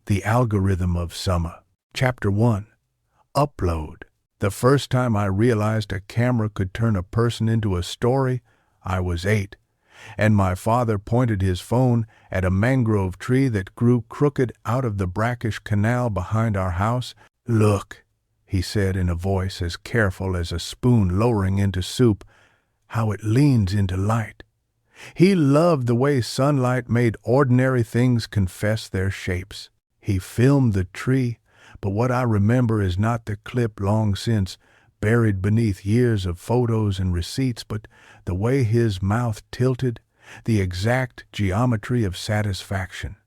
The Algorithm of Summer. Chapter 1. Upload. The first time I realized a camera could turn a person into a story, I was 8, and my father pointed his phone at a mangrove tree that grew crooked out of the brackish canal behind our house. "Look," he said in a voice as careful as a spoon lowering into soup, "how it leans into light." He loved the way sunlight made ordinary things confess their shapes. He filmed the tree, but what I remember is not the clip long since buried beneath years of photos and receipts, but the way his mouth tilted, the exact geometry of satisfaction.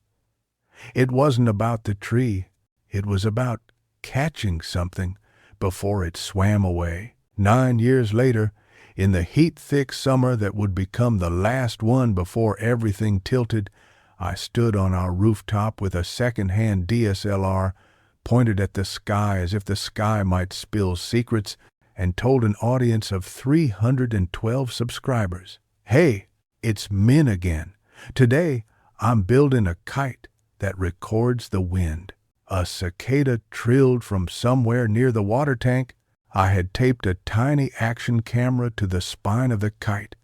It wasn't about the tree, it was about catching something before it swam away. 9 years later, in the heat-thick summer that would become the last one before everything tilted, I stood on our rooftop with a second-hand DSLR pointed at the sky as if the sky might spill secrets, and told an audience of 312 subscribers, "Hey, it's Min again. Today, I'm building a kite that records the wind." A cicada trilled from somewhere near the water tank. I had taped a tiny action camera to the spine of the kite,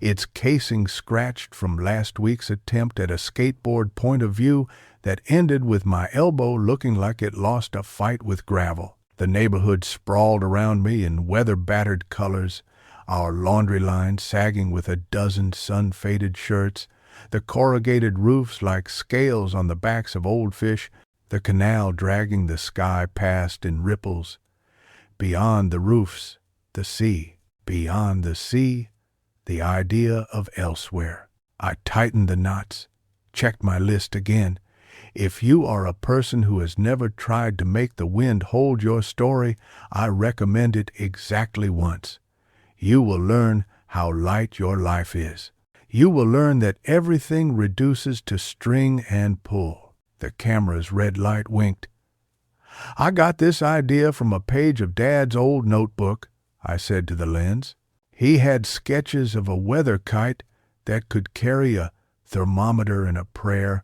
its casing scratched from last week's attempt at a skateboard point of view that ended with my elbow looking like it lost a fight with gravel. The neighborhood sprawled around me in weather-battered colors, our laundry line sagging with a dozen sun-faded shirts, the corrugated roofs like scales on the backs of old fish, the canal dragging the sky past in ripples. Beyond the roofs, the sea. Beyond the sea, the idea of elsewhere. I tightened the knots, checked my list again. If you are a person who has never tried to make the wind hold your story, I recommend it exactly once. You will learn how light your life is. You will learn that everything reduces to string and pull. The camera's red light winked. "I got this idea from a page of Dad's old notebook," I said to the lens. He had sketches of a weather kite that could carry a thermometer and a prayer.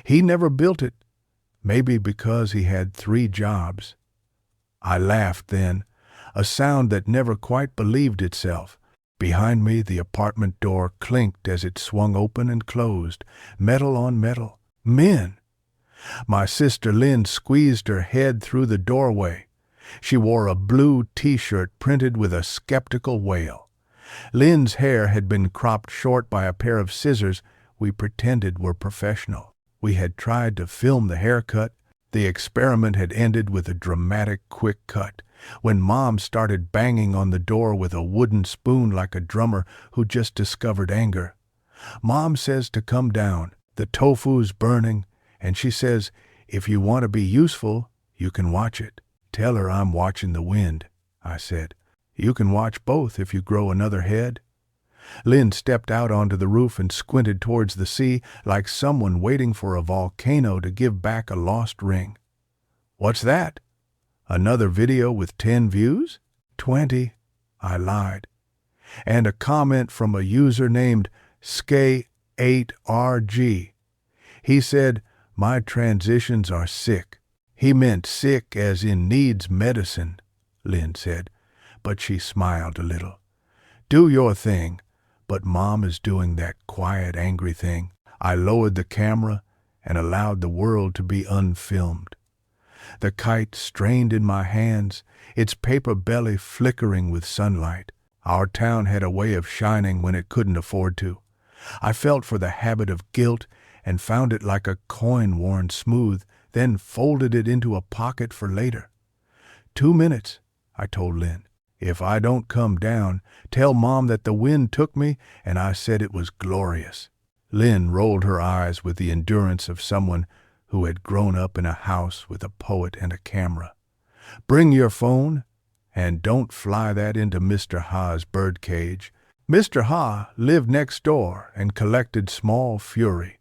He never built it, maybe because he had 3 jobs. I laughed then, a sound that never quite believed itself. Behind me, the apartment door clinked as it swung open and closed, metal on metal. "Min!" My sister Lynn squeezed her head through the doorway. She wore a blue T-shirt printed with a skeptical whale. Lynn's hair had been cropped short by a pair of scissors we pretended were professional. We had tried to film the haircut. The experiment had ended with a dramatic quick cut, when Mom started banging on the door with a wooden spoon like a drummer who just discovered anger. Mom says to come down. The tofu's burning, and she says, "If you want to be useful, you can watch it." "Tell her I'm watching the wind," I said. "You can watch both if you grow another head." Lynn stepped out onto the roof and squinted towards the sea like someone waiting for a volcano to give back a lost ring. "What's that? Another video with 10 views?" 20, I lied. And a comment from a user named Skay8RG. He said, "My transitions are sick." He meant sick as in needs medicine, Lynn said, but she smiled a little. "Do your thing, but Mom is doing that quiet, angry thing." I lowered the camera and allowed the world to be unfilmed. The kite strained in my hands, its paper belly flickering with sunlight. Our town had a way of shining when it couldn't afford to. I felt for the habit of guilt and found it like a coin worn smooth, then folded it into a pocket for later. 2 minutes, I told Lynn. "If I don't come down, tell Mom that the wind took me and I said it was glorious." Lynn rolled her eyes with the endurance of someone who had grown up in a house with a poet and a camera. "Bring your phone, and don't fly that into Mr. Ha's birdcage." Mr. Ha lived next door and collected small fury.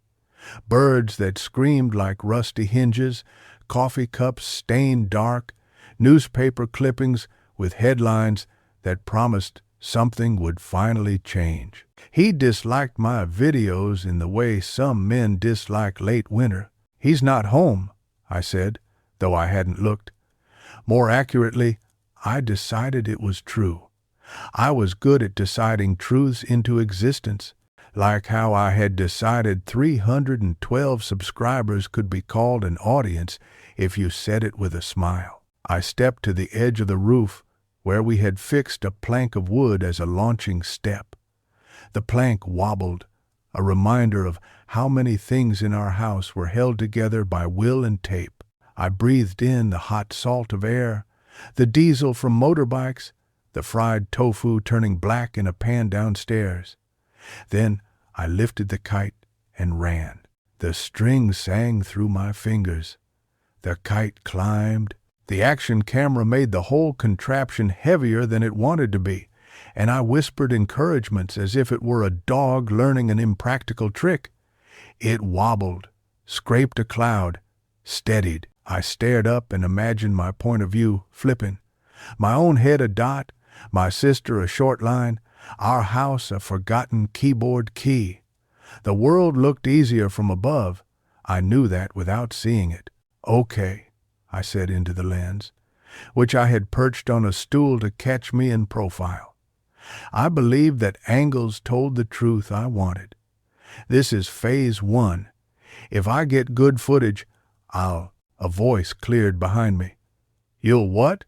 Birds that screamed like rusty hinges, coffee cups stained dark, newspaper clippings with headlines that promised something would finally change. He disliked my videos in the way some men dislike late winter. "He's not home," I said, though I hadn't looked. More accurately, I decided it was true. I was good at deciding truths into existence, like how I had decided 312 subscribers could be called an audience if you said it with a smile. I stepped to the edge of the roof, where we had fixed a plank of wood as a launching step. The plank wobbled, a reminder of how many things in our house were held together by will and tape. I breathed in the hot salt of air, the diesel from motorbikes, the fried tofu turning black in a pan downstairs. Then I lifted the kite and ran. The string sang through my fingers. The kite climbed. The action camera made the whole contraption heavier than it wanted to be, and I whispered encouragements as if it were a dog learning an impractical trick. It wobbled, scraped a cloud, steadied. I stared up and imagined my point of view flipping. My own head a dot, my sister a short line, our house a forgotten keyboard key. The world looked easier from above. I knew that without seeing it. "Okay," I said into the lens, which I had perched on a stool to catch me in profile. I believed that angles told the truth I wanted. This is phase 1. If I get good footage, A voice cleared behind me. "You'll what?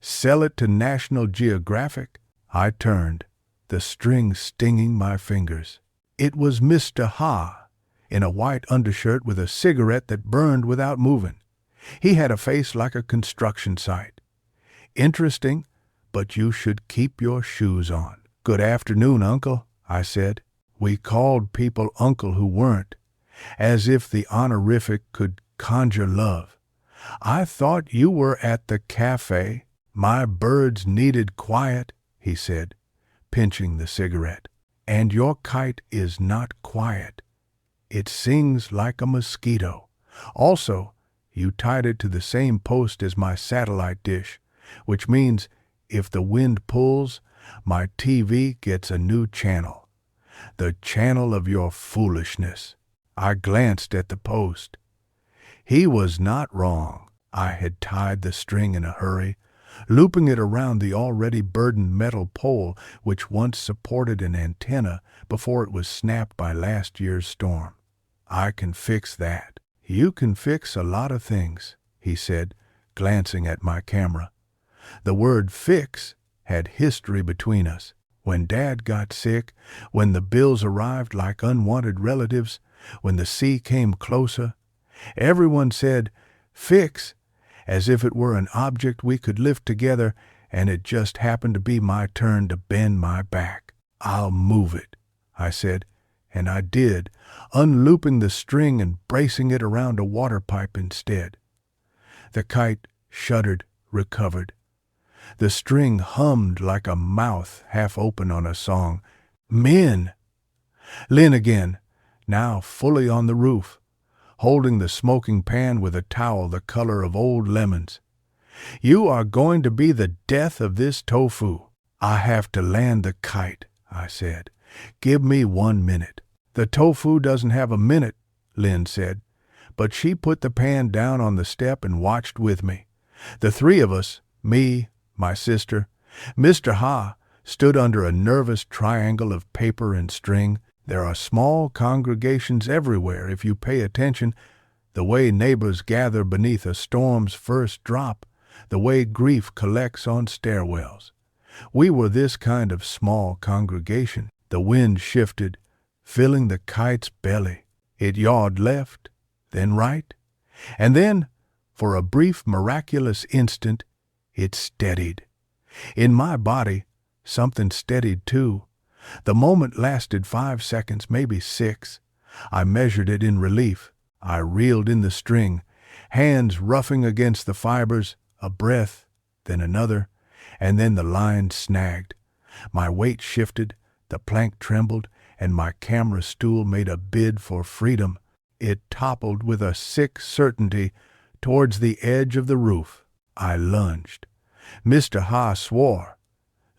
Sell it to National Geographic?" I turned, the string stinging my fingers. It was Mr. Ha, in a white undershirt with a cigarette that burned without moving. He had a face like a construction site. "Interesting, but you should keep your shoes on." "Good afternoon, Uncle," I said. We called people uncle who weren't, as if the honorific could conjure love. "I thought you were at the cafe." "My birds needed quiet," he said, pinching the cigarette. "And your kite is not quiet. It sings like a mosquito. Also, you tied it to the same post as my satellite dish, which means if the wind pulls, my TV gets a new channel. The channel of your foolishness." I glanced at the post. He was not wrong. I had tied the string in a hurry, looping it around the already burdened metal pole which once supported an antenna before it was snapped by last year's storm. "I can fix that." "You can fix a lot of things," he said, glancing at my camera. The word fix had history between us. When Dad got sick, when the bills arrived like unwanted relatives, when the sea came closer, everyone said, "Fix," as if it were an object we could lift together, and it just happened to be my turn to bend my back. "I'll move it," I said, and I did, unlooping the string and bracing it around a water pipe instead. The kite shuddered, recovered. The string hummed like a mouth half open on a song. "Men!" Lynn again, now fully on the roof, holding the smoking pan with a towel the color of old lemons. "You are going to be the death of this tofu." "I have to land the kite," I said. "Give me 1 minute." "The tofu doesn't have a minute," Lynn said, but she put the pan down on the step and watched with me. The three of us, me, my sister, Mr. Ha, stood under a nervous triangle of paper and string. There are small congregations everywhere if you pay attention, the way neighbors gather beneath a storm's first drop, the way grief collects on stairwells. We were this kind of small congregation. The wind shifted, filling the kite's belly. It yawed left, then right, and then, for a brief miraculous instant, it steadied. In my body, something steadied too. The moment lasted 5 seconds, maybe 6. I measured it in relief. I reeled in the string, hands roughing against the fibers, a breath, then another, and then the line snagged. My weight shifted, the plank trembled, and my camera stool made a bid for freedom. It toppled with a sick certainty towards the edge of the roof. I lunged. Mr. Ha swore.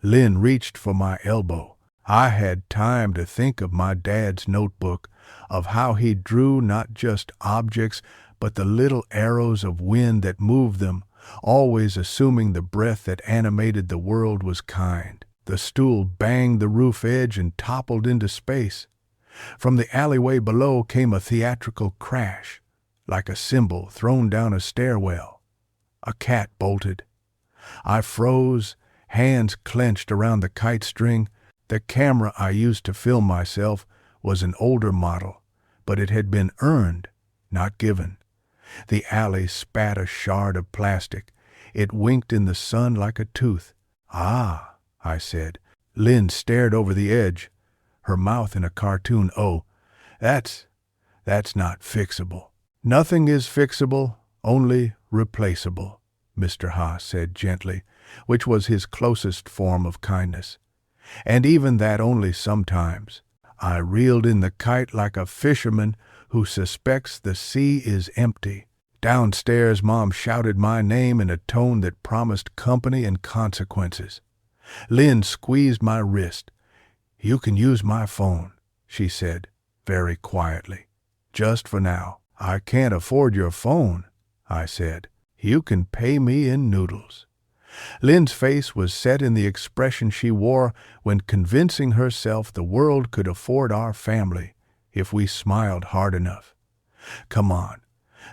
Lynn reached for my elbow. I had time to think of my dad's notebook, of how he drew not just objects, but the little arrows of wind that moved them, always assuming the breath that animated the world, was kind. The stool banged the roof edge and toppled into space. From the alleyway below came a theatrical crash, like a cymbal thrown down a stairwell. A cat bolted. I froze, hands clenched around the kite string. The camera I used to film myself was an older model, but it had been earned, not given. The alley spat a shard of plastic. It winked in the sun like a tooth. "Ah," I said. Lynn stared over the edge, her mouth in a cartoon O. That's not fixable." "Nothing is fixable, only replaceable," Mr. Ha said gently, which was his closest form of kindness. "And even that only sometimes." I reeled in the kite like a fisherman who suspects the sea is empty. Downstairs, Mom shouted my name in a tone that promised company and consequences. Lynn squeezed my wrist. "You can use my phone," she said, very quietly. "Just for now." "I can't afford your phone," I said. "You can pay me in noodles." Lynn's face was set in the expression she wore when convincing herself the world could afford our family if we smiled hard enough. "Come on.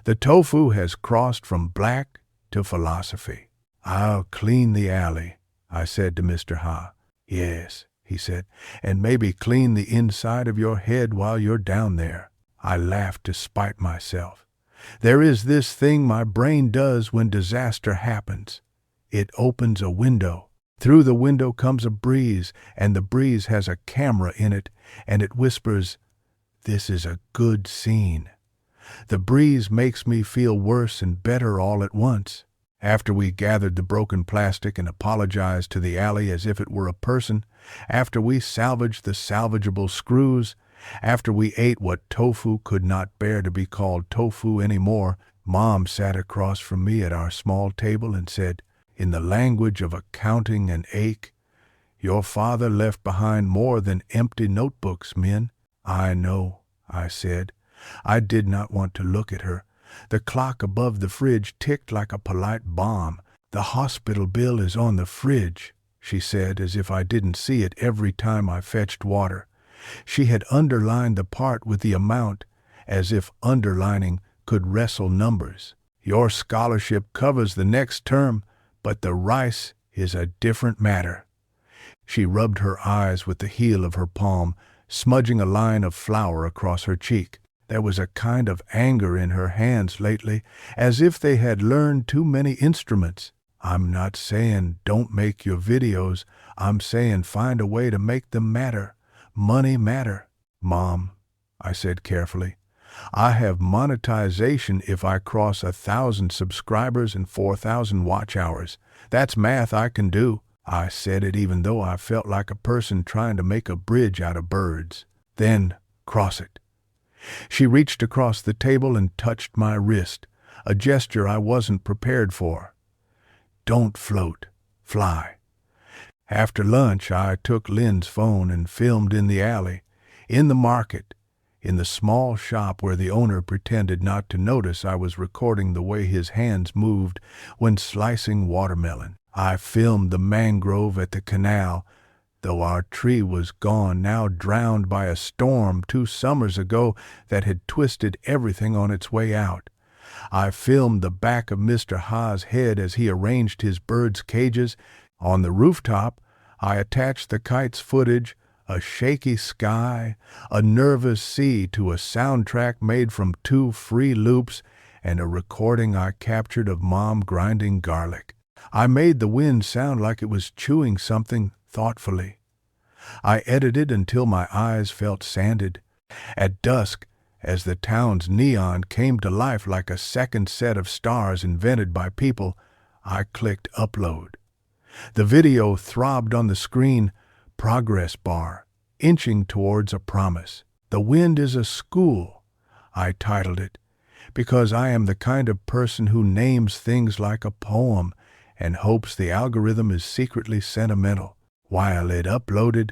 The tofu has crossed from black to philosophy." "I'll clean the alley," I said to Mr. Ha. "Yes," he said, "and maybe clean the inside of your head while you're down there." I laughed to spite myself. There is this thing my brain does when disaster happens. It opens a window. Through the window comes a breeze, and the breeze has a camera in it, and it whispers, "This is a good scene." The breeze makes me feel worse and better all at once. After we gathered the broken plastic and apologized to the alley as if it were a person, after we salvaged the salvageable screws, after we ate what tofu could not bear to be called tofu anymore, Mom sat across from me at our small table and said, in the language of accounting and ache, "Your father left behind more than empty notebooks, Min." "I know," I said. I did not want to look at her. The clock above the fridge ticked like a polite bomb. "The hospital bill is on the fridge," she said, as if I didn't see it every time I fetched water. She had underlined the part with the amount, as if underlining could wrestle numbers. "Your scholarship covers the next term, but the rice is a different matter." She rubbed her eyes with the heel of her palm, smudging a line of flour across her cheek. There was a kind of anger in her hands lately, as if they had learned too many instruments. "I'm not saying don't make your videos. I'm saying find a way to make them matter. Money matter." "Mom," I said carefully, "I have monetization if I cross 1,000 subscribers and 4,000 watch hours. That's math I can do." I said it even though I felt like a person trying to make a bridge out of birds. "Then cross it." She reached across the table and touched my wrist, a gesture I wasn't prepared for. "Don't float, fly." After lunch, I took Lynn's phone and filmed in the alley, in the market, in the small shop where the owner pretended not to notice I was recording the way his hands moved when slicing watermelon. I filmed the mangrove at the canal, though our tree was gone, now drowned by a storm 2 summers ago that had twisted everything on its way out. I filmed the back of Mr. Ha's head as he arranged his birds' cages. On the rooftop, I attached the kite's footage, a shaky sky, a nervous sea, to a soundtrack made from 2 free loops and a recording I captured of Mom grinding garlic. I made the wind sound like it was chewing something thoughtfully. I edited until my eyes felt sanded. At dusk, as the town's neon came to life like a second set of stars invented by people, I clicked upload. The video throbbed on the screen, progress bar, inching towards a promise. "The Wind is a School," I titled it, because I am the kind of person who names things like a poem and hopes the algorithm is secretly sentimental. While it uploaded,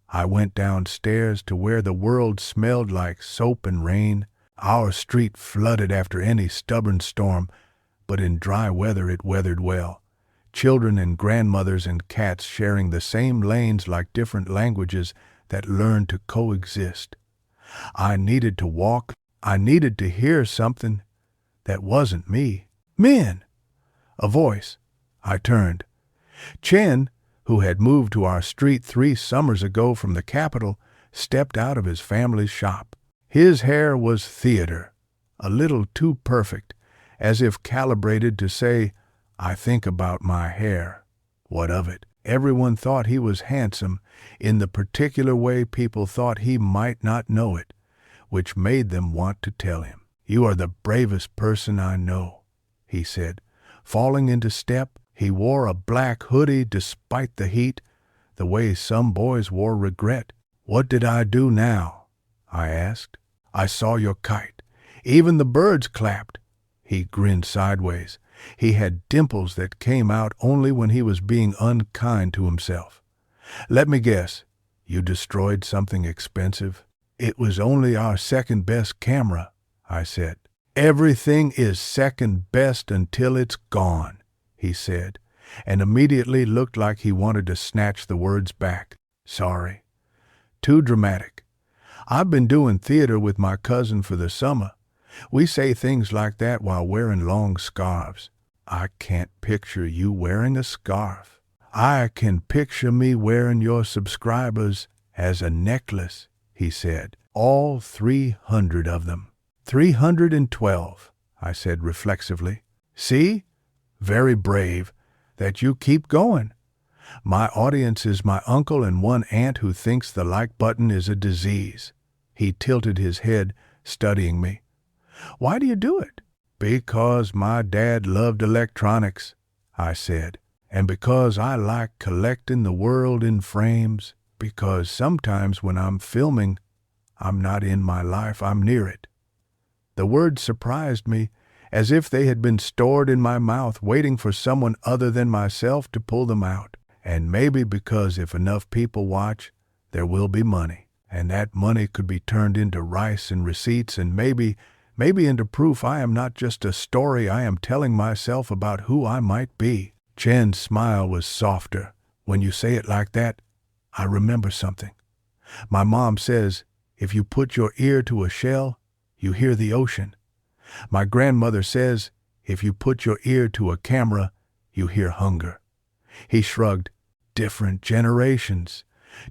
I went downstairs to where the world smelled like soap and rain. Our street flooded after any stubborn storm, but in dry weather it weathered well. Children and grandmothers and cats sharing the same lanes like different languages that learned to coexist. I needed to walk. I needed to hear something that wasn't me. Men! A voice. I turned. Chen, who had moved to our street 3 summers ago from the capital, stepped out of his family's shop. His hair was theater, a little too perfect, as if calibrated to say, "I think about my hair." What of it? Everyone thought he was handsome in the particular way people thought he might not know it, which made them want to tell him. "You are the bravest person I know," he said. Falling into step, he wore a black hoodie despite the heat, the way some boys wore regret. "What did I do now?" I asked. "I saw your kite. Even the birds clapped." He grinned sideways. He had dimples that came out only when he was being unkind to himself. "Let me guess, you destroyed something expensive?" "It was only our second-best camera," I said. "Everything is second best until it's gone," he said, and immediately looked like he wanted to snatch the words back. "Sorry. Too dramatic. I've been doing theater with my cousin for the summer. We say things like that while wearing long scarves." "I can't picture you wearing a scarf." "I can picture me wearing your subscribers as a necklace," he said. "All 300 of them." 312, I said reflexively. "See? Very brave that you keep going. My audience is my uncle and one aunt who thinks the like button is a disease." He tilted his head, studying me. "Why do you do it?" "Because my dad loved electronics," I said, "and because I like collecting the world in frames, because sometimes when I'm filming, I'm not in my life, I'm near it." The words surprised me, as if they had been stored in my mouth waiting for someone other than myself to pull them out. And maybe because if enough people watch, there will be money, and that money could be turned into rice and receipts, and maybe into proof I am not just a story I am telling myself about who I might be. Chen's smile was softer. "When you say it like that, I remember something. My mom says, if you put your ear to a shell, you hear the ocean. My grandmother says, if you put your ear to a camera, you hear hunger." He shrugged. "Different generations,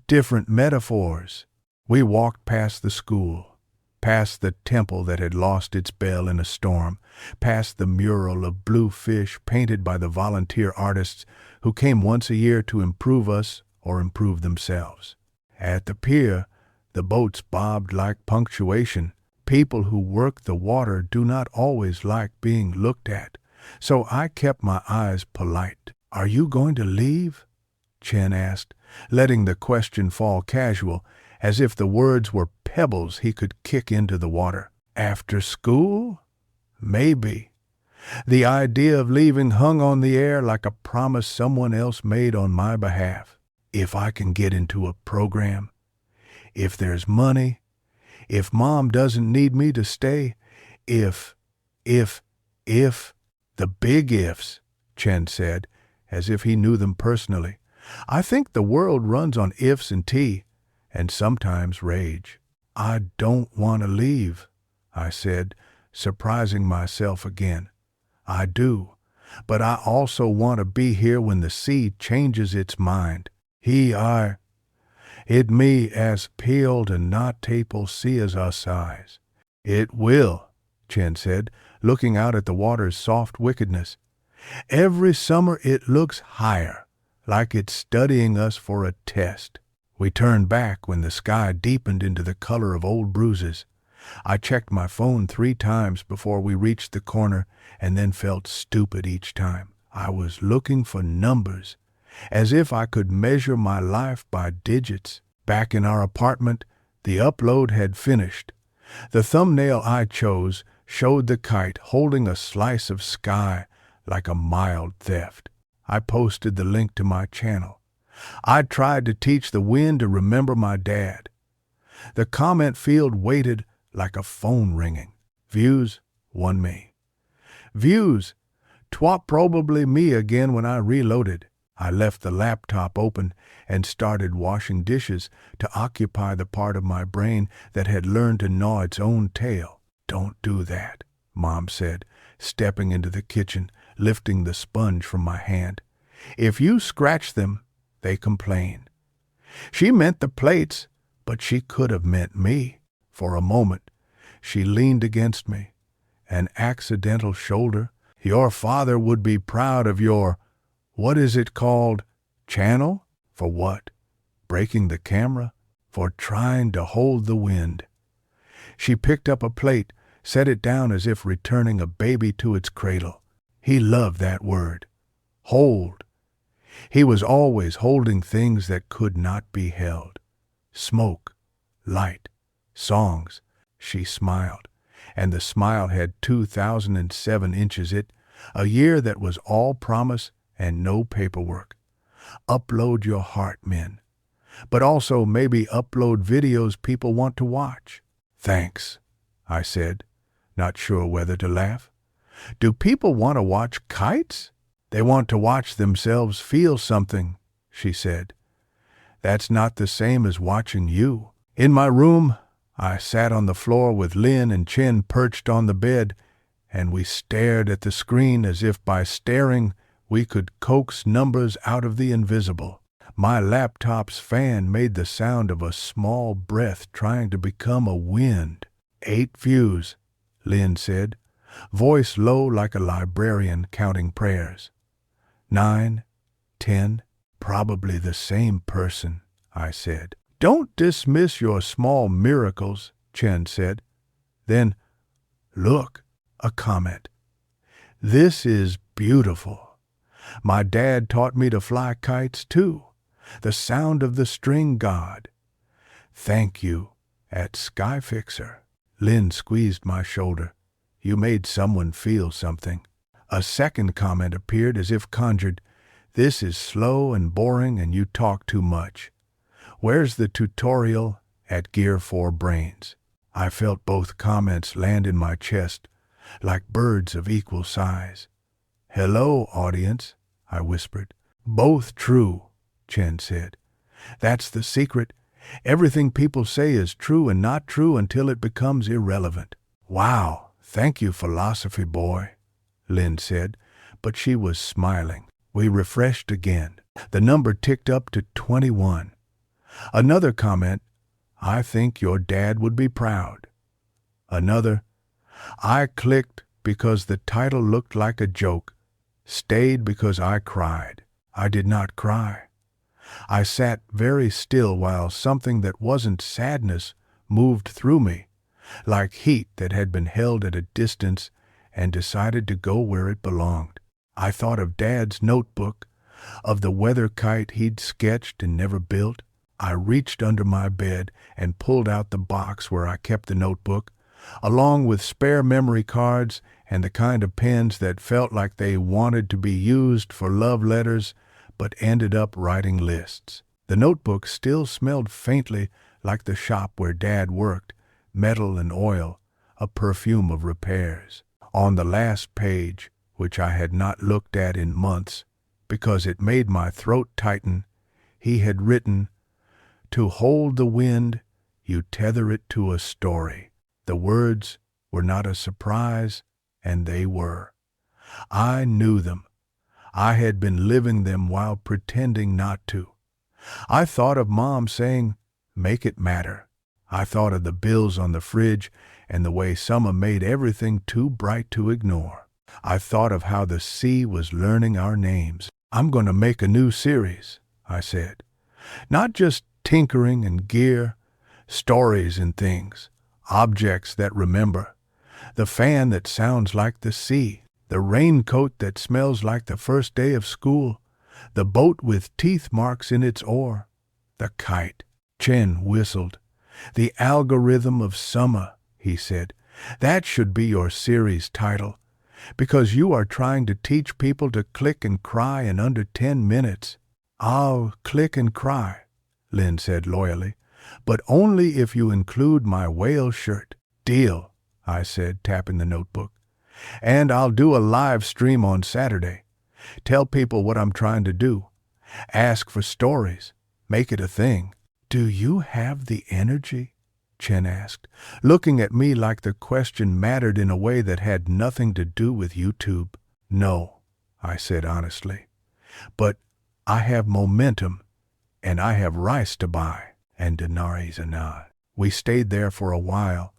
different metaphors." We walked past the school, past the temple that had lost its bell in a storm, past the mural of blue fish painted by the volunteer artists who came once a year to improve us or improve themselves. At the pier, the boats bobbed like punctuation. People who work the water do not always like being looked at, so I kept my eyes polite. "Are you going to leave?" Chen asked, letting the question fall casual, as if the words were pebbles he could kick into the water. "After school? Maybe." The idea of leaving hung on the air like a promise someone else made on my behalf. If I can get into a program, if there's money, if Mom doesn't need me to stay, if, the big ifs, Chen said, as if he knew them personally. "I think the world runs on ifs and tea, and sometimes rage." "I don't want to leave," I said, surprising myself again. "I do, but I also want to be here when the sea changes its mind." It me as peeled and not table see as us eyes." "It will," Chen said, looking out at the water's soft wickedness. "Every summer it looks higher, like it's studying us for a test." We turned back when the sky deepened into the color of old bruises. I checked my phone 3 times before we reached the corner and then felt stupid each time. I was looking for numbers, as if I could measure my life by digits. Back in our apartment, the upload had finished. The thumbnail I chose showed the kite holding a slice of sky like a mild theft. I posted the link to my channel. I tried to teach the wind to remember my dad. The comment field waited like a phone ringing. Views won me. Views. 'Twas probably me again when I reloaded. I left the laptop open and started washing dishes to occupy the part of my brain that had learned to gnaw its own tail. "Don't do that," Mom said, stepping into the kitchen, lifting the sponge from my hand. "If you scratch them, they complain." She meant the plates, but she could have meant me. For a moment, she leaned against me. An accidental shoulder. "Your father would be proud of your, what is it called, channel?" "For what?" "Breaking the camera?" "For trying to hold the wind." She picked up a plate, set it down as if returning a baby to its cradle. He loved that word. Hold. He was always holding things that could not be held. Smoke, light, songs. She smiled, and the smile had 2007 inches it, a year that was all promise and no paperwork. Upload your heart, men. But also maybe upload videos people want to watch. "Thanks," I said, not sure whether to laugh. "Do people want to watch kites?" "They want to watch themselves feel something," she said. "That's not the same as watching you." In my room, I sat on the floor with Lynn and Chen perched on the bed, and we stared at the screen as if by staring we could coax numbers out of the invisible. My laptop's fan made the sound of a small breath trying to become a wind. 8 views, Lynn said, voice low like a librarian counting prayers. 9, 10, probably the same person, I said. "Don't dismiss your small miracles," Chen said. Then, "Look," a comment. "This is beautiful. My dad taught me to fly kites too. The sound of the string god. Thank you, at Skyfixer." Lynn squeezed my shoulder. "You made someone feel something." A second comment appeared as if conjured. "This is slow and boring and you talk too much. Where's the tutorial at Gear 4 Brains?" I felt both comments land in my chest, like birds of equal size. "Hello, audience," I whispered. "Both true," Chen said. "That's the secret. Everything people say is true and not true until it becomes irrelevant." "Wow, thank you, philosophy boy," Lynn said, but she was smiling. We refreshed again. The number ticked up to 21. Another comment, "I think your dad would be proud." Another, "I clicked because the title looked like a joke. Stayed because I cried." I did not cry. I sat very still while something that wasn't sadness moved through me, like heat that had been held at a distance and decided to go where it belonged. I thought of Dad's notebook, of the weather kite he'd sketched and never built. I reached under my bed and pulled out the box where I kept the notebook, along with spare memory cards and the kind of pens that felt like they wanted to be used for love letters but ended up writing lists. The notebook still smelled faintly like the shop where Dad worked, metal and oil, a perfume of repairs. On the last page, which I had not looked at in months because it made my throat tighten, he had written, "To hold the wind, you tether it to a story." The words were not a surprise, and they were. I knew them. I had been living them while pretending not to. I thought of Mom saying, "Make it matter." I thought of the bills on the fridge and the way Summer made everything too bright to ignore. I thought of how the sea was learning our names. "I'm going to make a new series," I said. "Not just tinkering and gear, stories and things, objects that remember, the fan that sounds like the sea, the raincoat that smells like the first day of school, the boat with teeth marks in its oar, the kite." Chen whistled. "The algorithm of summer," he said. "That should be your series title, because you are trying to teach people to click and cry in under 10 minutes. "I'll click and cry," Lynn said loyally, "but only if you include my whale shirt." "Deal," I said, tapping the notebook. And I'll do a live stream on Saturday. Tell people what I'm trying to do. Ask for stories. Make it a thing. Do you have the energy? Chen asked, looking at me like the question mattered in a way that had nothing to do with YouTube. No, I said honestly. But I have momentum, and I have rice to buy, and denari's a nod. We stayed there for a while,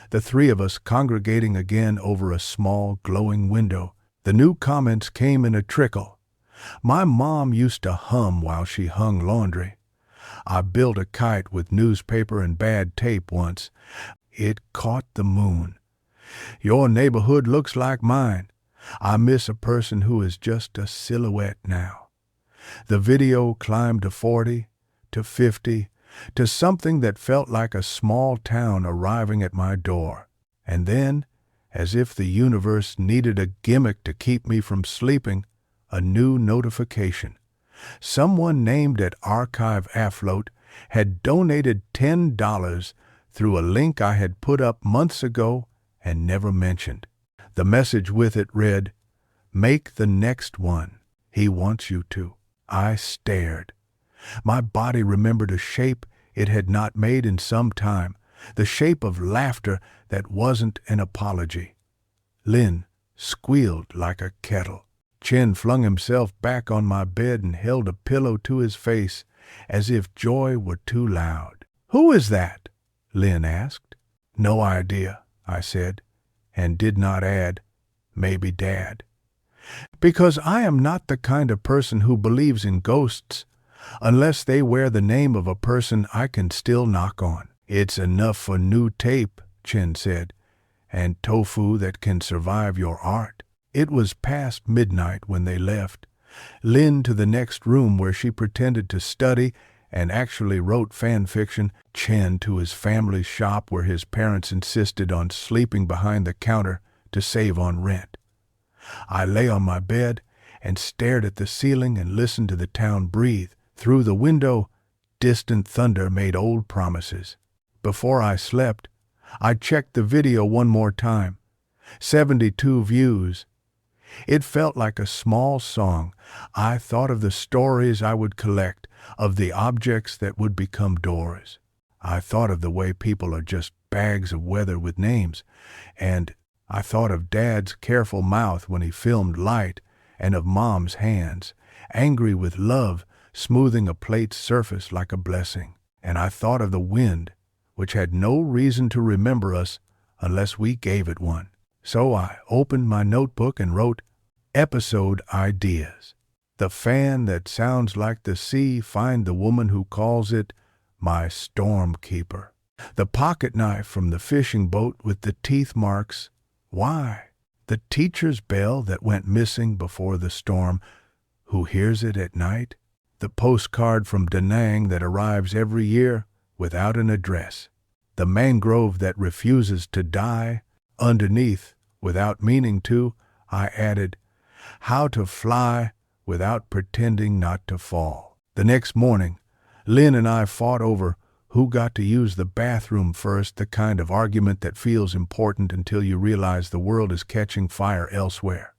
the three of us congregating again over a small, glowing window. The new comments came in a trickle. My mom used to hum while she hung laundry. I built a kite with newspaper and bad tape once. It caught the moon. Your neighborhood looks like mine. I miss a person who is just a silhouette now. The video climbed to 40, to 50, to something that felt like a small town arriving at my door. And then, as if the universe needed a gimmick to keep me from sleeping, a new notification. Someone named at Archive Afloat had donated $10 through a link I had put up months ago and never mentioned. The message with it read, "Make the next one. He wants you to." I stared. My body remembered a shape it had not made in some time, the shape of laughter that wasn't an apology. Lynn squealed like a kettle. Chen flung himself back on my bed and held a pillow to his face, as if joy were too loud. "Who is that?" Lynn asked. "No idea," I said, and did not add, "Maybe Dad." Because I am not the kind of person who believes in ghosts, unless they wear the name of a person I can still knock on. "It's enough for new tape," Chen said, "and tofu that can survive your art." It was past midnight when they left. Lynn to the next room where she pretended to study and actually wrote fan fiction. Chen to his family shop where his parents insisted on sleeping behind the counter to save on rent. I lay on my bed and stared at the ceiling and listened to the town breathe. Through the window, distant thunder made old promises. Before I slept, I checked the video one more time. 72 views. It felt like a small song. I thought of the stories I would collect, of the objects that would become doors. I thought of the way people are just bags of weather with names, and I thought of Dad's careful mouth when he filmed light, and of Mom's hands, angry with love, smoothing a plate's surface like a blessing. And I thought of the wind, which had no reason to remember us unless we gave it one. So I opened my notebook and wrote episode ideas. The fan that sounds like the sea, find the woman who calls it my storm keeper. The pocket knife from the fishing boat with the teeth marks. Why? The teacher's bell that went missing before the storm. Who hears it at night? The postcard from Da Nang that arrives every year without an address. The mangrove that refuses to die. Underneath, without meaning to, I added, how to fly without pretending not to fall. The next morning, Lynn and I fought over who got to use the bathroom first, the kind of argument that feels important until you realize the world is catching fire elsewhere.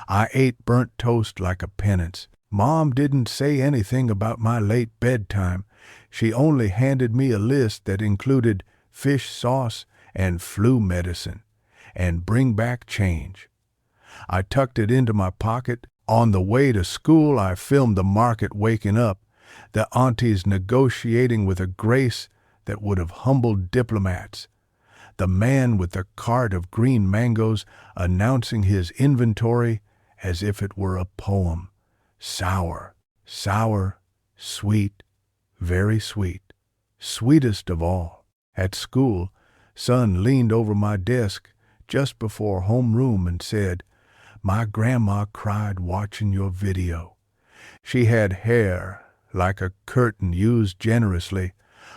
I ate burnt toast like a penance. Mom didn't say anything about my late bedtime. She only handed me a list that included fish sauce and flu medicine, and bring back change. I tucked it into my pocket. On the way to school, I filmed the market waking up, the aunties negotiating with a grace that would have humbled diplomats, the man with the cart of green mangoes announcing his inventory as if it were a poem. Sour, sour, sweet, very sweet, sweetest of all. At school, Son leaned over my desk just before homeroom and said, "My grandma cried watching your video. She had hair like a curtain used generously,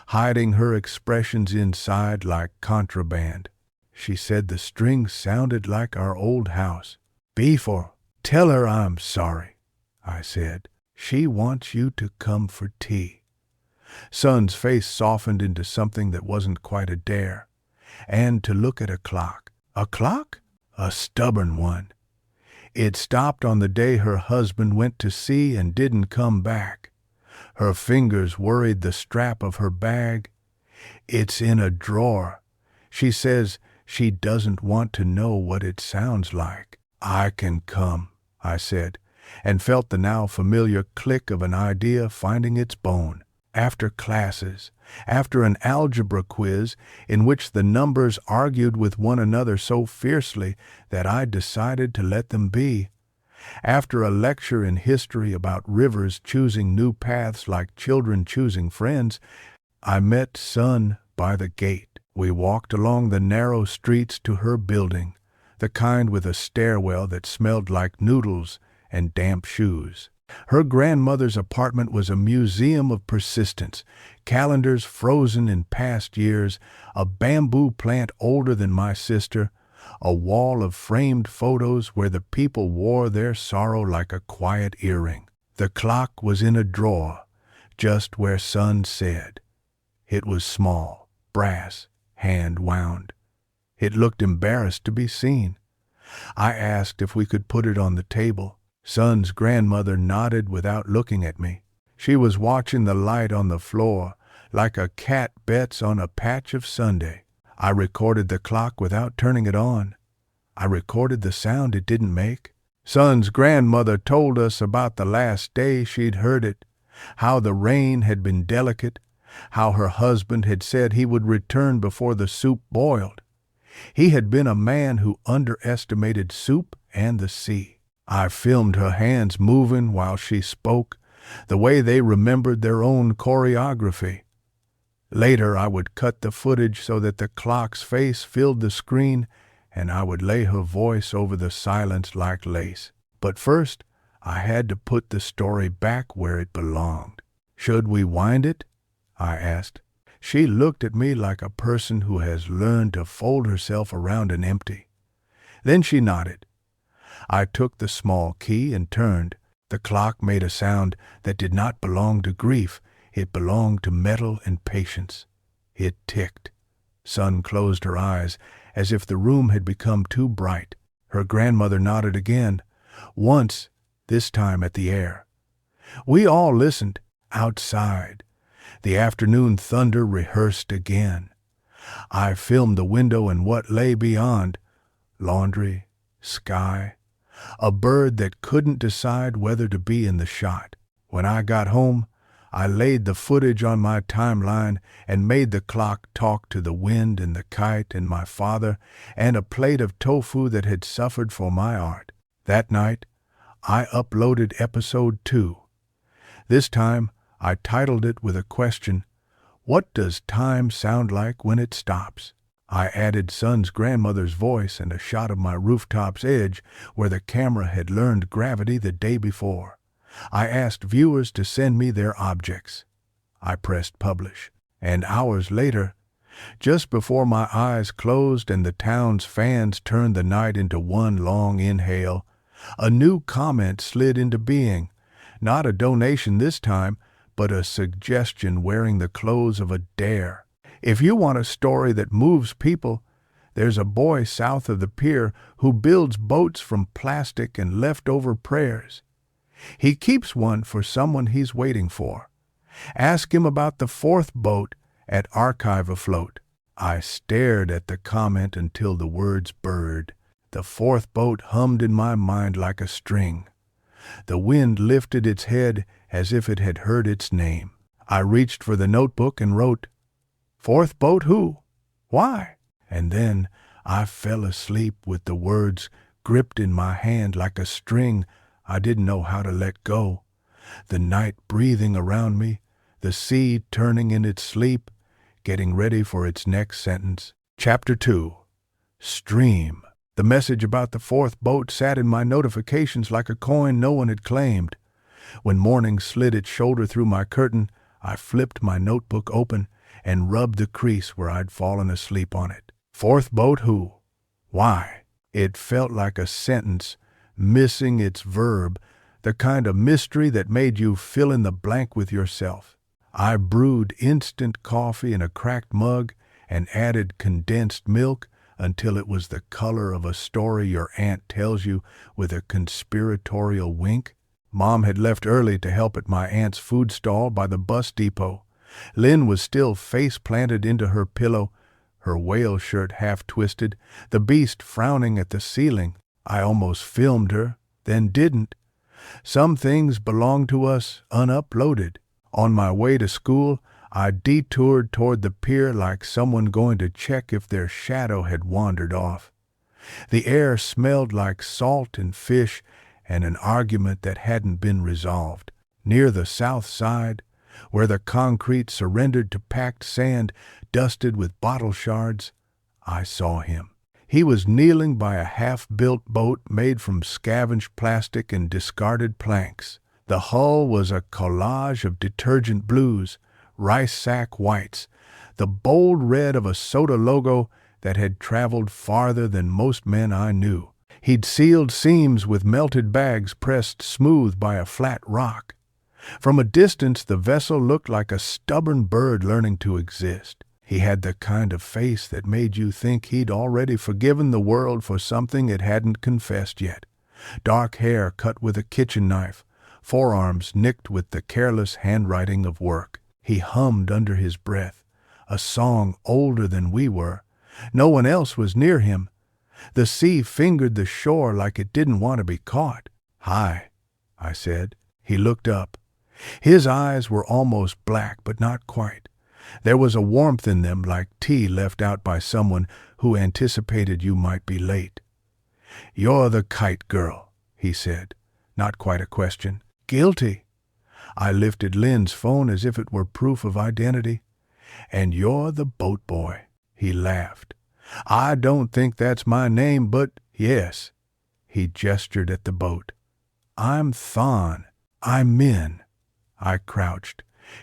hiding her expressions inside like contraband. She said the strings sounded like our old house." "Before, tell her I'm sorry," I said. "She wants you to come for tea." Son's face softened into something that wasn't quite a dare, and to look at a clock. A clock? A stubborn one. It stopped on the day her husband went to sea and didn't come back. Her fingers worried the strap of her bag. It's in a drawer. She says she doesn't want to know what it sounds like. I can come, I said, and felt the now familiar click of an idea finding its bone. After classes, after an algebra quiz in which the numbers argued with one another so fiercely that I decided to let them be, after a lecture in history about rivers choosing new paths like children choosing friends, I met Son by the gate. We walked along the narrow streets to her building, the kind with a stairwell that smelled like noodles and damp shoes. Her grandmother's apartment was a museum of persistence, calendars frozen in past years, a bamboo plant older than my sister, a wall of framed photos where the people wore their sorrow like a quiet earring. The clock was in a drawer, just where Son said. It was small, brass, hand-wound. It looked embarrassed to be seen. I asked if we could put it on the table. Son's grandmother nodded without looking at me. She was watching the light on the floor, like a cat bets on a patch of Sunday. I recorded the clock without turning it on. I recorded the sound it didn't make. Son's grandmother told us about the last day she'd heard it, how the rain had been delicate, how her husband had said he would return before the soup boiled. He had been a man who underestimated soup and the sea. I filmed her hands moving while she spoke, the way they remembered their own choreography. Later I would cut the footage so that the clock's face filled the screen, and I would lay her voice over the silence like lace. But first, I had to put the story back where it belonged. Should we wind it? I asked. She looked at me like a person who has learned to fold herself around an empty. Then she nodded. I took the small key and turned. The clock made a sound that did not belong to grief. It belonged to metal and patience. It ticked. Son closed her eyes, as if the room had become too bright. Her grandmother nodded again, once, this time at the air. We all listened, outside. The afternoon thunder rehearsed again. I filmed the window and what lay beyond. Laundry, sky, a bird that couldn't decide whether to be in the shot. When I got home, I laid the footage on my timeline and made the clock talk to the wind and the kite and my father and a plate of tofu that had suffered for my art. That night, I uploaded episode 2. This time, I titled it with a question, "What does time sound like when it stops?" I added Son's grandmother's voice and a shot of my rooftop's edge where the camera had learned gravity the day before. I asked viewers to send me their objects. I pressed publish, and hours later, just before my eyes closed and the town's fans turned the night into one long inhale, a new comment slid into being. Not a donation this time, but a suggestion wearing the clothes of a dare. If you want a story that moves people, there's a boy south of the pier who builds boats from plastic and leftover prayers. He keeps one for someone he's waiting for. Ask him about the 4th boat at Archive Afloat. I stared at the comment until the words burred. The 4th boat hummed in my mind like a string. The wind lifted its head as if it had heard its name. I reached for the notebook and wrote, "4th boat who? Why?" And then I fell asleep with the words gripped in my hand like a string I didn't know how to let go. The night breathing around me, the sea turning in its sleep, getting ready for its next sentence. Chapter 2. Stream. The message about the 4th boat sat in my notifications like a coin no one had claimed. When morning slid its shoulder through my curtain, I flipped my notebook open and rubbed the crease where I'd fallen asleep on it. 4th boat who? Why? It felt like a sentence missing its verb, the kind of mystery that made you fill in the blank with yourself. I brewed instant coffee in a cracked mug and added condensed milk, until it was the color of a story your aunt tells you with a conspiratorial wink. Mom had left early to help at my aunt's food stall by the bus depot. Lynn was still face planted into her pillow, her whale shirt half twisted, the beast frowning at the ceiling. I almost filmed her, then didn't. Some things belong to us unuploaded. On my way to school, I detoured toward the pier like someone going to check if their shadow had wandered off. The air smelled like salt and fish and an argument that hadn't been resolved. Near the south side, where the concrete surrendered to packed sand dusted with bottle shards, I saw him. He was kneeling by a half-built boat made from scavenged plastic and discarded planks. The hull was a collage of detergent blues, rice sack whites, the bold red of a soda logo that had traveled farther than most men I knew. He'd sealed seams with melted bags pressed smooth by a flat rock. From a distance, the vessel looked like a stubborn bird learning to exist. He had the kind of face that made you think he'd already forgiven the world for something it hadn't confessed yet. Dark hair cut with a kitchen knife, forearms nicked with the careless handwriting of work. He hummed under his breath, a song older than we were. No one else was near him. The sea fingered the shore like it didn't want to be caught. "Hi," I said. He looked up. His eyes were almost black, but not quite. There was a warmth in them like tea left out by someone who anticipated you might be late. "You're the kite girl," he said. Not quite a question. "Guilty." I lifted Lynn's phone as if it were proof of identity. "And you're the boat boy." He laughed. "I don't think that's my name, but yes." He gestured at the boat. "I'm Thon. I'm Min." I crouched,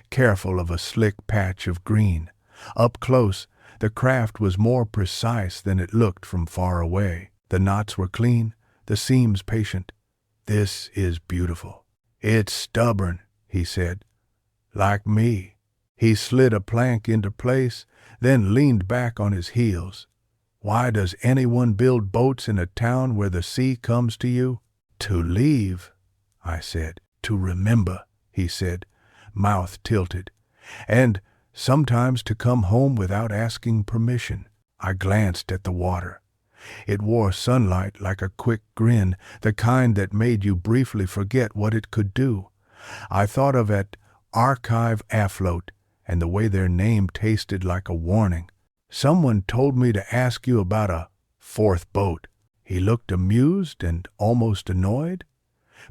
careful of a slick patch of green. Up close, the craft was more precise than it looked from far away. The knots were clean, the seams patient. "This is beautiful." "It's stubborn," he said. "Like me." He slid a plank into place, then leaned back on his heels. "Why does anyone build boats in a town where the sea comes to you?" "To leave," I said. "To remember," he said, mouth tilted. "And sometimes to come home without asking permission." I glanced at the water. It wore sunlight like a quick grin, the kind that made you briefly forget what it could do. I thought of at Archive Afloat and the way their name tasted like a warning. "Someone told me to ask you about a fourth boat." He looked amused and almost annoyed.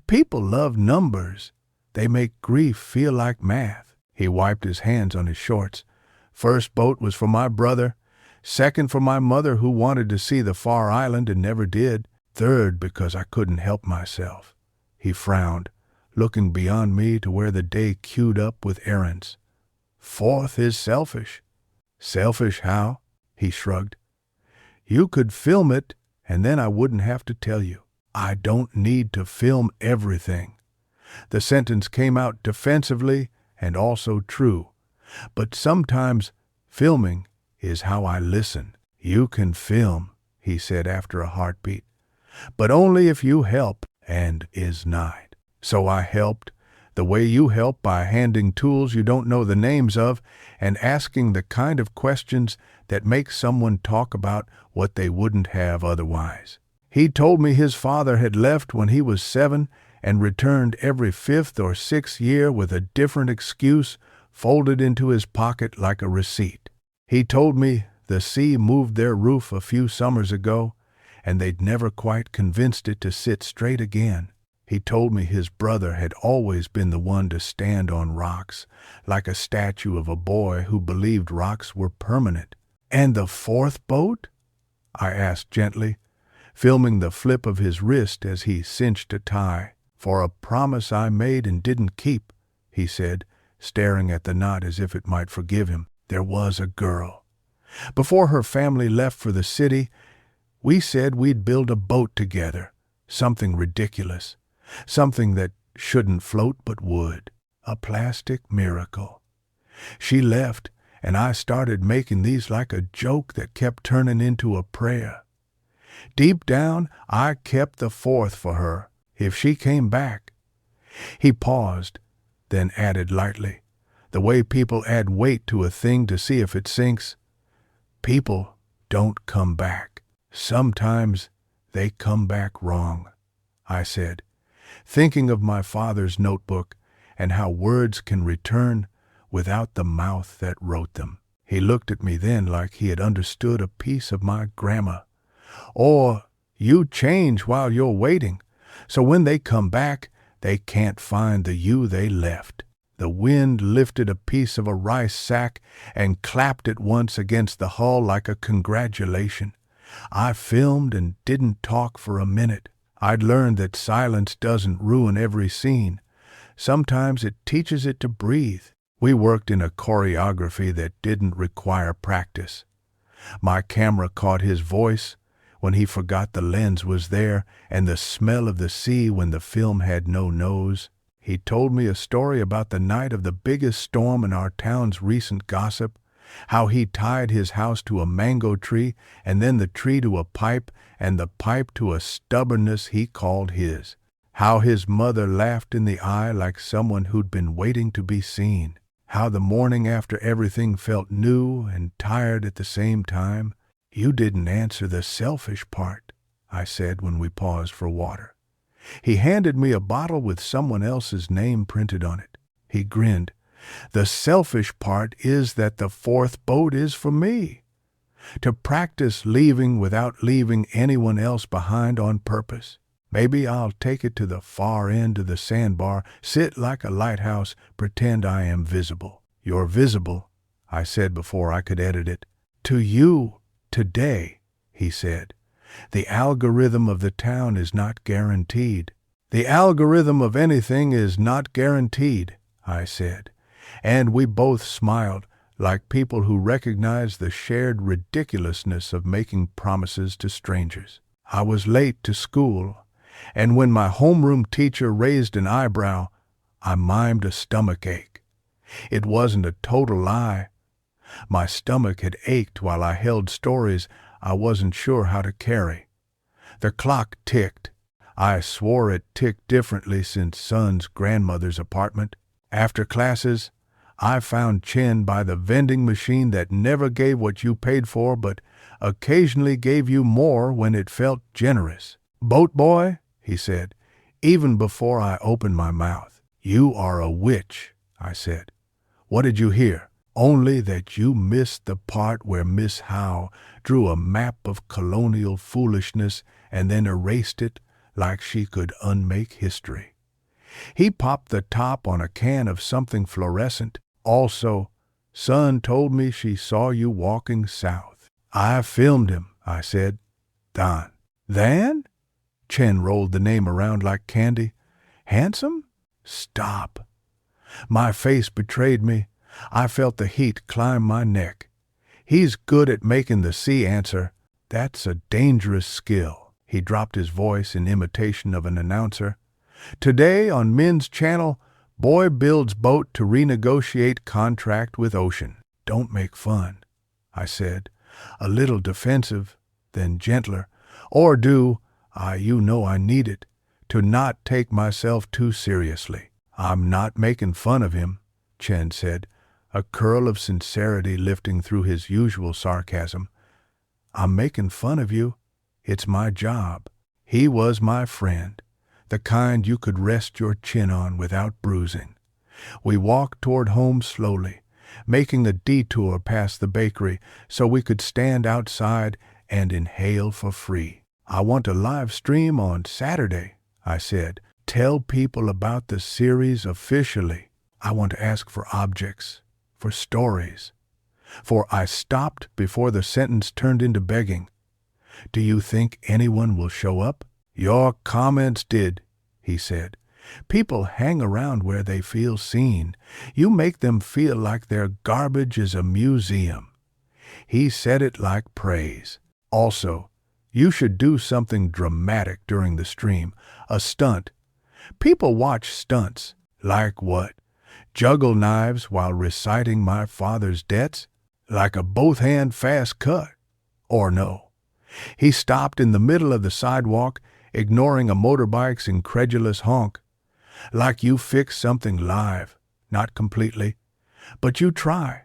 "People love numbers. They make grief feel like math." He wiped his hands on his shorts. "First boat was for my brother. Second for my mother who wanted to see the far island and never did. Third because I couldn't help myself." He frowned, looking beyond me to where the day queued up with errands. "Fourth is selfish." "Selfish how?" He shrugged. "You could film it, and then I wouldn't have to tell you." "I don't need to film everything." The sentence came out defensively and also true. "But sometimes filming is how I listen." "You can film," he said after a heartbeat, "but only if you help and is nigh." So I helped, the way you help, by handing tools you don't know the names of and asking the kind of questions that make someone talk about what they wouldn't have otherwise. He told me his father had left when he was 7 and returned every 5th or 6th year with a different excuse folded into his pocket like a receipt. He told me the sea moved their roof a few summers ago, and they'd never quite convinced it to sit straight again. He told me his brother had always been the one to stand on rocks, like a statue of a boy who believed rocks were permanent. "And the fourth boat?" I asked gently, filming the flip of his wrist as he cinched a tie. "For a promise I made and didn't keep," he said, staring at the knot as if it might forgive him. "There was a girl. Before her family left for the city, we said we'd build a boat together, something ridiculous, something that shouldn't float but would, a plastic miracle. She left, and I started making these like a joke that kept turning into a prayer. Deep down, I kept the fourth for her, if she came back. He paused, then added lightly, the way people add weight to a thing to see if it sinks. People don't come back. Sometimes they come back wrong, I said, thinking of my father's notebook and how words can return without the mouth that wrote them. He looked at me then like he had understood a piece of my grammar. Or you change while you're waiting, so when they come back, they can't find the you they left. The wind lifted a piece of a rice sack and clapped it once against the hull like a congratulation. I filmed and didn't talk for a minute. I'd learned that silence doesn't ruin every scene. Sometimes it teaches it to breathe. We worked in a choreography that didn't require practice. My camera caught his voice when he forgot the lens was there and the smell of the sea when the film had no nose. He told me a story about the night of the biggest storm in our town's recent gossip, how he tied his house to a mango tree and then the tree to a pipe and the pipe to a stubbornness he called his. How his mother laughed in the eye like someone who'd been waiting to be seen. How the morning after everything felt new and tired at the same time. You didn't answer the selfish part, I said when we paused for water. He handed me a bottle with someone else's name printed on it. He grinned. The selfish part is that the fourth boat is for me. To practice leaving without leaving anyone else behind on purpose. Maybe I'll take it to the far end of the sandbar, sit like a lighthouse, pretend I am visible. You're visible, I said before I could edit it. To you, today, he said. The algorithm of the town is not guaranteed. The algorithm of anything is not guaranteed, I said. And we both smiled, like people who recognize the shared ridiculousness of making promises to strangers. I was late to school, and when my homeroom teacher raised an eyebrow, I mimed a stomach ache. It wasn't a total lie. My stomach had ached while I held stories I wasn't sure how to carry. The clock ticked. I swore it ticked differently since Son's grandmother's apartment. After classes, I found Chen by the vending machine that never gave what you paid for but occasionally gave you more when it felt generous. "Boat boy," he said, even before I opened my mouth. "You are a witch," I said. "What did you hear?" "Only that you missed the part where Miss Howe drew a map of colonial foolishness and then erased it like she could unmake history. He popped the top on a can of something fluorescent. Also, Son told me she saw you walking south." "I filmed him," I said. "Dan." "Than?" Chen rolled the name around like candy. "Handsome?" "Stop." My face betrayed me. I felt the heat climb my neck. "He's good at making the sea answer. That's a dangerous skill." He dropped his voice in imitation of an announcer. "Today on Men's Channel, boy builds boat to renegotiate contract with ocean." "Don't make fun," I said, a little defensive, then gentler. "Or do, you know I need it, to not take myself too seriously." "I'm not making fun of him," Chen said, a curl of sincerity lifting through his usual sarcasm. "I'm making fun of you. It's my job." He was my friend, the kind you could rest your chin on without bruising. We walked toward home slowly, making a detour past the bakery so we could stand outside and inhale for free. "I want to live stream on Saturday," I said. "Tell people about the series officially. I want to ask for objects, for stories." For I stopped before the sentence turned into begging. "Do you think anyone will show up?" "Your comments did," he said. "People hang around where they feel seen. You make them feel like their garbage is a museum." He said it like praise. "Also, you should do something dramatic during the stream, a stunt. People watch stunts." "Like what?" "Juggle knives while reciting my father's debts." like a both-hand fast cut. Or no. He stopped in the middle of the sidewalk, ignoring a motorbike's incredulous honk. Like you fixed something live. Not completely. But you try.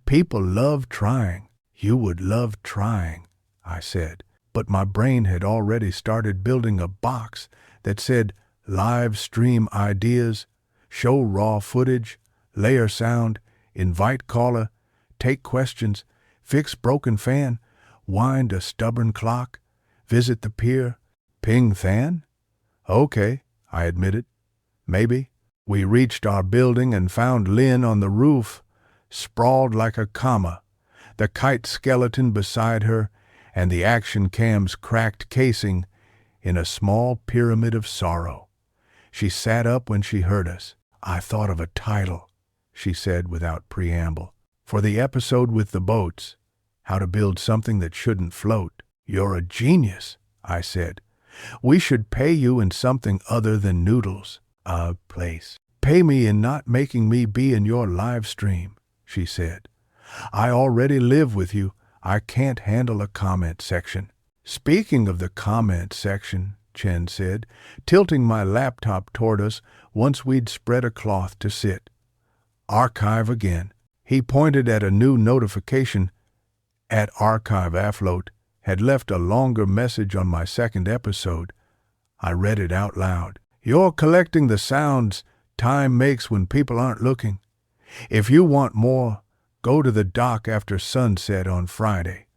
People love trying. You would love trying, I said. But my brain had already started building a box that said live stream ideas, show raw footage, layer sound, invite caller, take questions, fix broken fan, wind a stubborn clock, visit the pier, ping Than? Okay, I admitted. Maybe. We reached our building and found Lynn on the roof, sprawled like a comma, the kite skeleton beside her, and the action cam's cracked casing in a small pyramid of sorrow. She sat up when she heard us. I thought of a title, she said without preamble, for the episode with the boats, how to build something that shouldn't float. You're a genius, I said. We should pay you in something other than noodles. Place. Pay me in not making me be in your live stream, she said. I already live with you. I can't handle a comment section. Speaking of the comment section, Chen said, tilting my laptop toward us once we'd spread a cloth to sit. Archive again. He pointed at a new notification. At Archive Afloat had left a longer message on my second episode. I read it out loud. You're collecting the sounds time makes when people aren't looking. If you want more, go to the dock after sunset on Friday.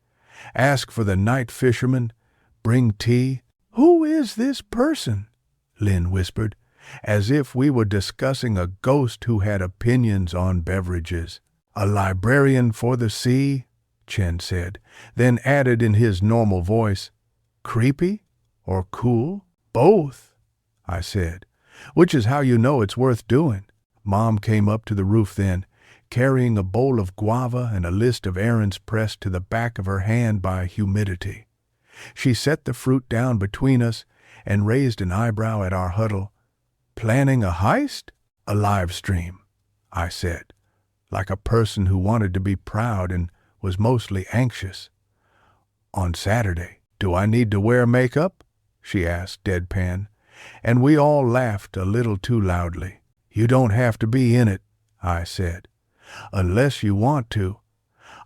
Ask for the night fisherman. Bring tea. Who is this person? Lynn whispered, as if we were discussing a ghost who had opinions on beverages. A librarian for the sea, Chen said, then added in his normal voice, creepy or cool? Both, I said, which is how you know it's worth doing. Mom came up to the roof then, carrying a bowl of guava and a list of errands pressed to the back of her hand by humidity. She set the fruit down between us and raised an eyebrow at our huddle. Planning a heist? A live stream, I said, like a person who wanted to be proud and was mostly anxious. On Saturday. Do I need to wear makeup? She asked deadpan, and we all laughed a little too loudly. You don't have to be in it, I said, unless you want to.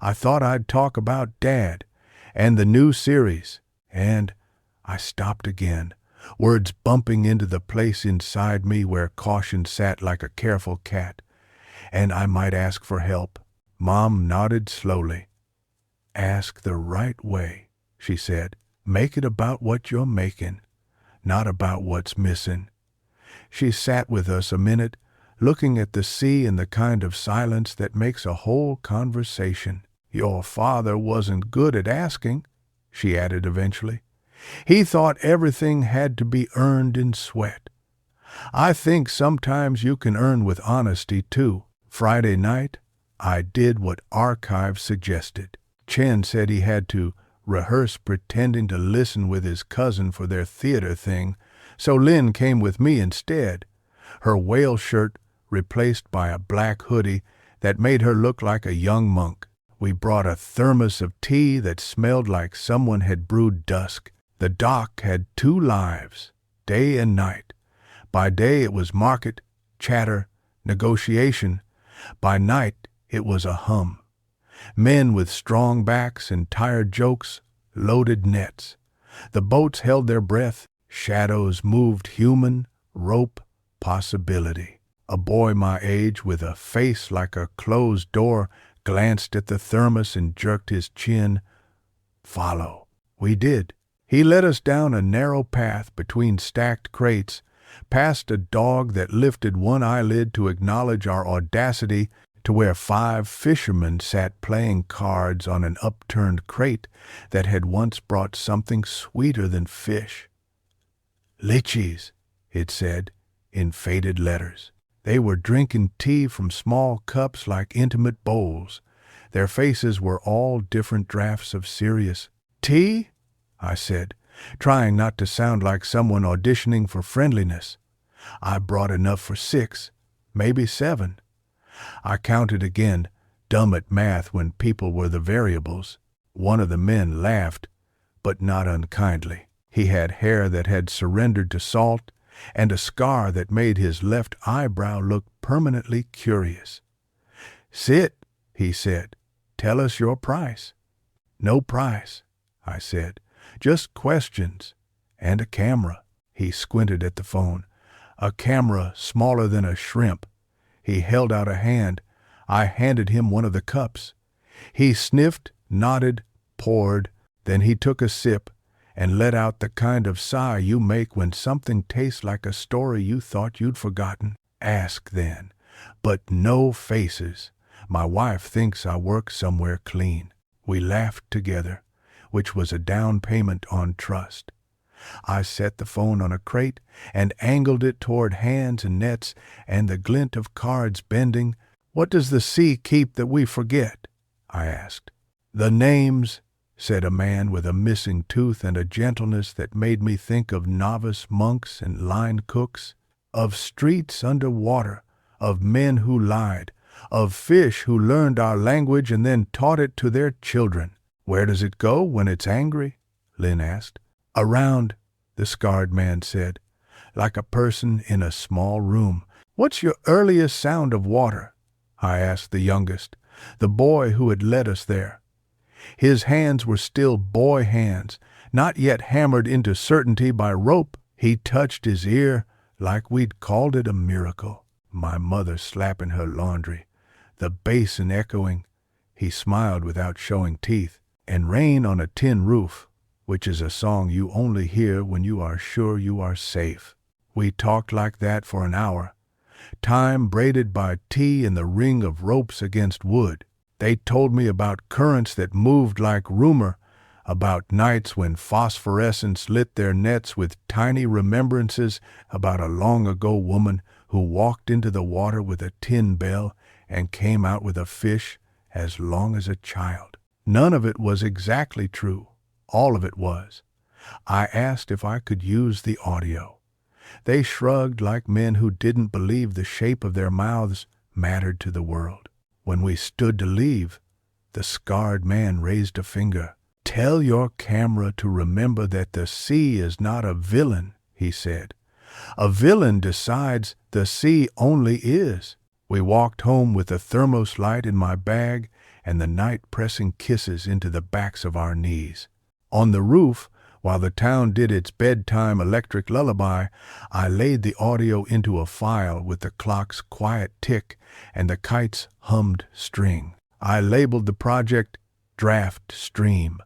I thought I'd talk about Dad and the new series, and I stopped again, words bumping into the place inside me where caution sat like a careful cat, and I might ask for help. Mom nodded slowly. Ask the right way, she said. Make it about what you're making, not about what's missing. She sat with us a minute, looking at the sea in the kind of silence that makes a whole conversation. Your father wasn't good at asking, she added eventually. He thought everything had to be earned in sweat. I think sometimes you can earn with honesty, too. Friday night, I did what Archive suggested. Chen said he had to rehearse pretending to listen with his cousin for their theater thing, so Lynn came with me instead, her whale shirt replaced by a black hoodie that made her look like a young monk. We brought a thermos of tea that smelled like someone had brewed dusk. The dock had two lives, day and night. By day it was market, chatter, negotiation. By night it was a hum. Men with strong backs and tired jokes, loaded nets. The boats held their breath. Shadows moved human, rope, possibility. A boy my age with a face like a closed door glanced at the thermos and jerked his chin. Follow. We did. He led us down a narrow path between stacked crates, past a dog that lifted one eyelid to acknowledge our audacity, to where 5 fishermen sat playing cards on an upturned crate that had once brought something sweeter than fish. Litchis, it said, in faded letters. They were drinking tea from small cups like intimate bowls. Their faces were all different drafts of serious. Tea? I said, trying not to sound like someone auditioning for friendliness. I brought enough for 6, maybe 7. I counted again, dumb at math when people were the variables. One of the men laughed, but not unkindly. He had hair that had surrendered to salt and a scar that made his left eyebrow look permanently curious. "Sit," he said. "Tell us your price." "No price," I said. "Just questions. And a camera." He squinted at the phone. "A camera smaller than a shrimp." He held out a hand. I handed him one of the cups. He sniffed, nodded, poured. Then he took a sip and let out the kind of sigh you make when something tastes like a story you thought you'd forgotten. "Ask then." But no faces. My wife thinks I work somewhere clean. We laughed together, which was a down payment on trust. I set the phone on a crate and angled it toward hands and nets and the glint of cards bending. "What does the sea keep that we forget?" I asked. "The names," said a man with a missing tooth and a gentleness that made me think of novice monks and line cooks, of streets under water, of men who lied, of fish who learned our language and then taught it to their children. "Where does it go when it's angry?" Lynn asked. "Around," the scarred man said, "like a person in a small room." "What's your earliest sound of water?" I asked the youngest, the boy who had led us there. His hands were still boy hands, not yet hammered into certainty by rope. He touched his ear like we'd called it a miracle. My mother slapping her laundry, the basin echoing. He smiled without showing teeth. "And rain on a tin roof," which is a song you only hear when you are sure you are safe. We talked like that for an hour. Time braided by tea and the ring of ropes against wood. They told me about currents that moved like rumor, about nights when phosphorescence lit their nets with tiny remembrances, about a long-ago woman who walked into the water with a tin bell and came out with a fish as long as a child. None of it was exactly true. All of it was. I asked if I could use the audio. They shrugged like men who didn't believe the shape of their mouths mattered to the world. When we stood to leave, the scarred man raised a finger. "Tell your camera to remember that the sea is not a villain," he said. "A villain decides the sea only is." We walked home with the thermos light in my bag and the night pressing kisses into the backs of our knees. On the roof, while the town did its bedtime electric lullaby, I laid the audio into a file with the clock's quiet tick and the kite's hummed string. I labeled the project Draft Stream.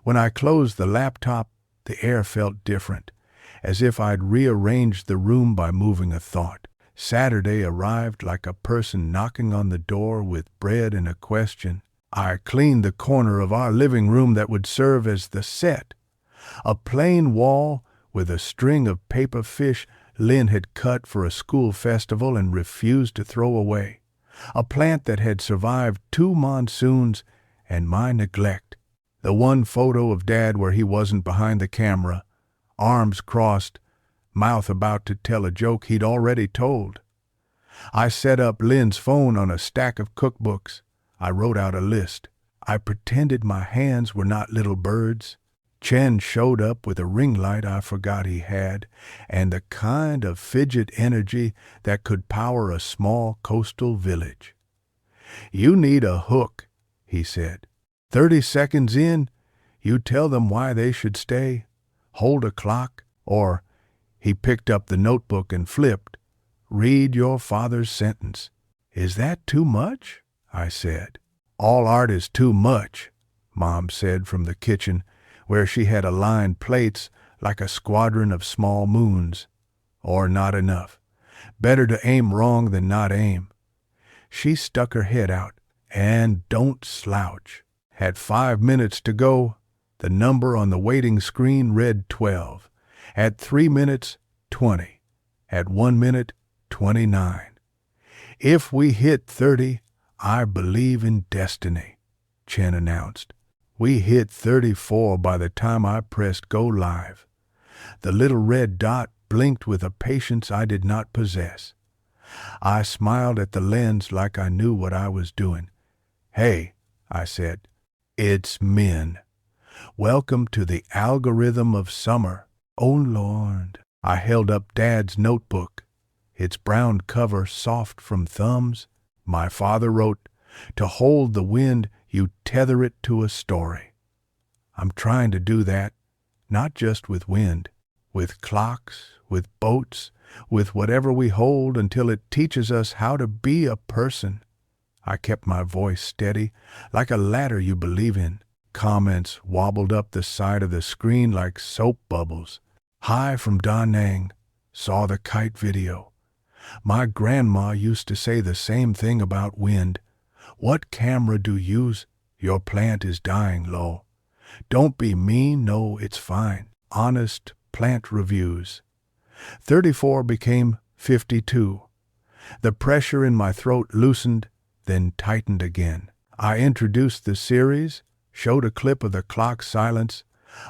When I closed the laptop, the air felt different, as if I'd rearranged the room by moving a thought. Saturday arrived like a person knocking on the door with bread and a question. I cleaned the corner of our living room that would serve as the set. A plain wall with a string of paper fish Lynn had cut for a school festival and refused to throw away. A plant that had survived 2 monsoons and my neglect. The one photo of Dad where he wasn't behind the camera, arms crossed, mouth about to tell a joke he'd already told. I set up Lynn's phone on a stack of cookbooks. I wrote out a list. I pretended my hands were not little birds. Chen showed up with a ring light I forgot he had, and the kind of fidget energy that could power a small coastal village. "You need a hook," he said. 30 seconds in, you tell them why they should stay, hold a clock, or," he picked up the notebook and flipped, "read your father's sentence." "Is that too much?" I said. "All art is too much," Mom said from the kitchen, where she had aligned plates like a squadron of small moons. "Or not enough. Better to aim wrong than not aim." She stuck her head out. "And don't slouch." At 5 minutes to go, the number on the waiting screen read 12. At 3 minutes, 20. At 1 minute, 29. "If we hit 30, I believe in destiny," Chen announced. We hit 34 by the time I pressed go live. The little red dot blinked with a patience I did not possess. I smiled at the lens like I knew what I was doing. Hey, I said, it's Min. Welcome to the algorithm of summer. Oh Lord. I held up Dad's notebook, its brown cover soft from thumbs. My father wrote, "To hold the wind, you tether it to a story." I'm trying to do that, not just with wind, with clocks, with boats, with whatever we hold until it teaches us how to be a person. I kept my voice steady, like a ladder you believe in. Comments wobbled up the side of the screen like soap bubbles. Hi from Da Nang. Saw the kite video. My grandma used to say the same thing about wind. What camera do you use? Your plant is dying low. Don't be mean, no, it's fine. Honest plant reviews. 34 became 52. The pressure in my throat loosened, then tightened again. I introduced the series, showed a clip of the clock's silence,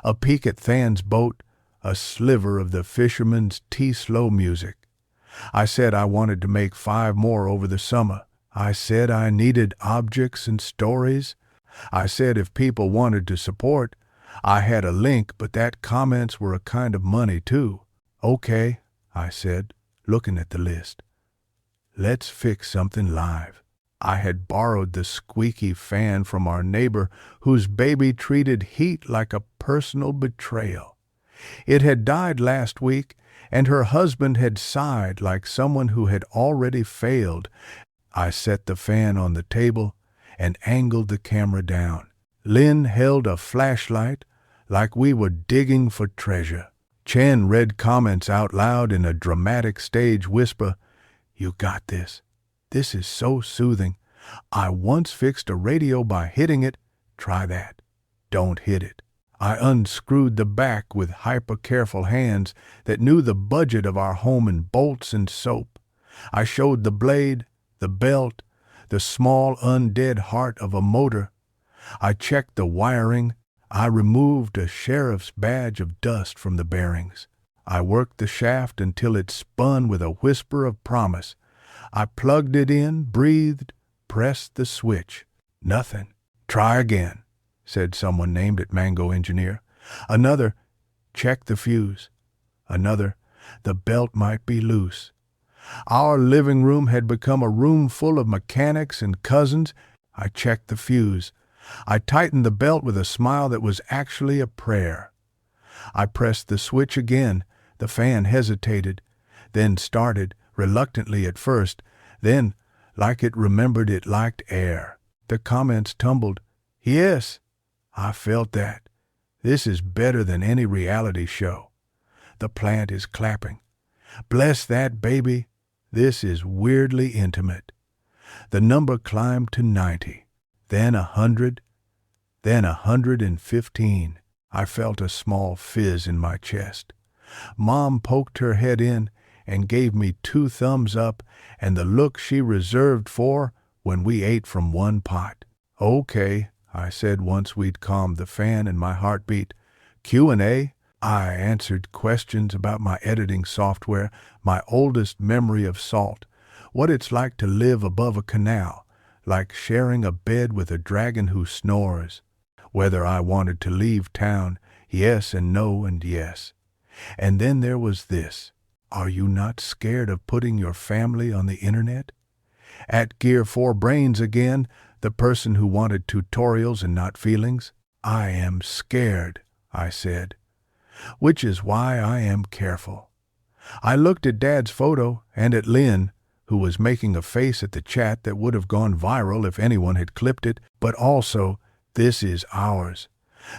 a peek at Than's boat, a sliver of the fisherman's tea-slow music. I said I wanted to make 5 more over the summer. I said I needed objects and stories. I said if people wanted to support, I had a link, but that comments were a kind of money too. Okay, I said, looking at the list. Let's fix something live. I had borrowed the squeaky fan from our neighbor whose baby treated heat like a personal betrayal. It had died last week, and her husband had sighed like someone who had already failed. I set the fan on the table and angled the camera down. Lynn held a flashlight like we were digging for treasure. Chen read comments out loud in a dramatic stage whisper. You got this. This is so soothing. I once fixed a radio by hitting it. Try that. Don't hit it. I unscrewed the back with hyper-careful hands that knew the budget of our home in bolts and soap. I showed the blade, the belt, the small undead heart of a motor. I checked the wiring. I removed a sheriff's badge of dust from the bearings. I worked the shaft until it spun with a whisper of promise. I plugged it in, breathed, pressed the switch. Nothing. Try again, said someone named at Mango Engineer. Another, check the fuse. Another, the belt might be loose. Our living room had become a room full of mechanics and cousins. I checked the fuse. I tightened the belt with a smile that was actually a prayer. I pressed the switch again. The fan hesitated, then started, reluctantly at first, then, like it remembered it liked air. The comments tumbled. Yes, I felt that. This is better than any reality show. The plant is clapping. Bless that baby. This is weirdly intimate. The number climbed to 90, then 100, then 115. I felt a small fizz in my chest. Mom poked her head in and gave me 2 thumbs up and the look she reserved for when we ate from one pot. Okay, I said once we'd calmed the fan and my heartbeat. Q&A? I answered questions about my editing software, my oldest memory of salt, what it's like to live above a canal, like sharing a bed with a dragon who snores, whether I wanted to leave town, yes and no and yes. And then there was this. Are you not scared of putting your family on the internet? At Gear 4 Brains again, the person who wanted tutorials and not feelings. I am scared, I said, which is why I am careful. I looked at Dad's photo and at Lynn, who was making a face at the chat that would have gone viral if anyone had clipped it, but also, this is ours.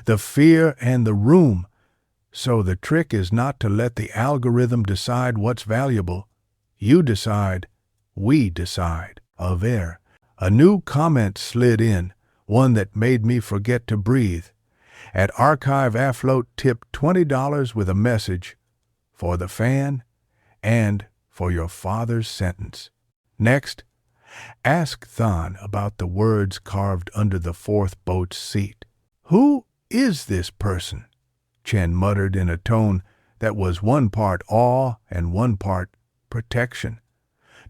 The fear and the room. So the trick is not to let the algorithm decide what's valuable. You decide. We decide. There. A new comment slid in, one that made me forget to breathe. At Archive Afloat tipped $20 with a message, for the fan and for your father's sentence. Next, ask Than about the words carved under the 4th boat's seat. Who is this person? Chen muttered in a tone that was one part awe and one part protection.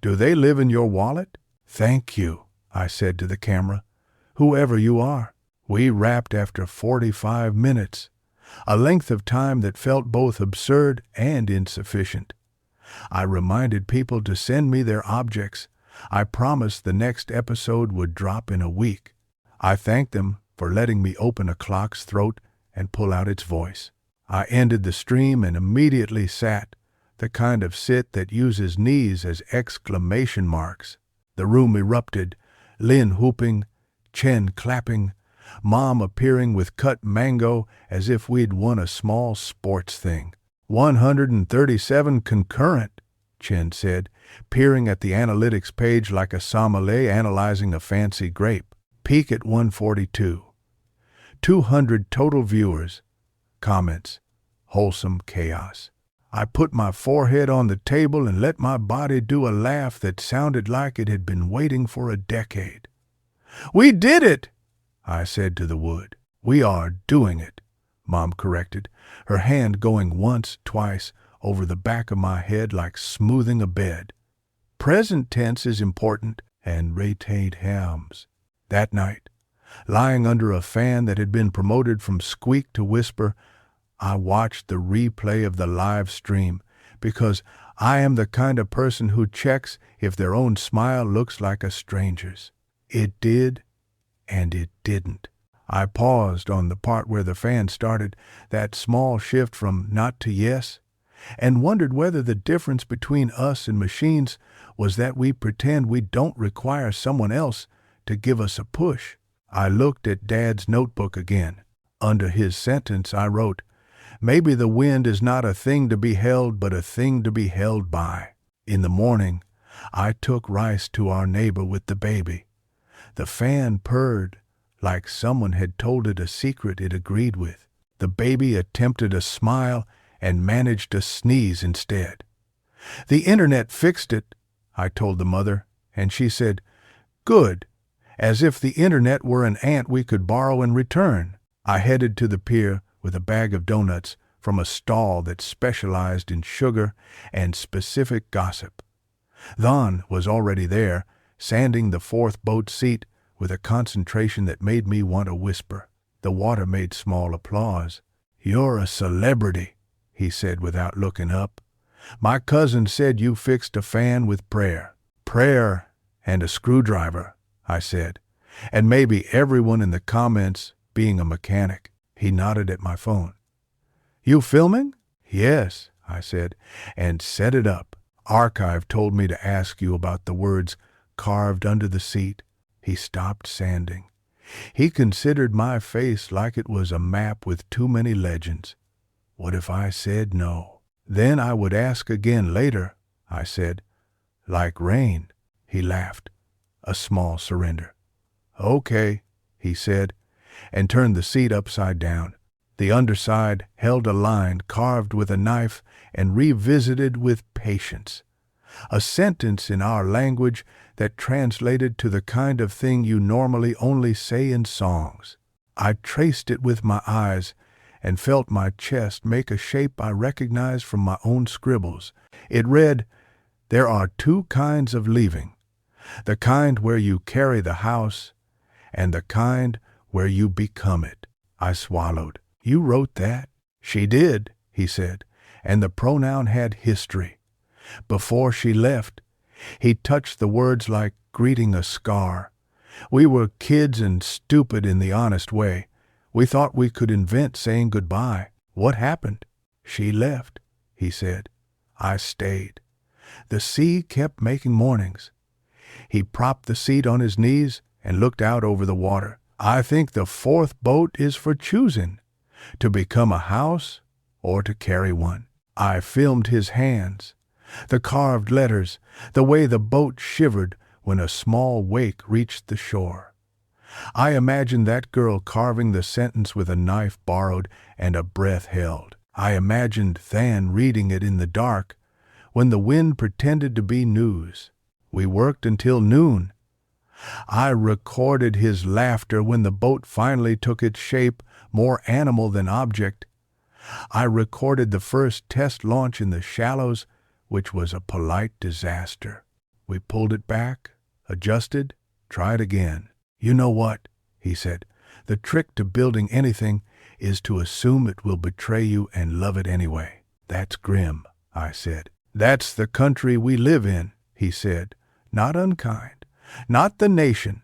Do they live in your wallet? Thank you, I said to the camera. whoever you are. We wrapped after 45 minutes, a length of time that felt both absurd and insufficient. I reminded people to send me their objects. I promised the next episode would drop in a week. I thanked them for letting me open a clock's throat and pull out its voice. I ended the stream and immediately sat, the kind of sit that uses knees as exclamation marks. The room erupted, Lynn whooping, Chen clapping, Mom appearing with cut mango as if we'd won a small sports thing. 137 concurrent, Chen said, peering at the analytics page like a sommelier analyzing a fancy grape. Peak at 142. 200 total viewers. Comments. Wholesome chaos. I put my forehead on the table and let my body do a laugh that sounded like it had been waiting for a decade. "We did it!" I said to the wood. "We are doing it," Mom corrected, her hand going once, twice, over the back of my head like smoothing a bed. Present tense is important, and retate hams. That night, lying under a fan that had been promoted from squeak to whisper, I watched the replay of the live stream because I am the kind of person who checks if their own smile looks like a stranger's. It did, and it didn't. I paused on the part where the fan started, that small shift from not to yes, and wondered whether the difference between us and machines was that we pretend we don't require someone else to give us a push. I looked at Dad's notebook again. Under his sentence I wrote, "Maybe the wind is not a thing to be held, but a thing to be held by." In the morning, I took Rice to our neighbor with the baby. The fan purred like someone had told it a secret it agreed with. The baby attempted a smile and managed a sneeze instead. "The internet fixed it," I told the mother, and she said, "Good," as if the internet were an ant we could borrow and return. I headed to the pier with a bag of donuts from a stall that specialized in sugar and specific gossip. Thon was already there, sanding the fourth boat seat with a concentration that made me want to whisper. The water made small applause. "You're a celebrity," he said without looking up. "My cousin said you fixed a fan with prayer." "Prayer and a screwdriver," I said, "and maybe everyone in the comments being a mechanic." He nodded at my phone. "You filming?" "Yes," I said, "and set it up. Archive told me to ask you about the words carved under the seat." He stopped sanding. He considered my face like it was a map with too many legends. What if I said no? "Then I would ask again later," I said. "Like rain." He laughed. A small surrender. "Okay," he said, and turned the seat upside down. The underside held a line carved with a knife and revisited with patience. A sentence in our language that translated to the kind of thing you normally only say in songs. I traced it with my eyes and felt my chest make a shape I recognized from my own scribbles. It read, "There are two kinds of leaving, the kind where you carry the house and the kind where you become it." I swallowed. "You wrote that?" "She did," he said, and the pronoun had history. Before she left, he touched the words like greeting a scar. We were kids and stupid in the honest way. We thought we could invent saying goodbye. "What happened?" "She left," he said. I stayed. The sea kept making mornings. He propped the seat on his knees and looked out over the water. "I think the fourth boat is for choosing, to become a house or to carry one." I filmed his hands, the carved letters, the way the boat shivered when a small wake reached the shore. I imagined that girl carving the sentence with a knife borrowed and a breath held. I imagined Than reading it in the dark when the wind pretended to be news. We worked until noon. I recorded his laughter when the boat finally took its shape, more animal than object. I recorded the first test launch in the shallows, which was a polite disaster. We pulled it back, adjusted, tried again. "You know what?" he said. The trick to building anything is to assume it will betray you and love it anyway. That's grim, I said. That's the country we live in, he said. Not unkind. Not the nation.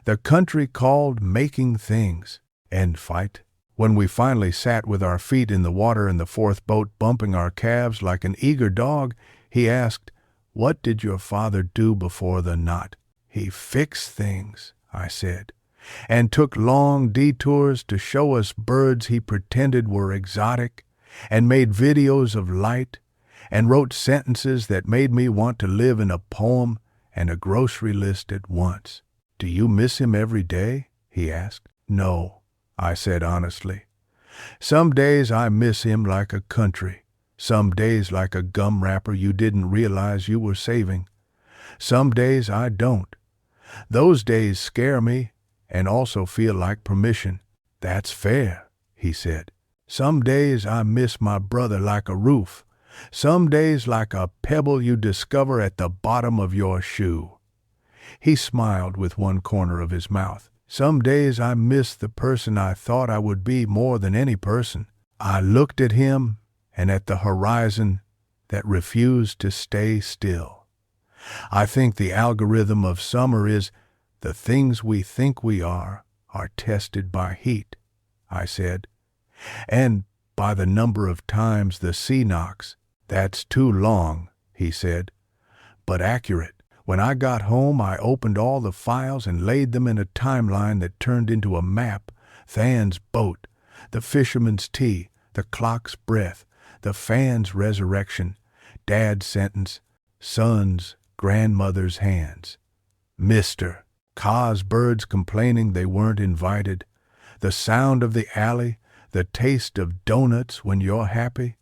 The country called making things. End fight. When we finally sat with our feet in the water in the fourth boat bumping our calves like an eager dog, he asked, "What did your father do before the knot?" "He fixed things," I said, "and took long detours to show us birds he pretended were exotic, and made videos of light, and wrote sentences that made me want to live in a poem and a grocery list at once." "Do you miss him every day?" he asked. "No," I said honestly. "Some days I miss him like a country. Some days like a gum wrapper you didn't realize you were saving. Some days I don't. Those days scare me and also feel like permission." "That's fair," he said. "Some days I miss my brother like a roof. Some days like a pebble you discover at the bottom of your shoe." He smiled with one corner of his mouth. "Some days I miss the person I thought I would be more than any person." I looked at him and at the horizon that refused to stay still. "I think the algorithm of summer is the things we think we are tested by heat," I said, "and by the number of times the sea knocks." "That's too long," he said, "but accurate." When I got home, I opened all the files and laid them in a timeline that turned into a map. Than's boat, the fisherman's tea, the clock's breath, the fan's resurrection, Dad's sentence, son's grandmother's hands, Mr. Ka's birds complaining they weren't invited, the sound of the alley, the taste of donuts when you're happy.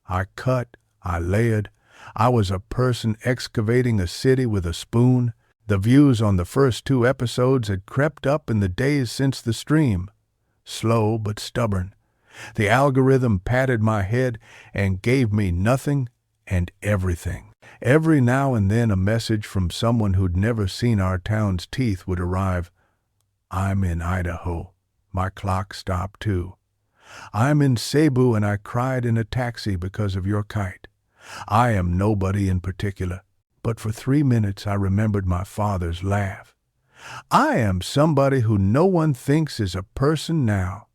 I cut, I layered. I was a person excavating a city with a spoon. The views on the first 2 episodes had crept up in the days since the stream. Slow but stubborn. The algorithm patted my head and gave me nothing and everything. Every now and then a message from someone who'd never seen our town's teeth would arrive. "I'm in Idaho." My clock stopped too. "I'm in Cebu and I cried in a taxi because of your kite." I am nobody in particular, but for 3 minutes I remembered my father's laugh. I am somebody who no one thinks is a person now,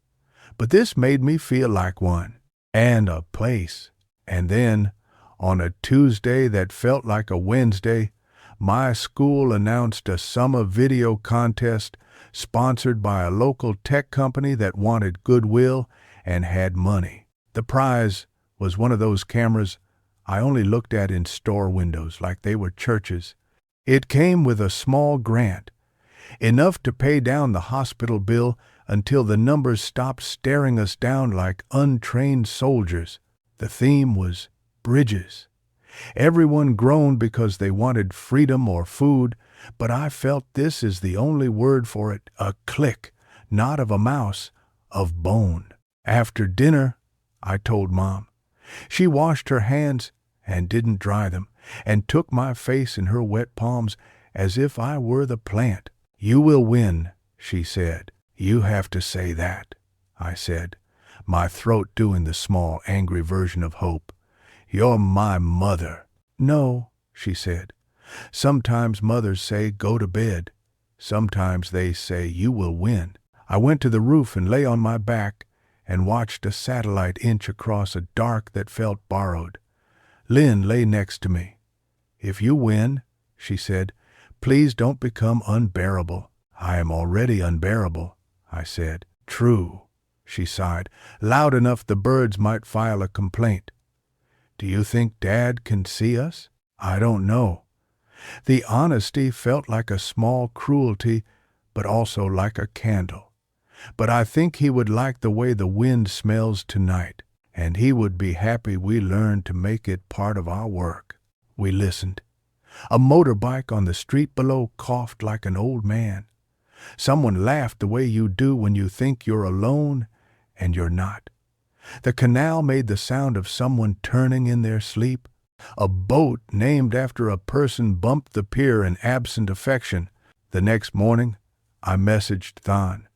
but this made me feel like one, and a place. And then, on a Tuesday that felt like a Wednesday, my school announced a summer video contest sponsored by a local tech company that wanted goodwill and had money. The prize was one of those cameras I only looked at in store windows like they were churches. It came with a small grant, enough to pay down the hospital bill until the numbers stopped staring us down like untrained soldiers. The theme was bridges. Everyone groaned because they wanted freedom or food, but I felt this is the only word for it, a click, not of a mouse, of bone. After dinner, I told Mom. She washed her hands and didn't dry them, and took my face in her wet palms as if I were the plant. "You will win," she said. "You have to say that," I said, my throat doing the small, angry version of hope. "You're my mother." "No," she said. "Sometimes mothers say, 'Go to bed.' Sometimes they say, 'You will win.'" I went to the roof and lay on my back and watched a satellite inch across a dark that felt borrowed. Lynn lay next to me. "If you win," she said, "please don't become unbearable." "I am already unbearable," I said. "True," she sighed, loud enough the birds might file a complaint. "Do you think Dad can see us?" "I don't know." The honesty felt like a small cruelty, but also like a candle. "But I think he would like the way the wind smells tonight, and he would be happy we learned to make it part of our work." We listened. A motorbike on the street below coughed like an old man. Someone laughed the way you do when you think you're alone and you're not. The canal made the sound of someone turning in their sleep. A boat named after a person bumped the pier in absent affection. The next morning, I messaged Thon.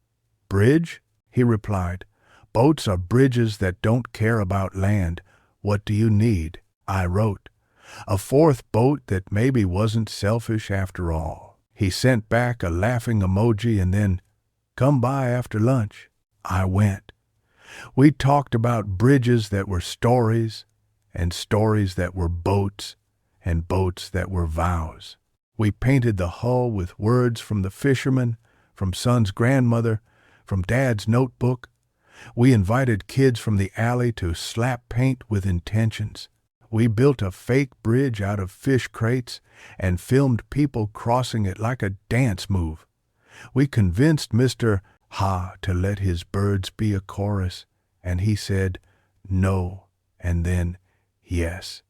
Bridge? He replied. Boats are bridges that don't care about land. What do you need? I wrote. A fourth boat that maybe wasn't selfish after all. He sent back a laughing emoji and then, come by after lunch. I went. We talked about bridges that were stories, and stories that were boats, and boats that were vows. We painted the hull with words from the fisherman, from Son's grandmother, from Dad's notebook. We invited kids from the alley to slap paint with intentions. We built a fake bridge out of fish crates and filmed people crossing it like a dance move. We convinced Mr. Ha to let his birds be a chorus, and he said no, and then yes,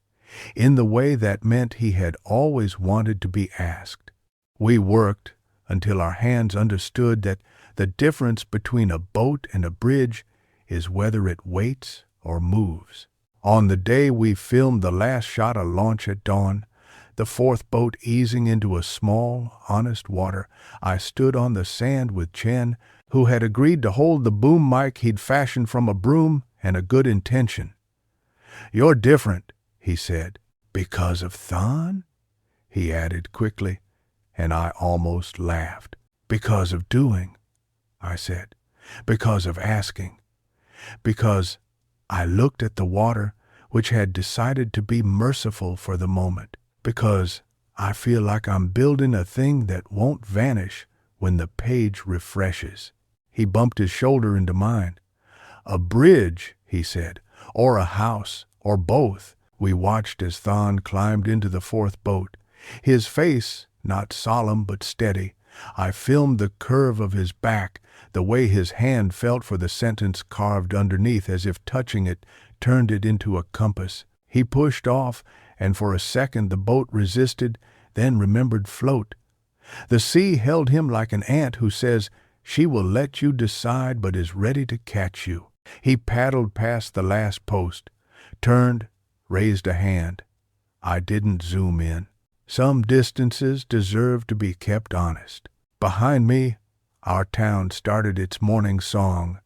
in the way that meant he had always wanted to be asked. We worked until our hands understood that the difference between a boat and a bridge is whether it waits or moves. On the day we filmed the last shot of launch at dawn, the fourth boat easing into a small, honest water, I stood on the sand with Chen, who had agreed to hold the boom mic he'd fashioned from a broom and a good intention. You're different, he said. Because of Thon? He added quickly, and I almost laughed. Because of doing, I said. Because of asking. Because I looked at the water, which had decided to be merciful for the moment. Because I feel like I'm building a thing that won't vanish when the page refreshes. He bumped his shoulder into mine. A bridge, he said, or a house, or both. We watched as Thon climbed into the fourth boat. His face, not solemn but steady. I filmed the curve of his back, the way his hand felt for the sentence carved underneath as if touching it turned it into a compass. He pushed off, and for a second the boat resisted, then remembered float. The sea held him like an ant who says she will let you decide but is ready to catch you. He paddled past the last post, turned, raised a hand. I didn't zoom in. Some distances deserve to be kept honest. Behind me, our town started its morning song.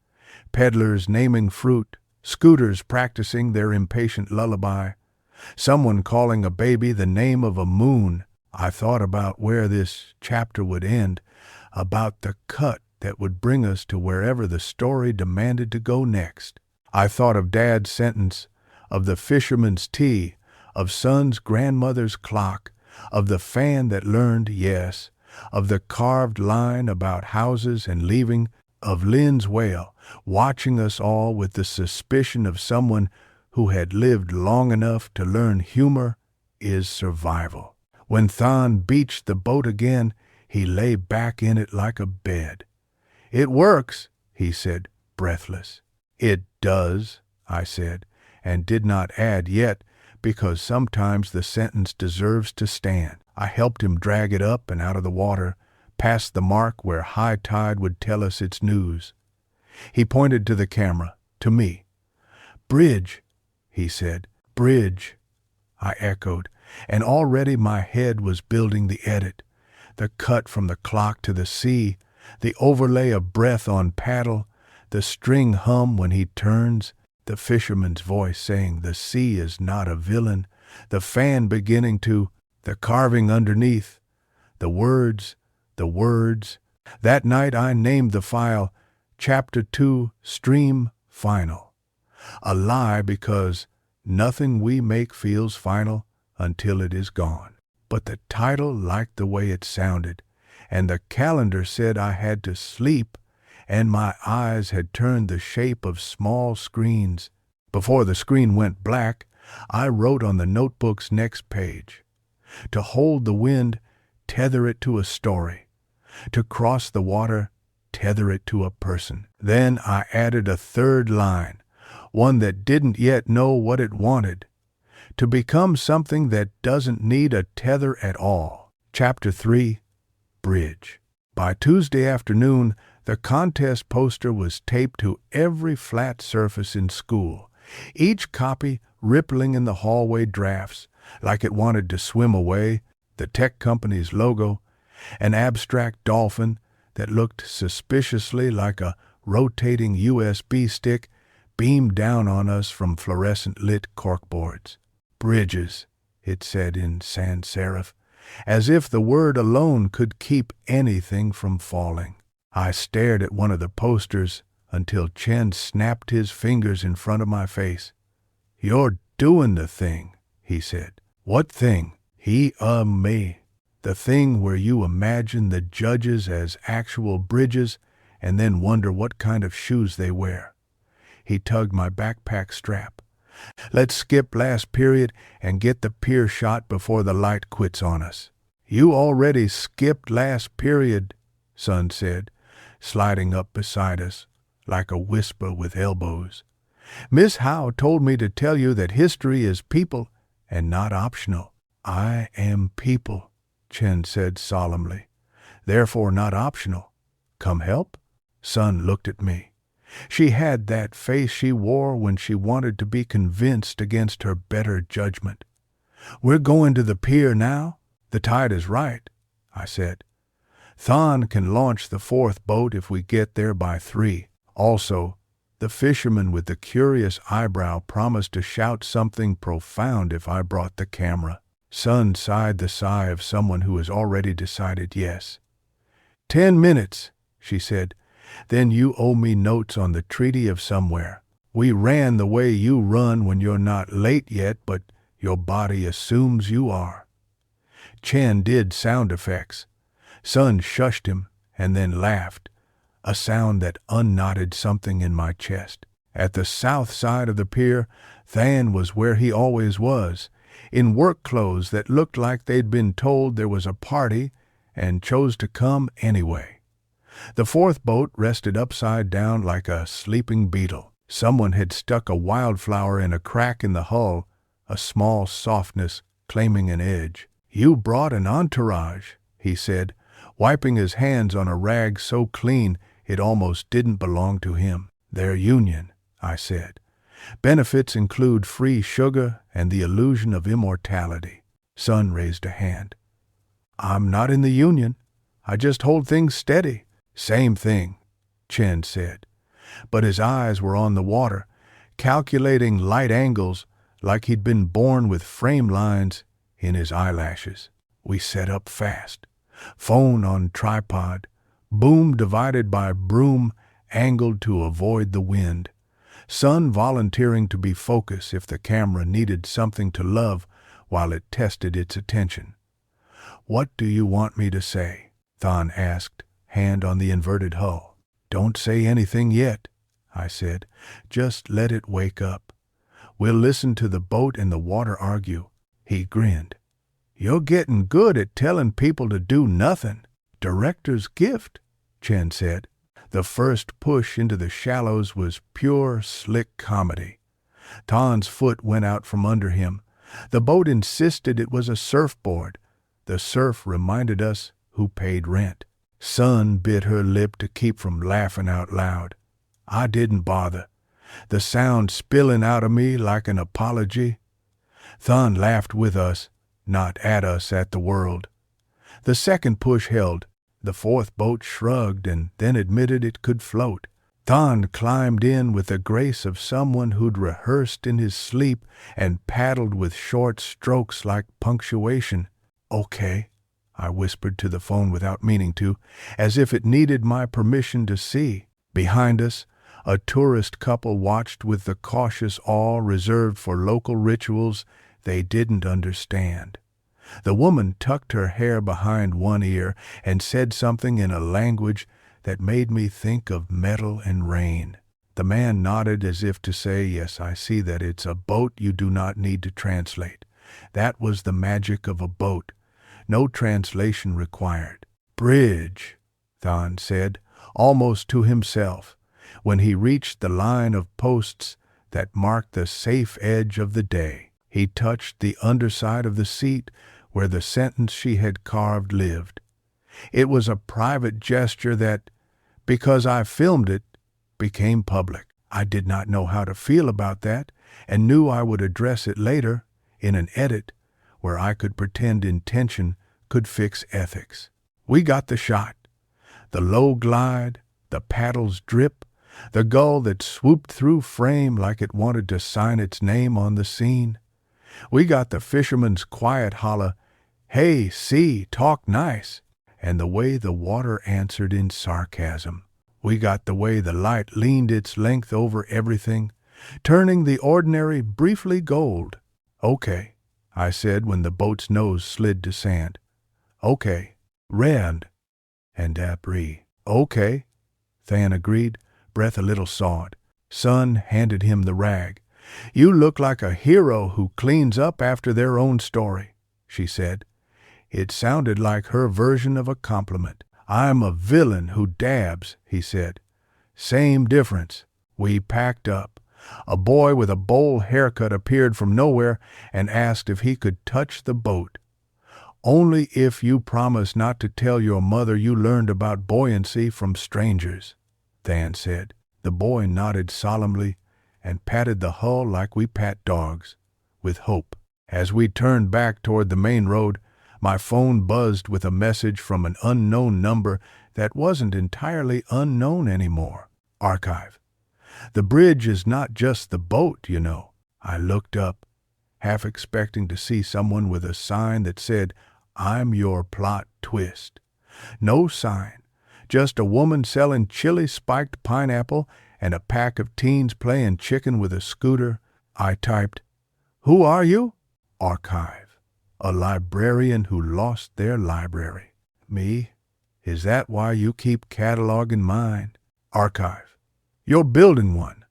Peddlers naming fruit, scooters practicing their impatient lullaby, someone calling a baby the name of a moon. I thought about where this chapter would end, about the cut that would bring us to wherever the story demanded to go next. I thought of Dad's sentence, of the fisherman's tea, of Son's grandmother's clock, of the fan that learned yes, of the carved line about houses and leaving, of Lynn's wail, watching us all with the suspicion of someone who had lived long enough to learn humor is survival. When Thon beached the boat again, he lay back in it like a bed. It works, he said, breathless. It does, I said, and did not add yet, because sometimes the sentence deserves to stand. I helped him drag it up and out of the water, past the mark where high tide would tell us its news. He pointed to the camera, to me. Bridge, he said. Bridge, I echoed, and already my head was building the edit, the cut from the clock to the sea, the overlay of breath on paddle, the string hum when he turns, the fisherman's voice saying the sea is not a villain, the fan beginning to, the carving underneath, the words. That night I named the file Chapter 2 Stream Final. A lie because nothing we make feels final until it is gone. But the title liked the way it sounded, and the calendar said I had to sleep, and my eyes had turned the shape of small screens. Before the screen went black, I wrote on the notebook's next page. To hold the wind, tether it to a story. To cross the water, tether it to a person. Then I added a third line, one that didn't yet know what it wanted. To become something that doesn't need a tether at all. Chapter 3, Bridge. By Tuesday afternoon, the contest poster was taped to every flat surface in school, each copy rippling in the hallway drafts like it wanted to swim away, the tech company's logo, an abstract dolphin, that looked suspiciously like a rotating USB stick beamed down on us from fluorescent-lit corkboards. Bridges, it said in sans serif, as if the word alone could keep anything from falling. I stared at one of the posters until Chen snapped his fingers in front of my face. "You're doing the thing," he said. "What thing?" Me. The thing where you imagine the judges as actual bridges and then wonder what kind of shoes they wear. He tugged my backpack strap. "Let's skip last period and get the pier shot before the light quits on us." "You already skipped last period," Sun said, sliding up beside us like a whisper with elbows. "Miss Howe told me to tell you that history is people and not optional." "I am people," Chen said solemnly. "Therefore not optional. Come help?" Sun looked at me. She had that face she wore when she wanted to be convinced against her better judgment. "We're going to the pier now? The tide is right," I said. "Thon can launch the fourth boat if we get there by 3. Also, the fisherman with the curious eyebrow promised to shout something profound if I brought the camera." Sun sighed the sigh of someone who has already decided yes. 10 minutes, she said. "Then you owe me notes on the treaty of somewhere. We ran the way you run when you're not late yet, but your body assumes you are." Chen did sound effects. Sun shushed him and then laughed, a sound that unknotted something in my chest. At the south side of the pier, Than was where he always was, in work clothes that looked like they'd been told there was a party and chose to come anyway. The fourth boat rested upside down like a sleeping beetle. Someone had stuck a wildflower in a crack in the hull, a small softness claiming an edge. "You brought an entourage," he said, wiping his hands on a rag so clean it almost didn't belong to him. "They're union," I said. "Benefits include free sugar and the illusion of immortality." Sun raised a hand. "I'm not in the union. I just hold things steady." "Same thing," Chen said. But his eyes were on the water, calculating light angles like he'd been born with frame lines in his eyelashes. We set up fast. Phone on tripod, boom divided by broom angled to avoid the wind. Sun volunteering to be focused if the camera needed something to love while it tested its attention. "What do you want me to say?" Thon asked, hand on the inverted hull. "Don't say anything yet," I said. "Just let it wake up. We'll listen to the boat and the water argue." He grinned. "You're getting good at telling people to do nothing." "Director's gift," Chen said. The first push into the shallows was pure, slick comedy. Ton's foot went out from under him. The boat insisted it was a surfboard. The surf reminded us who paid rent. Sun bit her lip to keep from laughing out loud. I didn't bother, the sound spilling out of me like an apology. Thon laughed with us, not at us at the world. The second push held. The fourth boat shrugged and then admitted it could float. Thon climbed in with the grace of someone who'd rehearsed in his sleep and paddled with short strokes like punctuation. "Okay," I whispered to the phone without meaning to, as if it needed my permission to see. Behind us, a tourist couple watched with the cautious awe reserved for local rituals they didn't understand. The woman tucked her hair behind one ear and said something in a language that made me think of metal and rain. The man nodded as if to say, "Yes, I see that it's a boat you do not need to translate." That was the magic of a boat. No translation required. "Bridge," Thon said, almost to himself, when he reached the line of posts that marked the safe edge of the day. He touched the underside of the seat where the sentence she had carved lived. It was a private gesture that, because I filmed it, became public. I did not know how to feel about that and knew I would address it later in an edit where I could pretend intention could fix ethics. We got the shot. The low glide, the paddles drip, the gull that swooped through frame like it wanted to sign its name on the scene. We got the fisherman's quiet holler, "Hey, sea, talk nice," and the way the water answered in sarcasm. We got the way the light leaned its length over everything, turning the ordinary briefly gold. "Okay," I said when the boat's nose slid to sand. "Okay, Rand." And Apri. "Okay," Than agreed, breath a little sawed. Son handed him the rag. "You look like a hero who cleans up after their own story," she said. It sounded like her version of a compliment. "I'm a villain who dabs," he said. Same difference. We packed up. A boy with a bowl haircut appeared from nowhere and asked if he could touch the boat. "Only if you promise not to tell your mother you learned about buoyancy from strangers," Than said. The boy nodded solemnly and patted the hull like we pat dogs, with hope. As we turned back toward the main road, my phone buzzed with a message from an unknown number that wasn't entirely unknown anymore. Archive. "The bridge is not just the boat, you know." I looked up, half expecting to see someone with a sign that said, "I'm your plot twist." No sign, just a woman selling chili-spiked pineapple and a pack of teens playing chicken with a scooter. I typed, "Who are you?" Archive. "A librarian who lost their library." Me? "Is that why you keep cataloging mine?" Archive. "You're building one.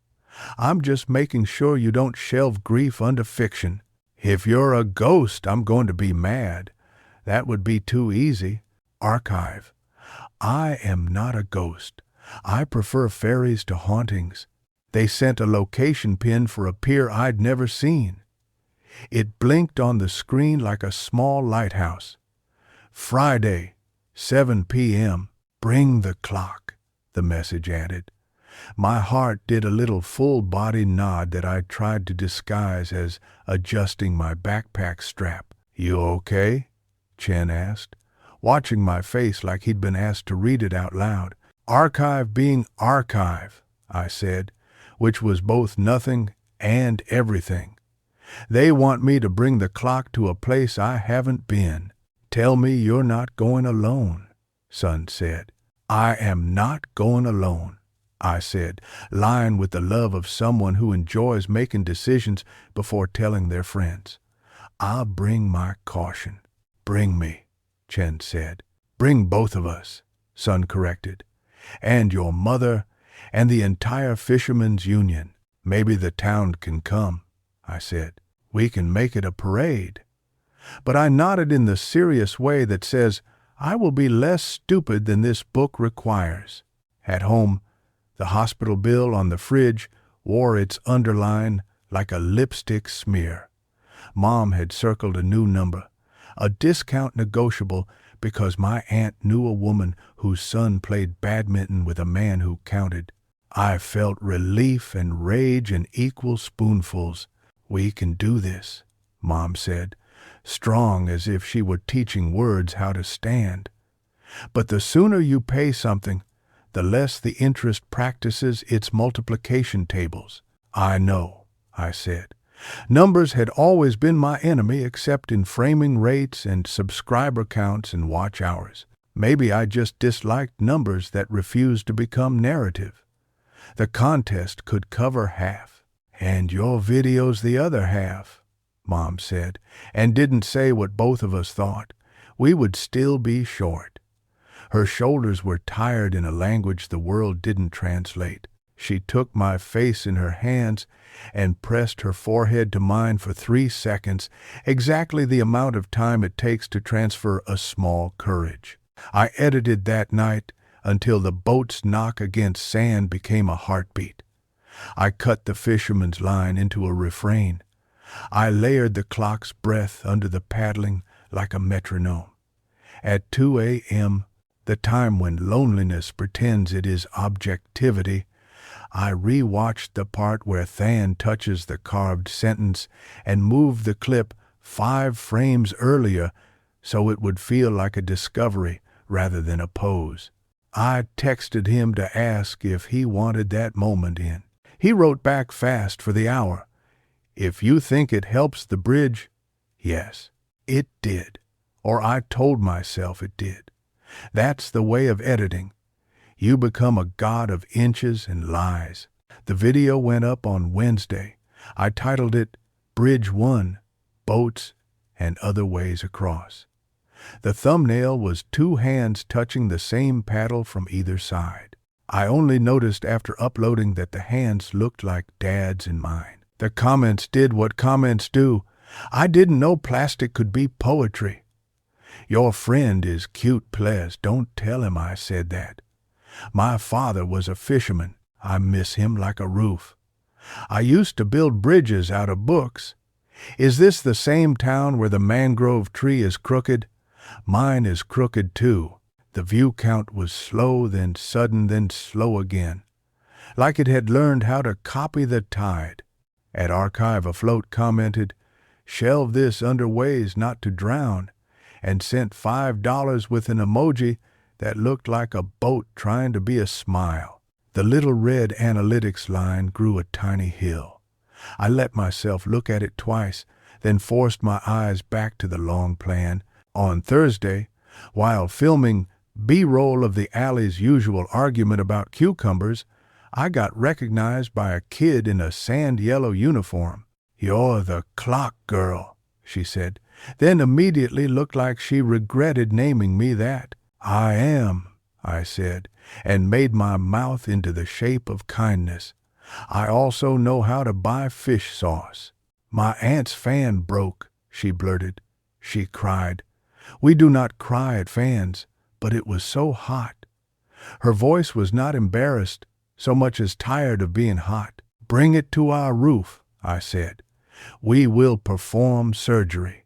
I'm just making sure you don't shelve grief under fiction. If you're a ghost, I'm going to be mad. That would be too easy." Archive. "I am not a ghost. I prefer fairies to hauntings." They sent a location pin for a pier I'd never seen. It blinked on the screen like a small lighthouse. "Friday, 7 p.m. Bring the clock," the message added. My heart did a little full-body nod that I tried to disguise as adjusting my backpack strap. "You okay?" Chen asked, watching my face like he'd been asked to read it out loud. "Archive being archive," I said, which was both nothing and everything. "They want me to bring the clock to a place I haven't been." "Tell me you're not going alone," Son said. "I am not going alone," I said, lying with the love of someone who enjoys making decisions before telling their friends. "I'll bring my caution." "Bring me," Chen said. "Bring both of us," Son corrected. "And your mother, and the entire Fishermen's Union. Maybe the town can come," I said. "We can make it a parade." But I nodded in the serious way that says, I will be less stupid than this book requires. At home, the hospital bill on the fridge wore its underline like a lipstick smear. Mom had circled a new number, a discount negotiable, because my aunt knew a woman whose son played badminton with a man who counted. I felt relief and rage in equal spoonfuls. "We can do this," Mom said, strong as if she were teaching words how to stand. "But the sooner you pay something, the less the interest practices its multiplication tables." "I know," I said. Numbers had always been my enemy except in framing rates and subscriber counts and watch hours. Maybe I just disliked numbers that refused to become narrative. The contest could cover half. "And your video's the other half," Mom said, and didn't say what both of us thought. We would still be short. Her shoulders were tired in a language the world didn't translate. She took my face in her hands and pressed her forehead to mine for 3 seconds, exactly the amount of time it takes to transfer a small courage. I edited that night until the boat's knock against sand became a heartbeat. I cut the fisherman's line into a refrain. I layered the clock's breath under the paddling like a metronome. At 2 a.m., the time when loneliness pretends it is objectivity, I re-watched the part where Than touches the carved sentence and moved the clip 5 frames earlier so it would feel like a discovery rather than a pose. I texted him to ask if he wanted that moment in. He wrote back fast for the hour. If you think it helps the bridge, yes, it did. Or I told myself it did. That's the way of editing. You become a god of inches and lies. The video went up on Wednesday. I titled it Bridge 1, Boats and Other Ways Across. The thumbnail was two hands touching the same paddle from either side. I only noticed after uploading that the hands looked like Dad's and mine. The comments did what comments do. I didn't know plastic could be poetry. Your friend is cute, please. Don't tell him I said that. My father was a fisherman. I miss him like a roof. I used to build bridges out of books. Is this the same town where the mangrove tree is crooked? Mine is crooked too. The view count was slow, then sudden, then slow again. Like it had learned how to copy the tide. At Archive Afloat commented, "Shelve this under ways not to drown," and sent $5 with an emoji that looked like a boat trying to be a smile. The little red analytics line grew a tiny hill. I let myself look at it twice, then forced my eyes back to the long plan. On Thursday, while filming B-roll of the alley's usual argument about cucumbers, I got recognized by a kid in a sand-yellow uniform. "You're the clock girl," she said, then immediately looked like she regretted naming me that. "I am," I said, and made my mouth into the shape of kindness. "I also know how to buy fish sauce." "My aunt's fan broke," she blurted. She cried. We do not cry at fans, but it was so hot. Her voice was not embarrassed, so much as tired of being hot. "Bring it to our roof," I said. "We will perform surgery."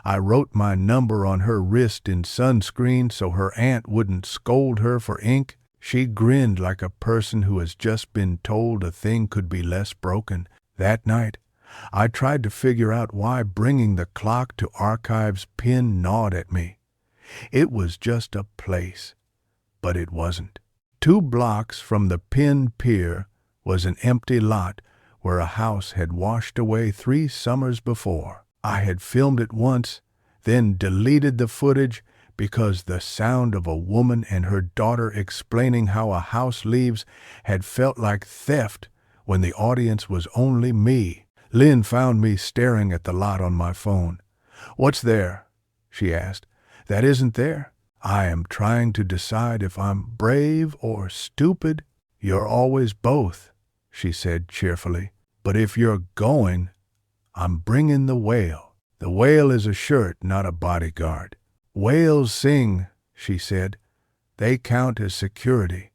I wrote my number on her wrist in sunscreen so her aunt wouldn't scold her for ink. She grinned like a person who has just been told a thing could be less broken. That night, I tried to figure out why bringing the clock to Archive's pin gnawed at me. It was just a place, but it wasn't. 2 blocks from the Pin Pier was an empty lot where a house had washed away 3 summers before. I had filmed it once, then deleted the footage because the sound of a woman and her daughter explaining how a house leaves had felt like theft when the audience was only me. Lynn found me staring at the lot on my phone. "What's there?" she asked. "That isn't there?" "I am trying to decide if I'm brave or stupid." "You're always both," she said cheerfully. "But if you're going, I'm bringing the whale." "The whale is a shirt, not a bodyguard." "Whales sing," she said. "They count as security."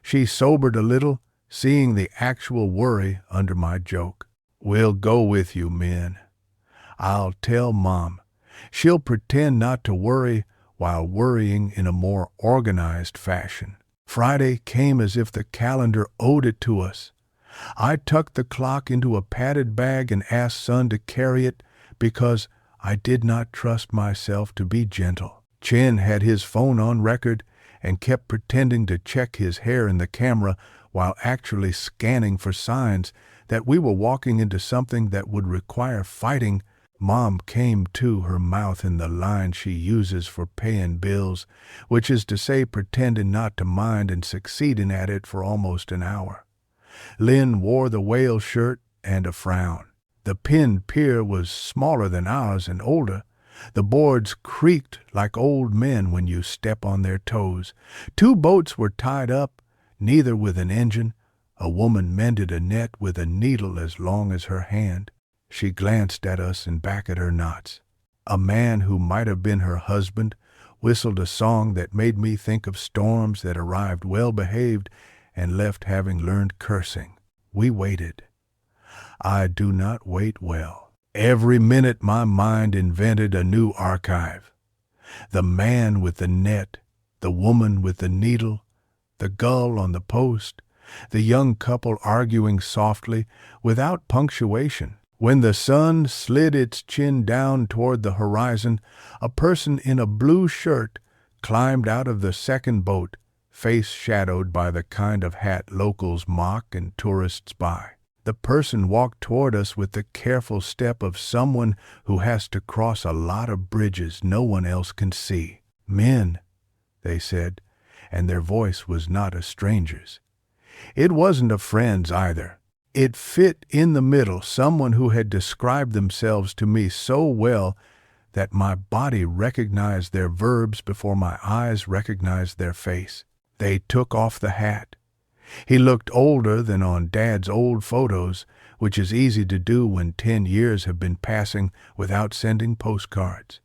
She sobered a little, seeing the actual worry under my joke. "We'll go with you, men. I'll tell Mom. She'll pretend not to worry while worrying in a more organized fashion." Friday came as if the calendar owed it to us. I tucked the clock into a padded bag and asked Son to carry it because I did not trust myself to be gentle. Chen had his phone on record and kept pretending to check his hair in the camera while actually scanning for signs that we were walking into something that would require fighting. Mom came to, her mouth in the line she uses for paying bills, which is to say pretending not to mind and succeeding at it for almost an hour. Lynn wore the whale shirt and a frown. The Pin Pier was smaller than ours and older. The boards creaked like old men when you step on their toes. 2 boats were tied up, neither with an engine. A woman mended a net with a needle as long as her hand. She glanced at us and back at her knots. A man who might have been her husband whistled a song that made me think of storms that arrived well-behaved and left having learned cursing. We waited. I do not wait well. Every minute my mind invented a new archive. The man with the net, the woman with the needle, the gull on the post, the young couple arguing softly without punctuation. When the sun slid its chin down toward the horizon, a person in a blue shirt climbed out of the second boat face shadowed by the kind of hat locals mock and tourists buy. The person walked toward us with the careful step of someone who has to cross a lot of bridges no one else can see. "Men," they said, and their voice was not a stranger's. It wasn't a friend's either. It fit in the middle, someone who had described themselves to me so well that my body recognized their verbs before my eyes recognized their face. They took off the hat. He looked older than on Dad's old photos, which is easy to do when 10 years have been passing without sending postcards.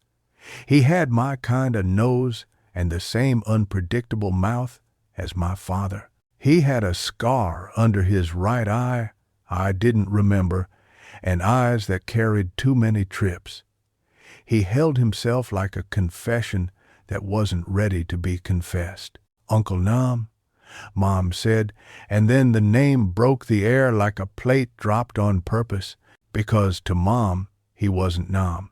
He had my kind of nose and the same unpredictable mouth as my father. He had a scar under his right eye I didn't remember, and eyes that carried too many trips. He held himself like a confession that wasn't ready to be confessed. "Uncle Nam," Mom said, and then the name broke the air like a plate dropped on purpose, because to Mom he wasn't Nam.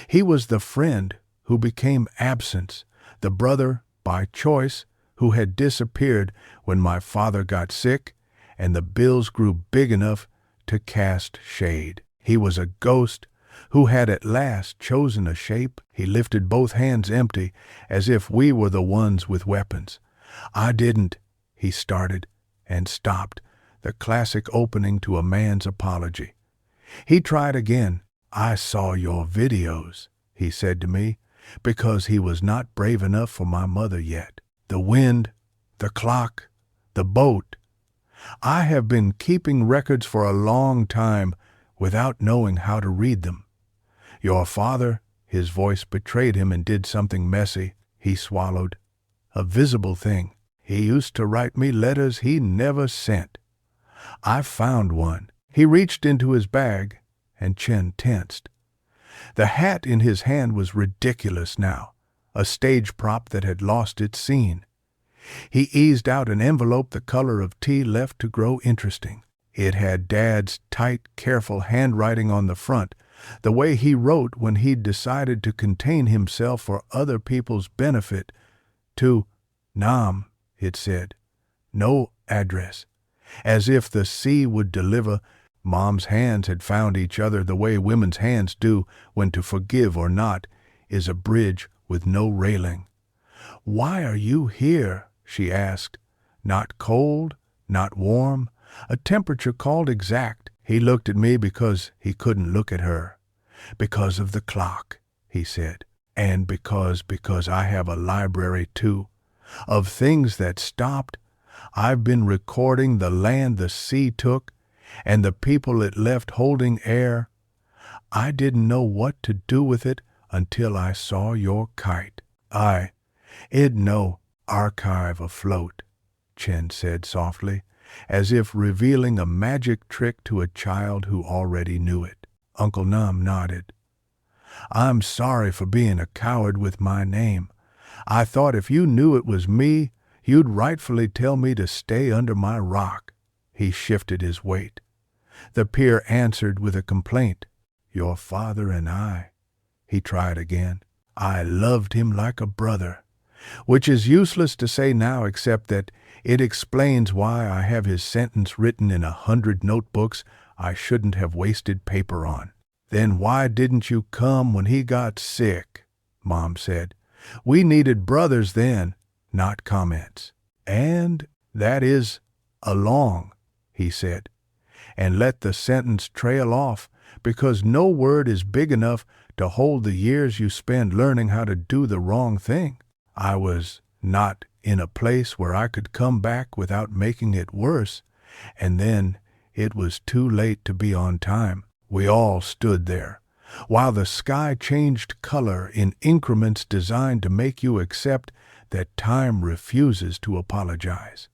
He was the friend who became absence, the brother, by choice, who had disappeared when my father got sick and the bills grew big enough to cast shade. He was a ghost who had at last chosen a shape. He lifted both hands empty, as if we were the ones with weapons. "I didn't," he started, and stopped, the classic opening to a man's apology. He tried again. "I saw your videos," he said to me, because he was not brave enough for my mother yet. "The wind, the clock, the boat. I have been keeping records for a long time without knowing how to read them. Your father," his voice betrayed him and did something messy. He swallowed. "A visible thing. He used to write me letters he never sent. I found one." He reached into his bag, and Chen tensed. The hat in his hand was ridiculous now, a stage prop that had lost its scene. He eased out an envelope the color of tea left to grow interesting. It had Dad's tight, careful handwriting on the front, the way he wrote when he'd decided to contain himself for other people's benefit. "To Nam," it said. No address. As if the sea would deliver. Mom's hands had found each other the way women's hands do when to forgive or not is a bridge with no railing. "Why are you here?" she asked. "Not cold, not warm, a temperature called exact." He looked at me because he couldn't look at her. "Because of the clock," he said. "And because I have a library too, of things that stopped. I've been recording the land the sea took and the people it left holding air. I didn't know what to do with it until I saw your kite. It'd no archive afloat," Chen said softly, as if revealing a magic trick to a child who already knew it. Uncle Nam nodded. "I'm sorry for being a coward with my name. I thought if you knew it was me, you'd rightfully tell me to stay under my rock." He shifted his weight. The peer answered with a complaint. "Your father and I." He tried again. "I loved him like a brother," which is useless to say now except that it explains why I have his sentence written in 100 notebooks I shouldn't have wasted paper on. "Then why didn't you come when he got sick?" Mom said. "We needed brothers then, not comments." "And that is along," he said, and let the sentence trail off because no word is big enough to hold the years you spend learning how to do the wrong thing. I was not in a place where I could come back without making it worse, and then it was too late to be on time. We all stood there, while the sky changed color in increments designed to make you accept that time refuses to apologize.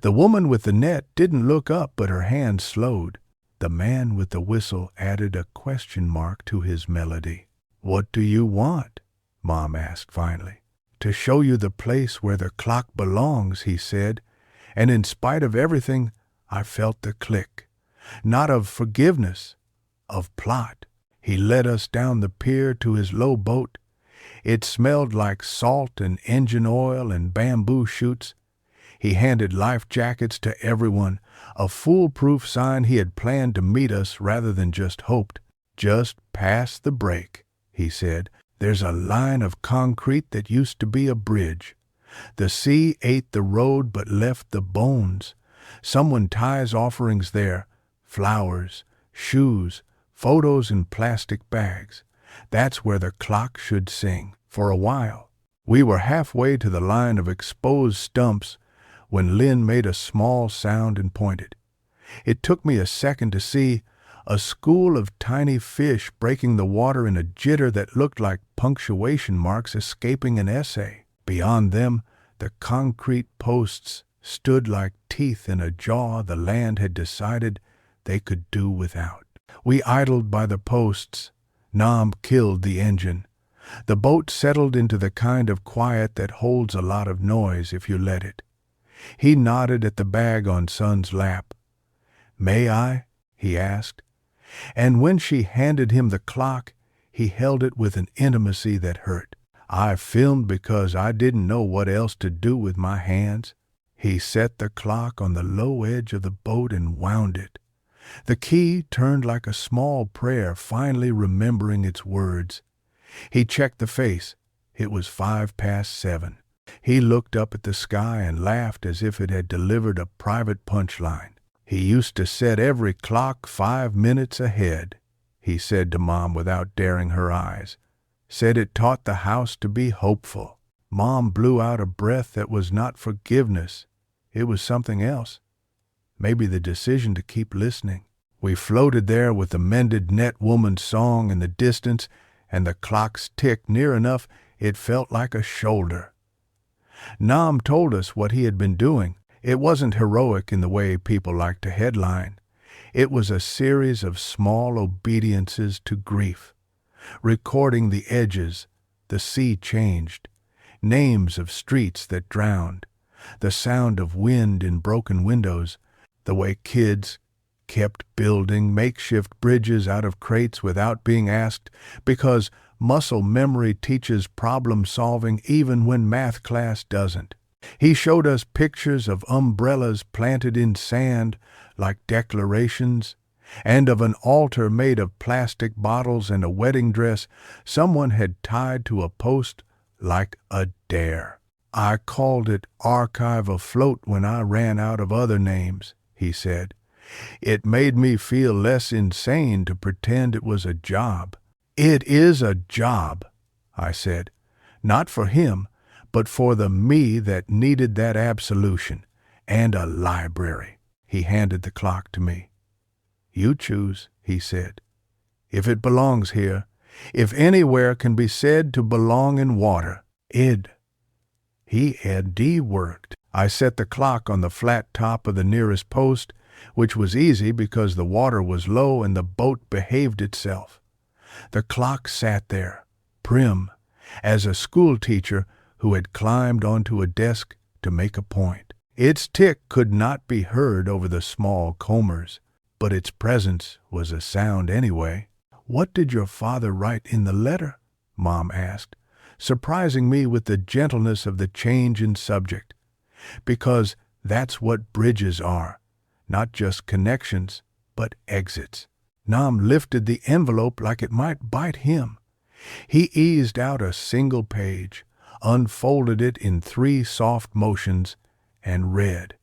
The woman with the net didn't look up, but her hand slowed. The man with the whistle added a question mark to his melody. "What do you want?" Mom asked finally. "To show you the place where the clock belongs," he said, and in spite of everything, I felt the click. Not of forgiveness, of plot. He led us down the pier to his low boat. It smelled like salt and engine oil and bamboo shoots, He handed life jackets to everyone, a foolproof sign he had planned to meet us rather than just hoped. "Just past the break," he said. "There's a line of concrete that used to be a bridge. The sea ate the road but left the bones. Someone ties offerings there, flowers, shoes, photos in plastic bags. That's where the clock should sing." For a while, we were halfway to the line of exposed stumps when Lynn made a small sound and pointed. It took me a second to see a school of tiny fish breaking the water in a jitter that looked like punctuation marks escaping an essay. Beyond them, the concrete posts stood like teeth in a jaw the land had decided they could do without. We idled by the posts. Nam killed the engine. The boat settled into the kind of quiet that holds a lot of noise if you let it. He nodded at the bag on Son's lap. "May I?" he asked. And when she handed him the clock, he held it with an intimacy that hurt. "I filmed because I didn't know what else to do with my hands." He set the clock on the low edge of the boat and wound it. The key turned like a small prayer, finally remembering its words. He checked the face. It was 7:05. He looked up at the sky and laughed as if it had delivered a private punchline. "He used to set every clock 5 minutes ahead," he said to Mom without daring her eyes. "Said it taught the house to be hopeful." Mom blew out a breath that was not forgiveness. It was something else. Maybe the decision to keep listening. We floated there with the mended net woman's song in the distance and the clock's tick near enough it felt like a shoulder. Nam told us what he had been doing. It wasn't heroic in the way people like to headline. It was a series of small obediences to grief. Recording the edges, the sea changed, names of streets that drowned, the sound of wind in broken windows, the way kids kept building makeshift bridges out of crates without being asked, because muscle memory teaches problem solving even when math class doesn't. He showed us pictures of umbrellas planted in sand like declarations, and of an altar made of plastic bottles and a wedding dress someone had tied to a post like a dare. "I called it Archive Afloat when I ran out of other names," he said. "It made me feel less insane to pretend it was a job." "It is a job," I said. "Not for him, but for the me that needed that absolution, and a library." He handed the clock to me. "You choose," he said. "If it belongs here, if anywhere can be said to belong in water, He worked." I set the clock on the flat top of the nearest post, which was easy because the water was low and the boat behaved itself. The clock sat there, prim, as a schoolteacher who had climbed onto a desk to make a point. Its tick could not be heard over the small combers, but its presence was a sound anyway. "What did your father write in the letter?" Mom asked, surprising me with the gentleness of the change in subject. Because that's what bridges are, not just connections, but exits. Nam lifted the envelope like it might bite him. He eased out a single page, unfolded it in 3 soft motions, and read.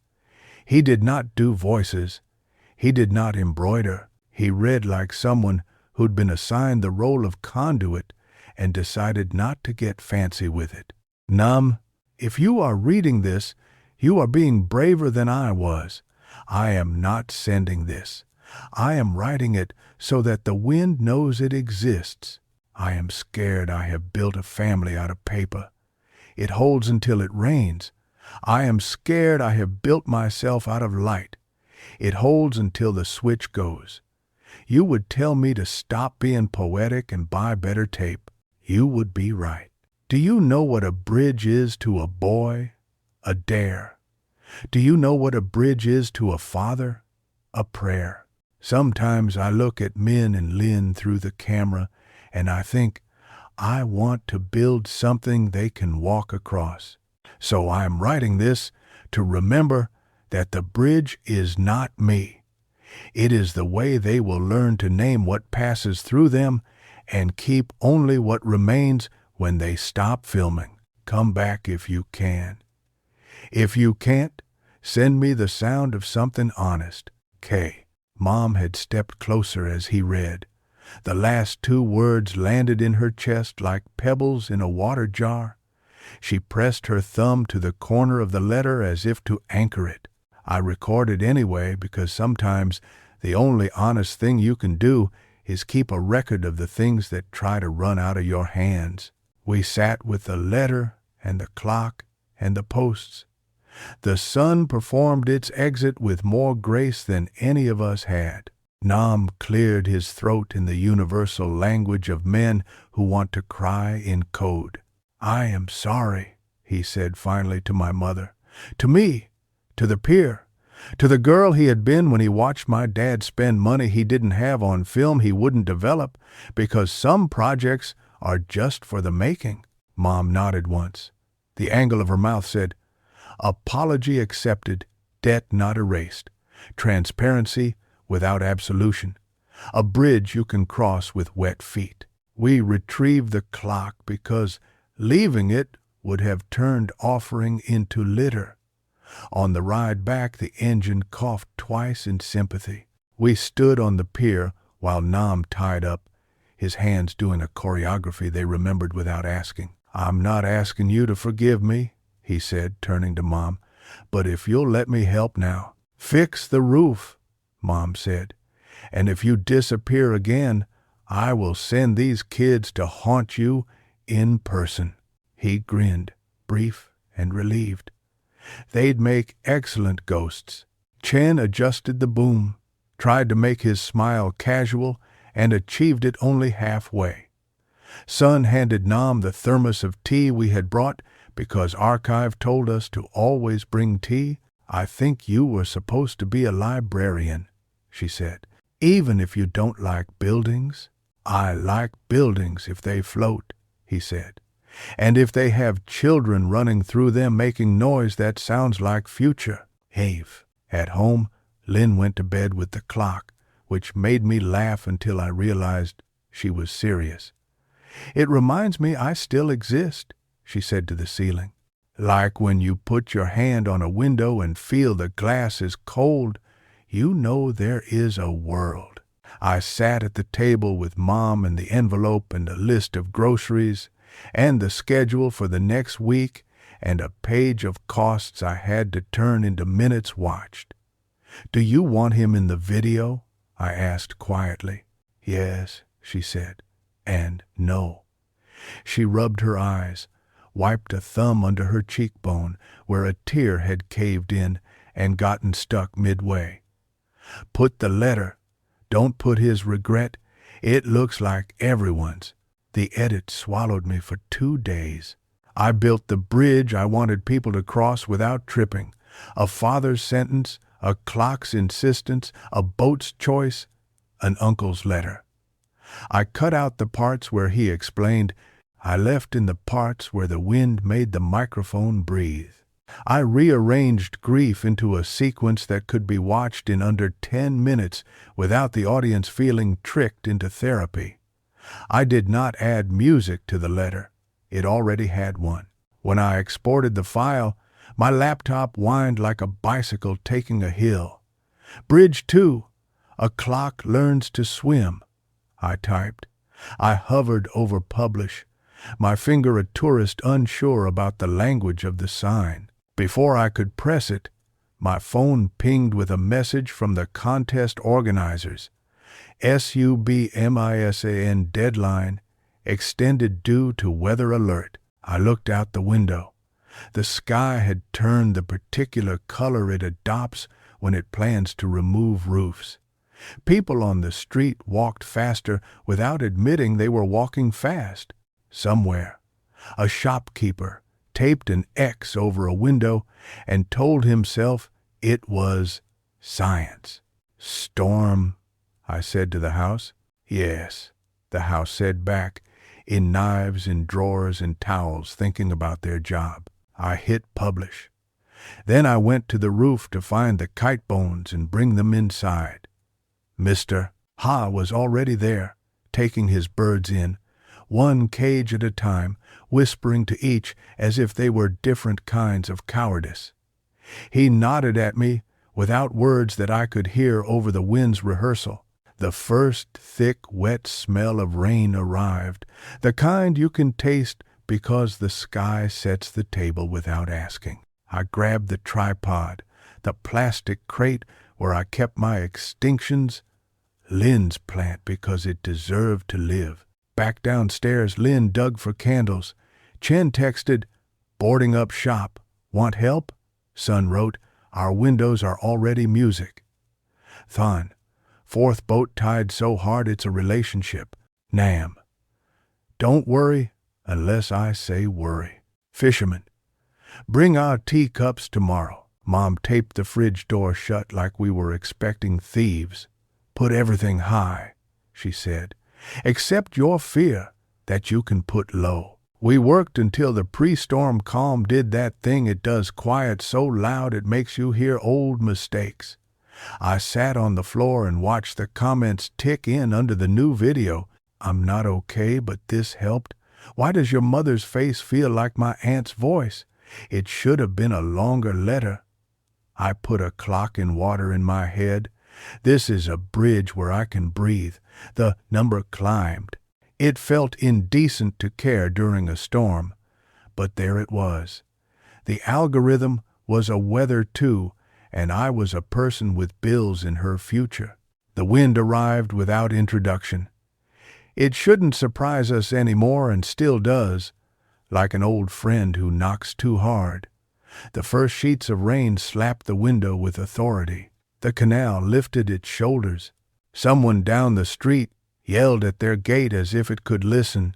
He did not do voices. He did not embroider. He read like someone who'd been assigned the role of conduit and decided not to get fancy with it. "Nam, if you are reading this, you are being braver than I was. I am not sending this. I am writing it so that the wind knows it exists. I am scared I have built a family out of paper. It holds until it rains. I am scared I have built myself out of light. It holds until the switch goes. You would tell me to stop being poetic and buy better tape. You would be right. Do you know what a bridge is to a boy? A dare. Do you know what a bridge is to a father? A prayer. Sometimes I look at Min and Lynn through the camera and I think, I want to build something they can walk across. So I'm writing this to remember that the bridge is not me. It is the way they will learn to name what passes through them and keep only what remains when they stop filming. Come back if you can. If you can't, send me the sound of something honest. K. Mom had stepped closer as he read. The last two words landed in her chest like pebbles in a water jar. She pressed her thumb to the corner of the letter as if to anchor it. I recorded anyway because sometimes the only honest thing you can do is keep a record of the things that try to run out of your hands. We sat with the letter and the clock and the posts. The sun performed its exit with more grace than any of us had. Nam cleared his throat in the universal language of men who want to cry in code. I am sorry, he said finally to my mother, to me, to the pier, to the girl he had been when he watched my dad spend money he didn't have on film he wouldn't develop because some projects are just for the making. Mom nodded once. The angle of her mouth said, apology accepted, debt not erased, transparency without absolution, a bridge you can cross with wet feet. We retrieved the clock because leaving it would have turned offering into litter. On the ride back, the engine coughed twice in sympathy. We stood on the pier while Nam tied up, his hands doing a choreography they remembered without asking. I'm not asking you to forgive me, he said, turning to Mom, but if you'll let me help now. Fix the roof, Mom said, and if you disappear again, I will send these kids to haunt you in person. He grinned, brief and relieved. They'd make excellent ghosts. Chen adjusted the boom, tried to make his smile casual, and achieved it only halfway. Son handed Nam the thermos of tea we had brought because Archive told us to always bring tea. I think you were supposed to be a librarian, she said. Even if you don't like buildings. I like buildings if they float, he said. And if they have children running through them making noise that sounds like future. Have. At home, Lynn went to bed with the clock, which made me laugh until I realized she was serious. It reminds me I still exist, she said to the ceiling. Like when you put your hand on a window and feel the glass is cold, you know there is a world. I sat at the table with Mom and the envelope and a list of groceries and the schedule for the next week and a page of costs I had to turn into minutes watched. Do you want him in the video? I asked quietly. Yes, she said, and no. She rubbed her eyes, wiped a thumb under her cheekbone where a tear had caved in and gotten stuck midway. Put the letter. Don't put his regret. It looks like everyone's. The edit swallowed me for 2 days. I built the bridge I wanted people to cross without tripping. A father's sentence, a clock's insistence, a boat's choice, an uncle's letter. I cut out the parts where he explained. I left in the parts where the wind made the microphone breathe. I rearranged grief into a sequence that could be watched in under 10 minutes without the audience feeling tricked into therapy. I did not add music to the letter. It already had one. When I exported the file, my laptop whined like a bicycle taking a hill. Bridge 2, a clock learns to swim, I typed. I hovered over publish, my finger a tourist unsure about the language of the sign. Before I could press it, my phone pinged with a message from the contest organizers. SUBMISAN deadline, extended due to weather alert. I looked out the window. The sky had turned the particular color it adopts when it plans to remove roofs. People on the street walked faster without admitting they were walking fast. Somewhere, a shopkeeper taped an X over a window and told himself it was science. Storm, I said to the house. Yes, the house said back, in knives and drawers and towels thinking about their job. I hit publish. Then I went to the roof to find the kite bones and bring them inside. Mr. Ha was already there, taking his birds in, one cage at a time, whispering to each as if they were different kinds of cowardice. He nodded at me without words that I could hear over the wind's rehearsal. The first thick, wet smell of rain arrived, the kind you can taste because the sky sets the table without asking. I grabbed the tripod, the plastic crate where I kept my extinctions, Lynn's plant because it deserved to live. Back downstairs, Lynn dug for candles. Chen texted, "Boarding up shop. Want help?" Son wrote, "Our windows are already music." Thon, fourth boat tied so hard it's a relationship. Nam, don't worry unless I say worry. Fisherman, bring our teacups tomorrow. Mom taped the fridge door shut like we were expecting thieves. Put everything high, she said, except your fear that you can put low. We worked until the pre-storm calm did that thing it does, quiet so loud it makes you hear old mistakes. I sat on the floor and watched the comments tick in under the new video. I'm not okay, but this helped. Why does your mother's face feel like my aunt's voice? It should have been a longer letter. I put a clock in water in my head. This is a bridge where I can breathe. The number climbed. It felt indecent to care during a storm, but there it was. The algorithm was a weather too, and I was a person with bills in her future. The wind arrived without introduction. It shouldn't surprise us anymore and still does, like an old friend who knocks too hard. The first sheets of rain slapped the window with authority. The canal lifted its shoulders. Someone down the street yelled at their gate as if it could listen.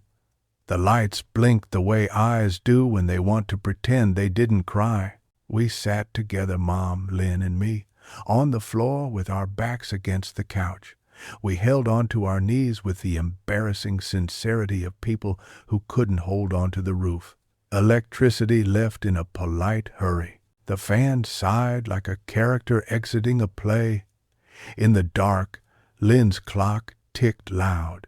The lights blinked the way eyes do when they want to pretend they didn't cry. We sat together, Mom, Lynn, and me, on the floor with our backs against the couch. We held onto our knees with the embarrassing sincerity of people who couldn't hold onto the roof. Electricity left in a polite hurry. The fan sighed like a character exiting a play. In the dark, Lynn's clock ticked loud.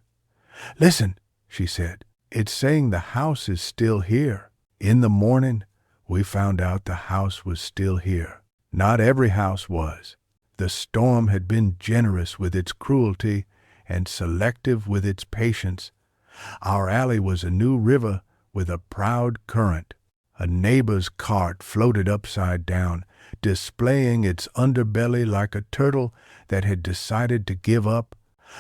"Listen," she said, "it's saying the house is still here." In the morning, we found out the house was still here. Not every house was. The storm had been generous with its cruelty and selective with its patience. Our alley was a new river with a proud current. A neighbor's cart floated upside down, displaying its underbelly like a turtle that had decided to give up.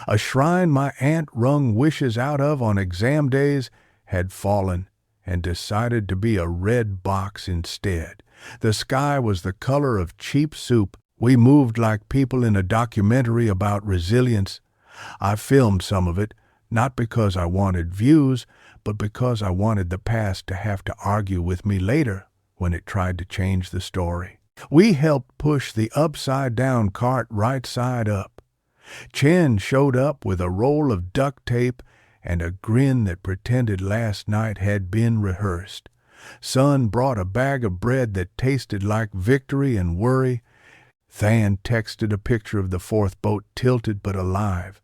A shrine my aunt wrung wishes out of on exam days had fallen and decided to be a red box instead. The sky was the color of cheap soup. We moved like people in a documentary about resilience. I filmed some of it, not because I wanted views, but because I wanted the past to have to argue with me later when it tried to change the story. We helped push the upside-down cart right side up. Chen showed up with a roll of duct tape and a grin that pretended last night had been rehearsed. Son brought a bag of bread that tasted like victory and worry. Than texted a picture of the fourth boat tilted but alive.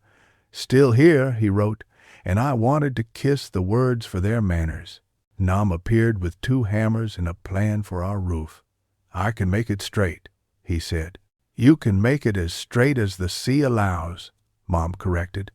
"Still here," he wrote, and I wanted to kiss the words for their manners. Nam appeared with 2 hammers and a plan for our roof. "I can make it straight," he said. "You can make it as straight as the sea allows," Mom corrected.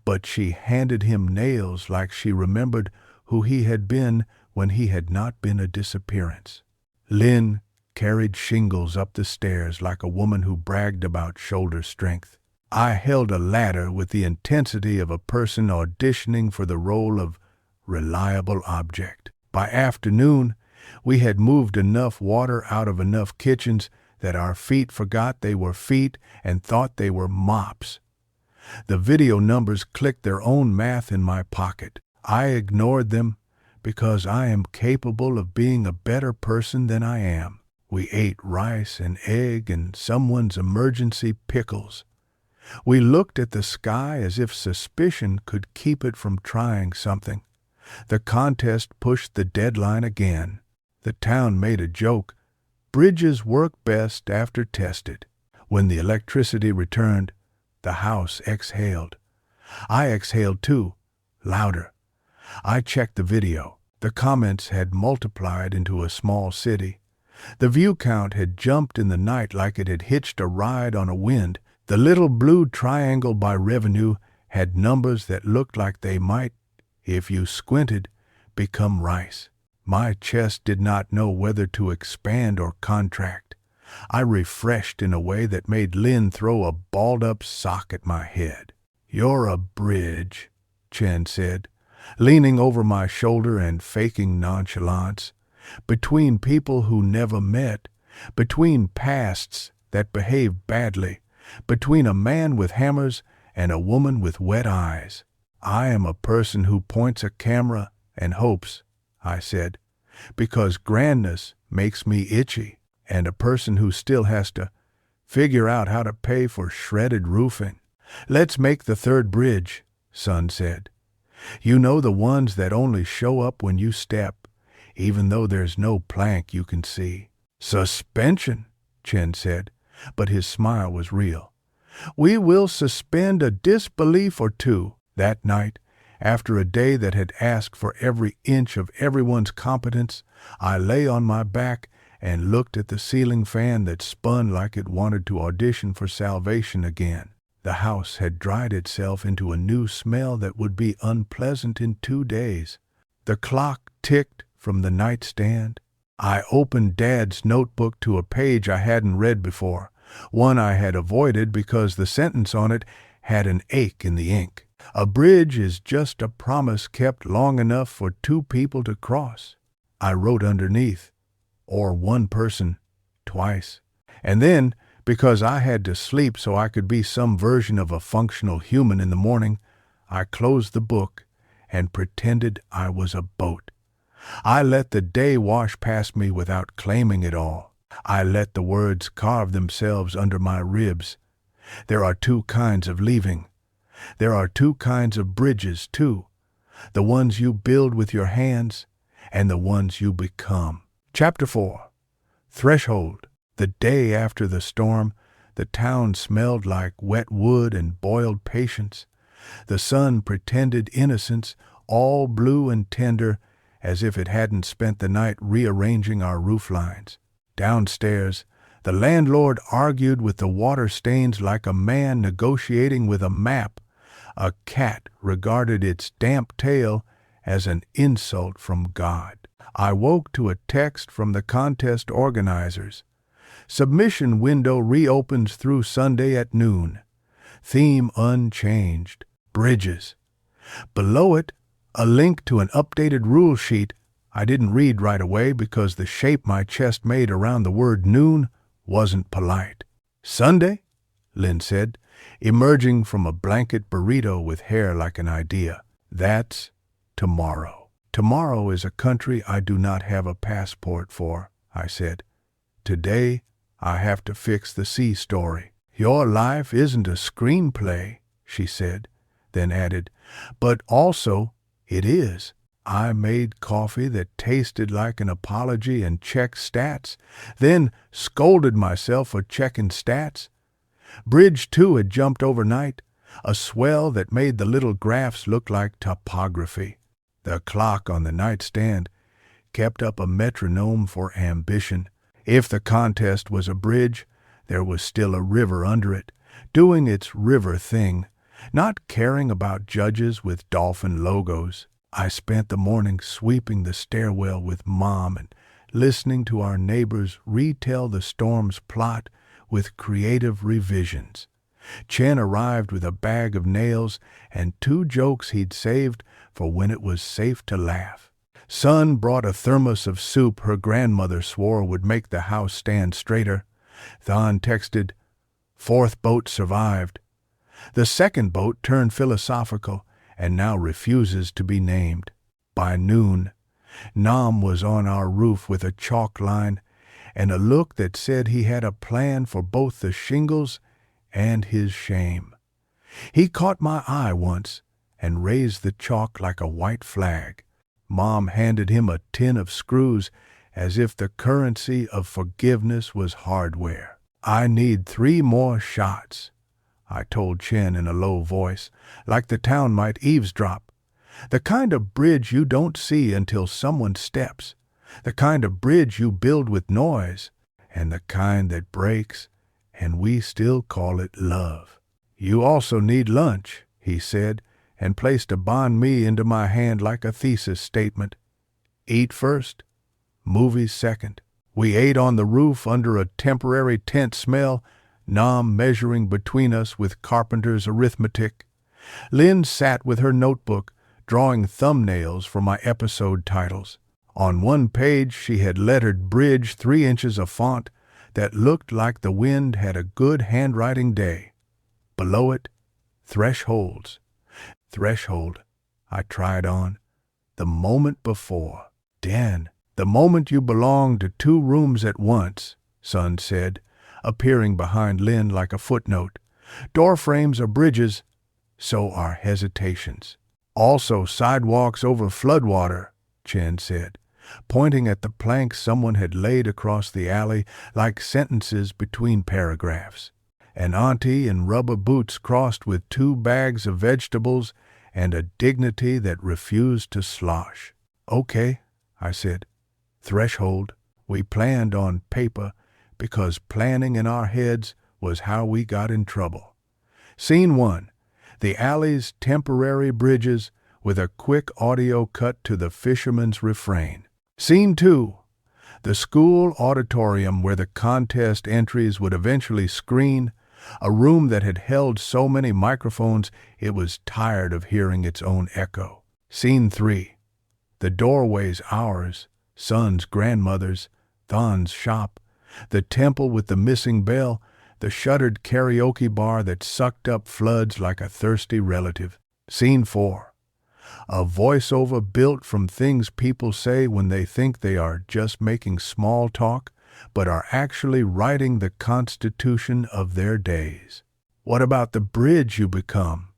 But she handed him nails like she remembered who he had been when he had not been a disappearance. Lynn carried shingles up the stairs like a woman who bragged about shoulder strength. I held a ladder with the intensity of a person auditioning for the role of reliable object. By afternoon, we had moved enough water out of enough kitchens that our feet forgot they were feet and thought they were mops. The video numbers clicked their own math in my pocket. I ignored them because I am capable of being a better person than I am. We ate rice and egg and someone's emergency pickles. We looked at the sky as if suspicion could keep it from trying something. The contest pushed the deadline again. The town made a joke, Bridges work best after tested. When the electricity returned, the house exhaled. I exhaled too, louder. I checked the video. The comments had multiplied into a small city. The view count had jumped in the night like it had hitched a ride on a wind. The little blue triangle by revenue had numbers that looked like they might, if you squinted, become rice. My chest did not know whether to expand or contract. I refreshed in a way that made Lynn throw a balled-up sock at my head. "You're a bridge," Chen said, leaning over my shoulder and faking nonchalance, "between people who never met, between pasts that behaved badly, between a man with hammers and a woman with wet eyes. I am a person who points a camera and hopes," I said, "because grandness makes me itchy, and a person who still has to figure out how to pay for shredded roofing." "Let's make the third bridge," Son said. "You know, the ones that only show up when you step, even though there's no plank you can see." "Suspension," Chen said, but his smile was real. "We will suspend a disbelief or two." That night, after a day that had asked for every inch of everyone's competence, I lay on my back and looked at the ceiling fan that spun like it wanted to audition for salvation again. The house had dried itself into a new smell that would be unpleasant in 2 days. The clock ticked from the nightstand. I opened Dad's notebook to a page I hadn't read before, one I had avoided because the sentence on it had an ache in the ink. "A bridge is just a promise kept long enough for 2 people to cross." I wrote underneath, "or 1 person, twice." And then, because I had to sleep so I could be some version of a functional human in the morning, I closed the book and pretended I was a boat. I let the day wash past me without claiming it all. I let the words carve themselves under my ribs. There are 2 kinds of leaving. There are 2 kinds of bridges, too. The ones you build with your hands and the ones you become. Chapter 4. Threshold. The day after the storm, the town smelled like wet wood and boiled patience. The sun pretended innocence, all blue and tender, as if it hadn't spent the night rearranging our roof lines. Downstairs, the landlord argued with the water stains like a man negotiating with a map. A cat regarded its damp tail as an insult from God. I woke to a text from the contest organizers. "Submission window reopens through Sunday at noon. Theme unchanged. Bridges." Below it, a link to an updated rule sheet I didn't read right away because the shape my chest made around the word noon wasn't polite. "Sunday?" Lynn said, emerging from a blanket burrito with hair like an idea. "That's tomorrow." "Tomorrow is a country I do not have a passport for," I said. "Today, I have to fix the sea story." "Your life isn't a screenplay," she said, then added, "but also it is." I made coffee that tasted like an apology and checked stats, then scolded myself for checking stats. Bridge 2 had jumped overnight, a swell that made the little graphs look like topography. The clock on the nightstand kept up a metronome for ambition. If the contest was a bridge, there was still a river under it, doing its river thing, not caring about judges with dolphin logos. I spent the morning sweeping the stairwell with Mom and listening to our neighbors retell the storm's plot with creative revisions. Chen arrived with a bag of nails and 2 jokes he'd saved for when it was safe to laugh. Son brought a thermos of soup her grandmother swore would make the house stand straighter. Thon texted, "4th boat survived." The 2nd boat turned philosophical and now refuses to be named. By noon, Nam was on our roof with a chalk line and a look that said he had a plan for both the shingles and his shame. He caught my eye once and raised the chalk like a white flag. Mom handed him a tin of screws as if the currency of forgiveness was hardware. "I need 3 more shots," I told Chen in a low voice, like the town might eavesdrop. "The kind of bridge you don't see until someone steps. The kind of bridge you build with noise, and the kind that breaks, and we still call it love." "You also need lunch," he said, and placed a banh mi into my hand like a thesis statement. "Eat first, movies second." We ate on the roof under a temporary tent smell, Nam measuring between us with carpenter's arithmetic. Lynn sat with her notebook, drawing thumbnails for my episode titles. On one page she had lettered Bridge 3 inches of font that looked like the wind had a good handwriting day. Below it, thresholds. Threshold, I tried on. The moment before. "Den, the moment you belong to 2 rooms at once," Sun said, appearing behind Lynn like a footnote. "Door frames are bridges, so are hesitations. Also sidewalks over floodwater," Chen said, pointing at the planks someone had laid across the alley like sentences between paragraphs. An auntie in rubber boots crossed with 2 bags of vegetables and a dignity that refused to slosh. "Okay," I said. "Threshold." We planned on paper because planning in our heads was how we got in trouble. Scene 1. The alley's temporary bridges with a quick audio cut to the fisherman's refrain. Scene 2. The school auditorium where the contest entries would eventually screen, a room that had held so many microphones it was tired of hearing its own echo. Scene 3. The doorway's ours, Sun's grandmother's, Thon's shop, the temple with the missing bell, the shuttered karaoke bar that sucked up floods like a thirsty relative. Scene 4. A voiceover built from things people say when they think they are just making small talk, but are actually writing the constitution of their days. "What about the bridge you become?"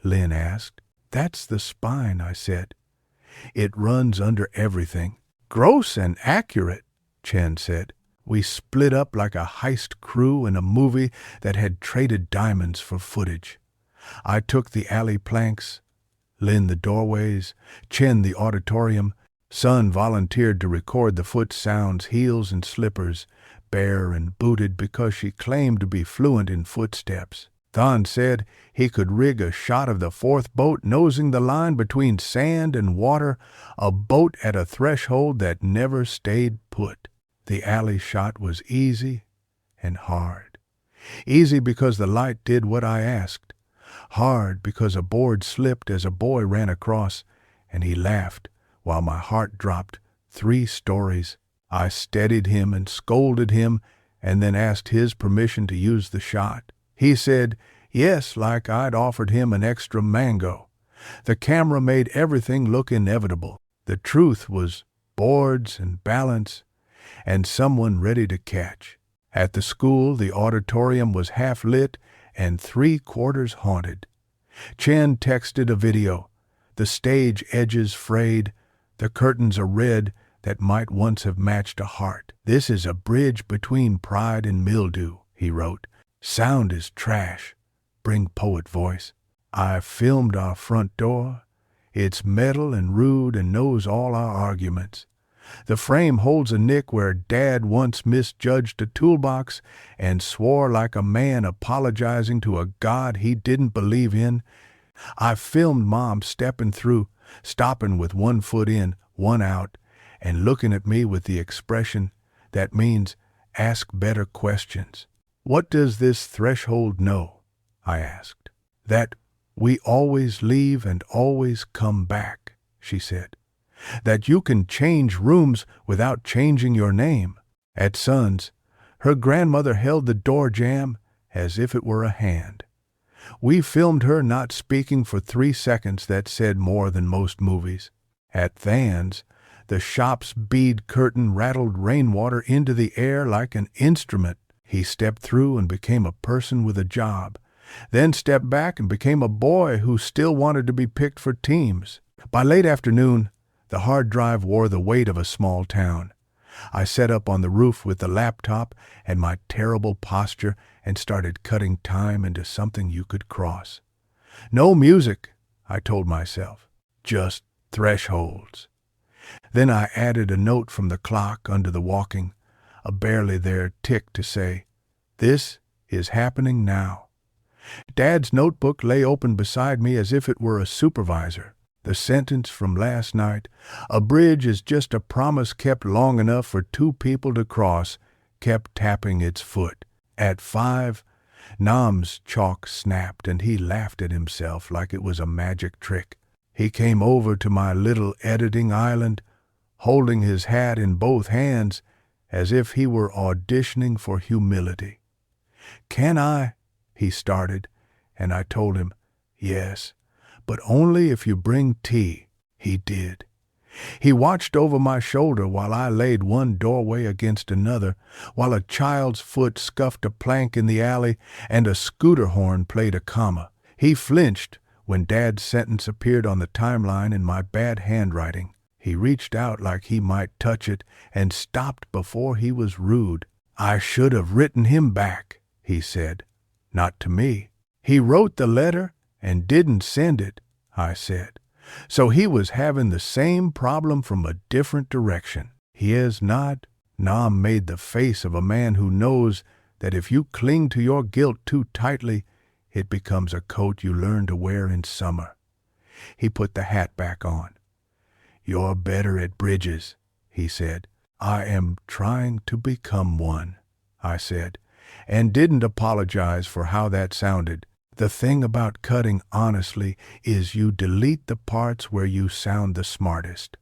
Lynn asked. "That's the spine," I said. "It runs under everything." "Gross and accurate," Chen said. We split up like a heist crew in a movie that had traded diamonds for footage. I took the alley planks, Lynn the doorways, Chen the auditorium. Sun volunteered to record the foot sounds, heels and slippers, bare and booted because she claimed to be fluent in footsteps. Thon said he could rig a shot of the 4th boat nosing the line between sand and water, a boat at a threshold that never stayed put. The alley shot was easy and hard. Easy because the light did what I asked. Hard because a board slipped as a boy ran across, and he laughed while my heart dropped 3 stories. I steadied him and scolded him and then asked his permission to use the shot. He said yes, like I'd offered him an extra mango. The camera made everything look inevitable. The truth was boards and balance and someone ready to catch. At the school, the auditorium was half lit and 3/4 haunted. Chen texted a video. The stage edges frayed. The curtains are red that might once have matched a heart. "This is a bridge between pride and mildew," he wrote. "Sound is trash. Bring poet voice." I filmed our front door. It's metal and rude and knows all our arguments. The frame holds a nick where Dad once misjudged a toolbox and swore like a man apologizing to a God he didn't believe in. I filmed Mom stepping through, stopping with 1 foot in, 1 out, and looking at me with the expression that means ask better questions. "What does this threshold know?" I asked. "That we always leave and always come back," she said. "That you can change rooms without changing your name." At Sun's, her grandmother held the door jamb as if it were a hand. We filmed her not speaking for 3 seconds that said more than most movies. At Than's, the shop's bead curtain rattled rainwater into the air like an instrument. He stepped through and became a person with a job, then stepped back and became a boy who still wanted to be picked for teams. By late afternoon, the hard drive wore the weight of a small town. I sat up on the roof with the laptop and my terrible posture and started cutting time into something you could cross. No music, I told myself, just thresholds. Then I added a note from the clock under the walking, a barely there tick to say, "This is happening now." Dad's notebook lay open beside me as if it were a supervisor. The sentence from last night, "A bridge is just a promise kept long enough for two people to cross," kept tapping its foot. At 5, Nam's chalk snapped and he laughed at himself like it was a magic trick. He came over to my little editing island, holding his hat in both hands as if he were auditioning for humility. "Can I?" he started, and I told him, "Yes, but only if you bring tea." He did. He watched over my shoulder while I laid one doorway against another, while a child's foot scuffed a plank in the alley and a scooter horn played a comma. He flinched when Dad's sentence appeared on the timeline in my bad handwriting. He reached out like he might touch it and stopped before he was rude. "I should have written him back," he said. "Not to me." "He wrote the letter and didn't send it," I said. "So he was having the same problem from a different direction." "He is not." Nam made the face of a man who knows that if you cling to your guilt too tightly, it becomes a coat you learn to wear in summer. He put the hat back on. "You're better at bridges," he said. "I am trying to become one," I said, and didn't apologize for how that sounded. The thing about cutting honestly is you delete the parts where you sound the smartest.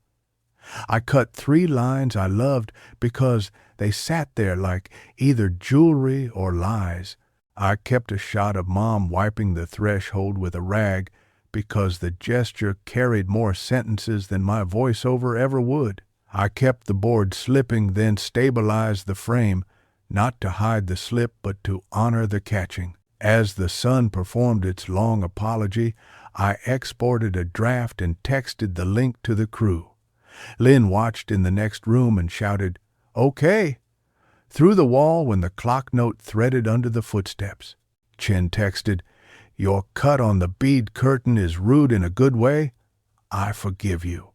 I cut 3 lines I loved because they sat there like either jewelry or lies. I kept a shot of Mom wiping the threshold with a rag because the gesture carried more sentences than my voiceover ever would. I kept the board slipping, then stabilized the frame, not to hide the slip but to honor the catching. As the sun performed its long apology, I exported a draft and texted the link to the crew. Lynn watched in the next room and shouted, "Okay," through the wall when the clock note threaded under the footsteps. Chin texted, "Your cut on the bead curtain is rude in a good way. I forgive you."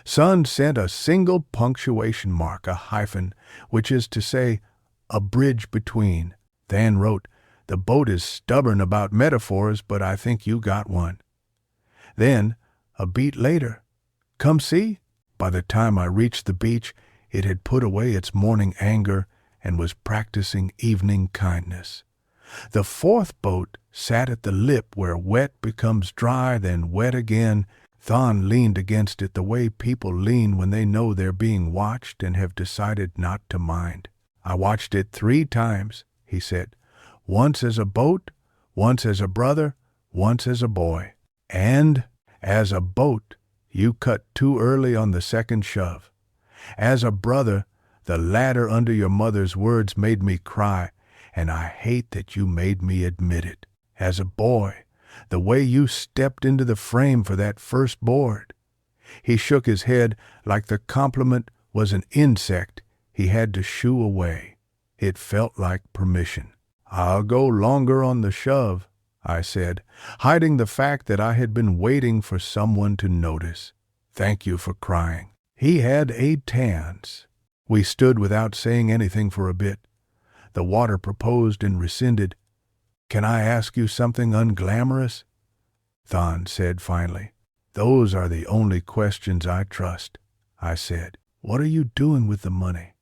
Sun sent a single punctuation mark, a hyphen, which is to say, a bridge between. Then wrote, "The boat is stubborn about metaphors, but I think you got one." Then, a beat later, "Come see?" By the time I reached the beach, it had put away its morning anger and was practicing evening kindness. The 4th boat sat at the lip where wet becomes dry, then wet again. Thon leaned against it the way people lean when they know they're being watched and have decided not to mind. "I watched it 3 times, he said. "Once as a boat, once as a brother, once as a boy. And as a boat, you cut too early on the second shove. As a brother, the ladder under your mother's words made me cry, and I hate that you made me admit it. As a boy, the way you stepped into the frame for that first board." He shook his head like the compliment was an insect he had to shoo away. It felt like permission. "I'll go longer on the shove," I said, hiding the fact that I had been waiting for someone to notice. "Thank you for crying." He had 8 hands. We stood without saying anything for a bit. The water proposed and rescinded. "Can I ask you something unglamorous?" Thon said finally. "Those are the only questions I trust," I said. "What are you doing with the money?"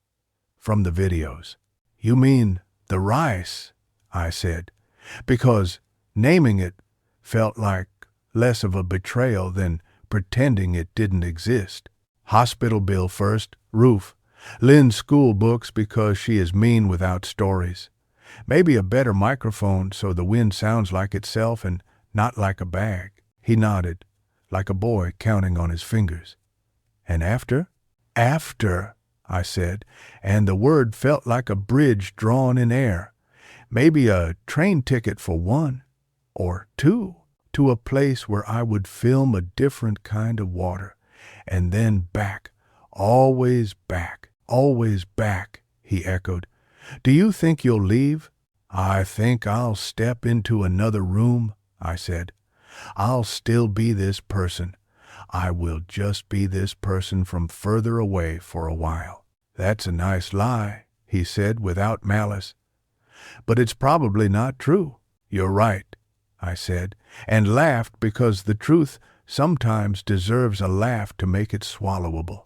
"From the videos." "You mean the rice?" I said, because naming it felt like less of a betrayal than pretending it didn't exist. "Hospital bill first, roof. Lynn's school books because she is mean without stories. Maybe a better microphone so the wind sounds like itself and not like a bag." He nodded, like a boy counting on his fingers. "And after?" "After," I said, and the word felt like a bridge drawn in air. "Maybe a train ticket for 1 or 2 to a place where I would film a different kind of water, and then back, always back. Always back, he echoed. Do you think you'll leave? I think I'll step into another room, I said. I'll still be this person. I will just be this person from further away for a while. That's a nice lie, he said without malice. But it's probably not true. You're right, I said, and laughed because the truth sometimes deserves a laugh to make it swallowable.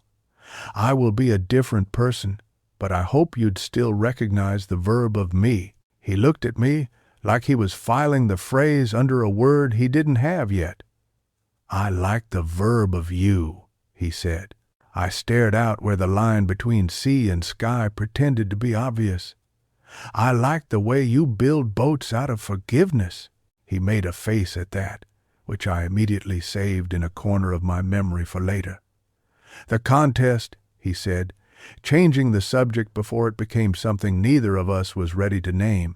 I will be a different person, but I hope you'd still recognize the verb of me. He looked at me like he was filing the phrase under a word he didn't have yet. I like the verb of you, he said. I stared out where the line between sea and sky pretended to be obvious. I like the way you build boats out of forgiveness. He made a face at that, which I immediately saved in a corner of my memory for later. The contest, he said, changing the subject before it became something neither of us was ready to name.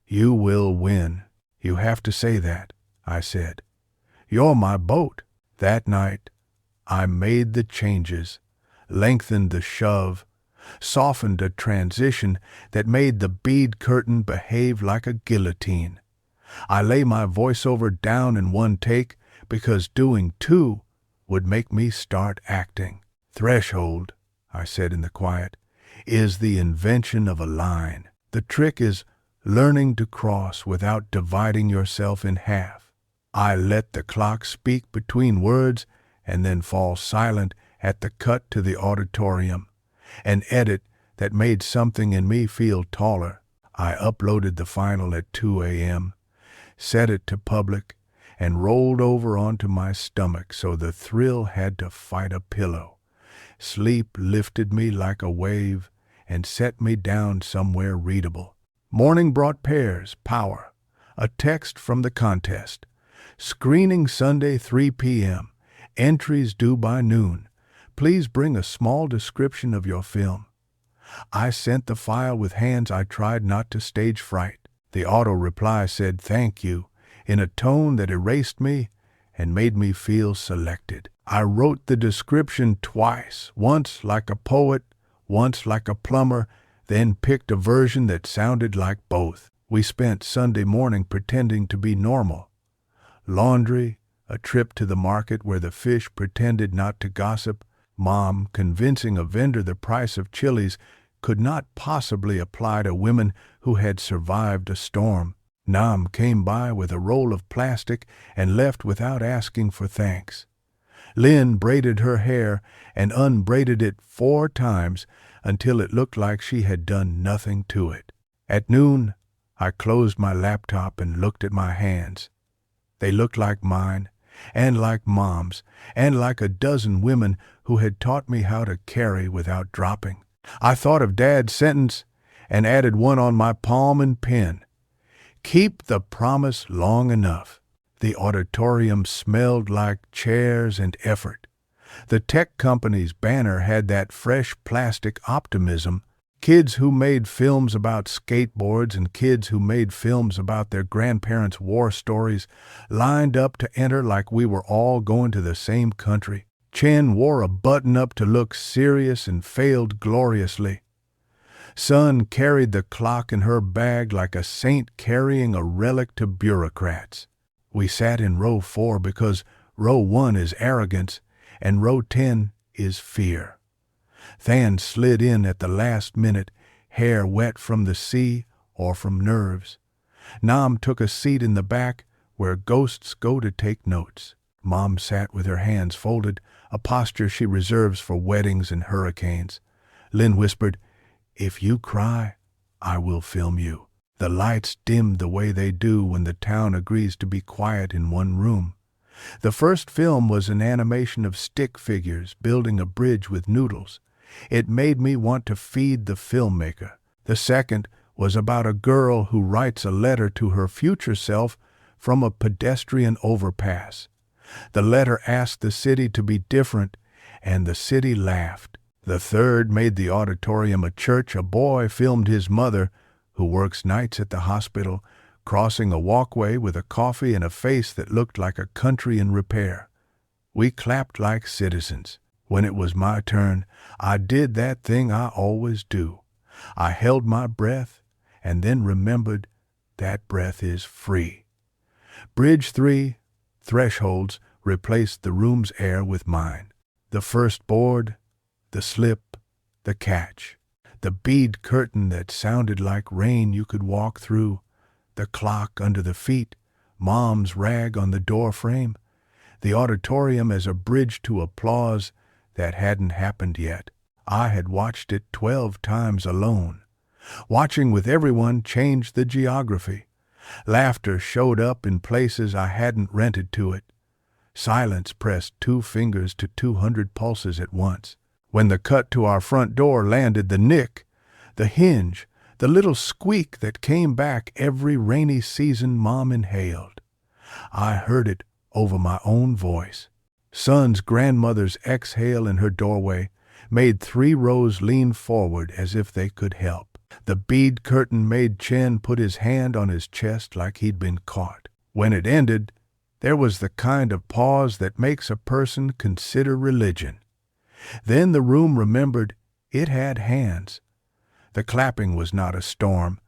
You will win. You have to say that, I said. You're my boat. That night, I made the changes, lengthened the shove, softened a transition that made the bead curtain behave like a guillotine. I lay my voiceover down in one take because doing two would make me start acting. Threshold, I said in the quiet, is the invention of a line. The trick is learning to cross without dividing yourself in half. I let the clock speak between words and then fall silent at the cut to the auditorium, an edit that made something in me feel taller. I uploaded the final at 2 a.m., set it to public, and rolled over onto my stomach so the thrill had to fight a pillow. Sleep lifted me like a wave and set me down somewhere readable. Morning brought pears, power, a text from the contest. Screening Sunday 3 p.m. Entries due by noon. Please bring a small description of your film. I sent the file with hands I tried not to stage fright. The auto reply said thank you in a tone that erased me and made me feel selected. I wrote the description twice, once like a poet, once like a plumber, then picked a version that sounded like both. We spent Sunday morning pretending to be normal. Laundry, a trip to the market where the fish pretended not to gossip, Mom convincing a vendor the price of chilies could not possibly apply to women who had survived a storm. Nam came by with a roll of plastic and left without asking for thanks. Lynn braided her hair and unbraided it 4 times until it looked like she had done nothing to it. At noon, I closed my laptop and looked at my hands. They looked like mine, and like Mom's, and like a dozen women who had taught me how to carry without dropping. I thought of Dad's sentence and added one on my palm and pen. Keep the promise long enough. The auditorium smelled like chairs and effort. The tech company's banner had that fresh plastic optimism. Kids who made films about skateboards and kids who made films about their grandparents' war stories lined up to enter like we were all going to the same country. Chen wore a button-up to look serious and failed gloriously. Sun carried the clock in her bag like a saint carrying a relic to bureaucrats. We sat in row 4 because row 1 is arrogance and row 10 is fear. Than slid in at the last minute, hair wet from the sea or from nerves. Nam took a seat in the back where ghosts go to take notes. Mom sat with her hands folded, a posture she reserves for weddings and hurricanes. Lynn whispered, "If you cry, I will film you." The lights dimmed the way they do when the town agrees to be quiet in one room. The first film was an animation of stick figures building a bridge with noodles. It made me want to feed the filmmaker. The second was about a girl who writes a letter to her future self from a pedestrian overpass. The letter asked the city to be different, and the city laughed. The third made the auditorium a church. A boy filmed his mother, who works nights at the hospital, crossing a walkway with a coffee and a face that looked like a country in repair. We clapped like citizens. When it was my turn, I did that thing I always do. I held my breath and then remembered that breath is free. Bridge 3, thresholds, replaced the room's air with mine. The first board, the slip, the catch, the bead curtain that sounded like rain you could walk through, the clock under the feet, Mom's rag on the door frame, the auditorium as a bridge to applause that hadn't happened yet. I had watched it 12 times alone. Watching with everyone changed the geography. Laughter showed up in places I hadn't rented to it. Silence pressed 2 fingers to 200 pulses at once. When the cut to our front door landed, the nick, the hinge, the little squeak that came back every rainy season Mom inhaled. I heard it over my own voice. Son's grandmother's exhale in her doorway made 3 rows lean forward as if they could help. The bead curtain made Chen put his hand on his chest like he'd been caught. When it ended, there was the kind of pause that makes a person consider religion. Then the room remembered it had hands. The clapping was not a storm.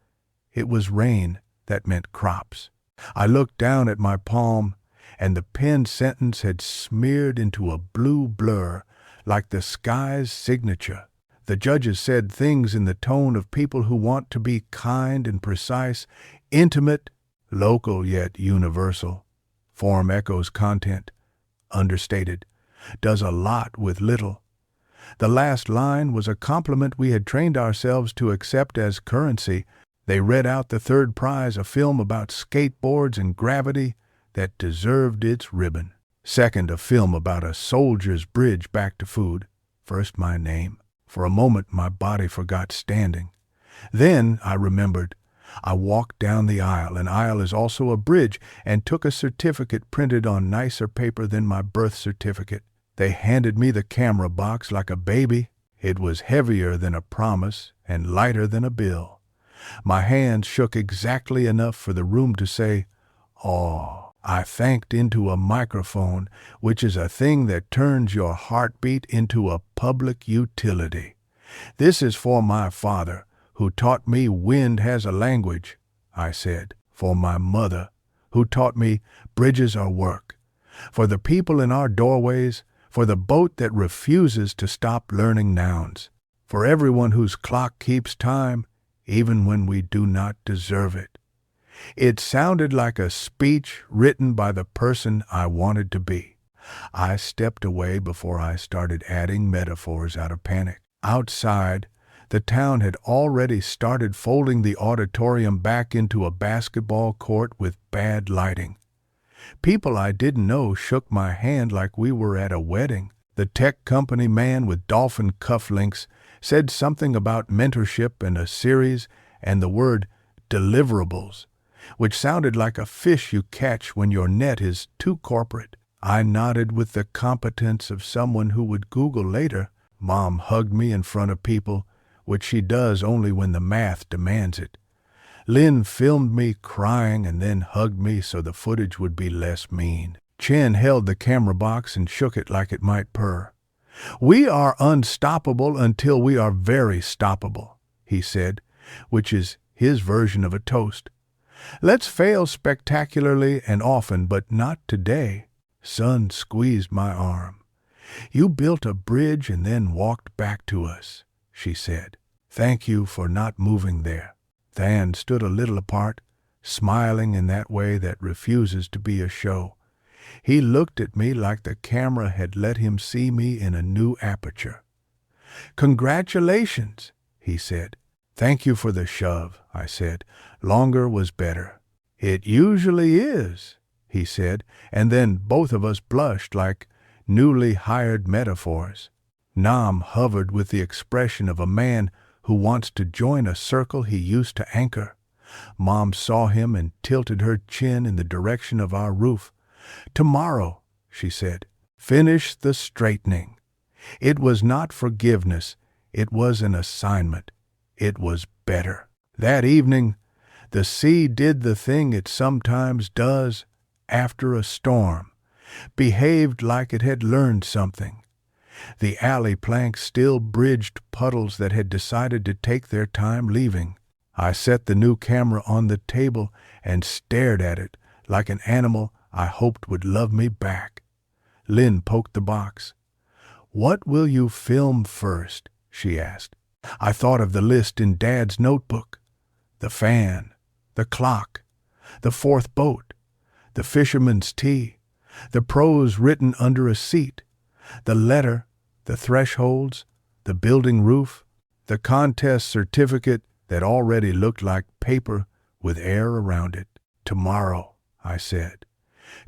It was rain that meant crops. I looked down at my palm, and the penned sentence had smeared into a blue blur like the sky's signature. The judges said things in the tone of people who want to be kind and precise, intimate, local yet universal. Form echoes content, understated, does a lot with little. The last line was a compliment we had trained ourselves to accept as currency. They read out the third prize, a film about skateboards and gravity that deserved its ribbon. Second, a film about a soldier's bridge back to food. First, my name. For a moment, my body forgot standing. Then I remembered. I walked down the aisle. An aisle is also a bridge, and took a certificate printed on nicer paper than my birth certificate. They handed me the camera box like a baby. It was heavier than a promise and lighter than a bill. My hands shook exactly enough for the room to say, "Aw." I thanked into a microphone, which is a thing that turns your heartbeat into a public utility. "This is for my father, who taught me wind has a language," I said. "For my mother, who taught me bridges are work. For the people in our doorways, for the boat that refuses to stop learning nouns. For everyone whose clock keeps time, even when we do not deserve it." It sounded like a speech written by the person I wanted to be. I stepped away before I started adding metaphors out of panic. Outside, the town had already started folding the auditorium back into a basketball court with bad lighting. People I didn't know shook my hand like we were at a wedding. The tech company man with dolphin cufflinks said something about mentorship and a series and the word deliverables, which sounded like a fish you catch when your net is too corporate. I nodded with the competence of someone who would Google later. Mom hugged me in front of people, which she does only when the math demands it. Lynn filmed me crying and then hugged me so the footage would be less mean. Chen held the camera box and shook it like it might purr. "We are unstoppable until we are very stoppable," he said, which is his version of a toast. "Let's fail spectacularly and often, but not today." Son squeezed my arm. "You built a bridge and then walked back to us," she said. "Thank you for not moving there." Than stood a little apart, smiling in that way that refuses to be a show. He looked at me like the camera had let him see me in a new aperture. "Congratulations," he said. "Thank you for the shove," I said. "Longer was better." "It usually is," he said, and then both of us blushed like newly hired metaphors. Nam hovered with the expression of a man who wants to join a circle he used to anchor. Mom saw him and tilted her chin in the direction of our roof. "Tomorrow," she said, "finish the straightening." It was not forgiveness. It was an assignment. It was better. That evening, the sea did the thing it sometimes does after a storm, behaved like it had learned something. The alley planks still bridged puddles that had decided to take their time leaving. I set the new camera on the table and stared at it like an animal I hoped would love me back. Lynn poked the box. "What will you film first?" she asked. I thought of the list in Dad's notebook. The fan, the clock, the fourth boat, the fisherman's tea, the prose written under a seat, the letter, the thresholds, the building roof, the contest certificate that already looked like paper with air around it. "Tomorrow," I said.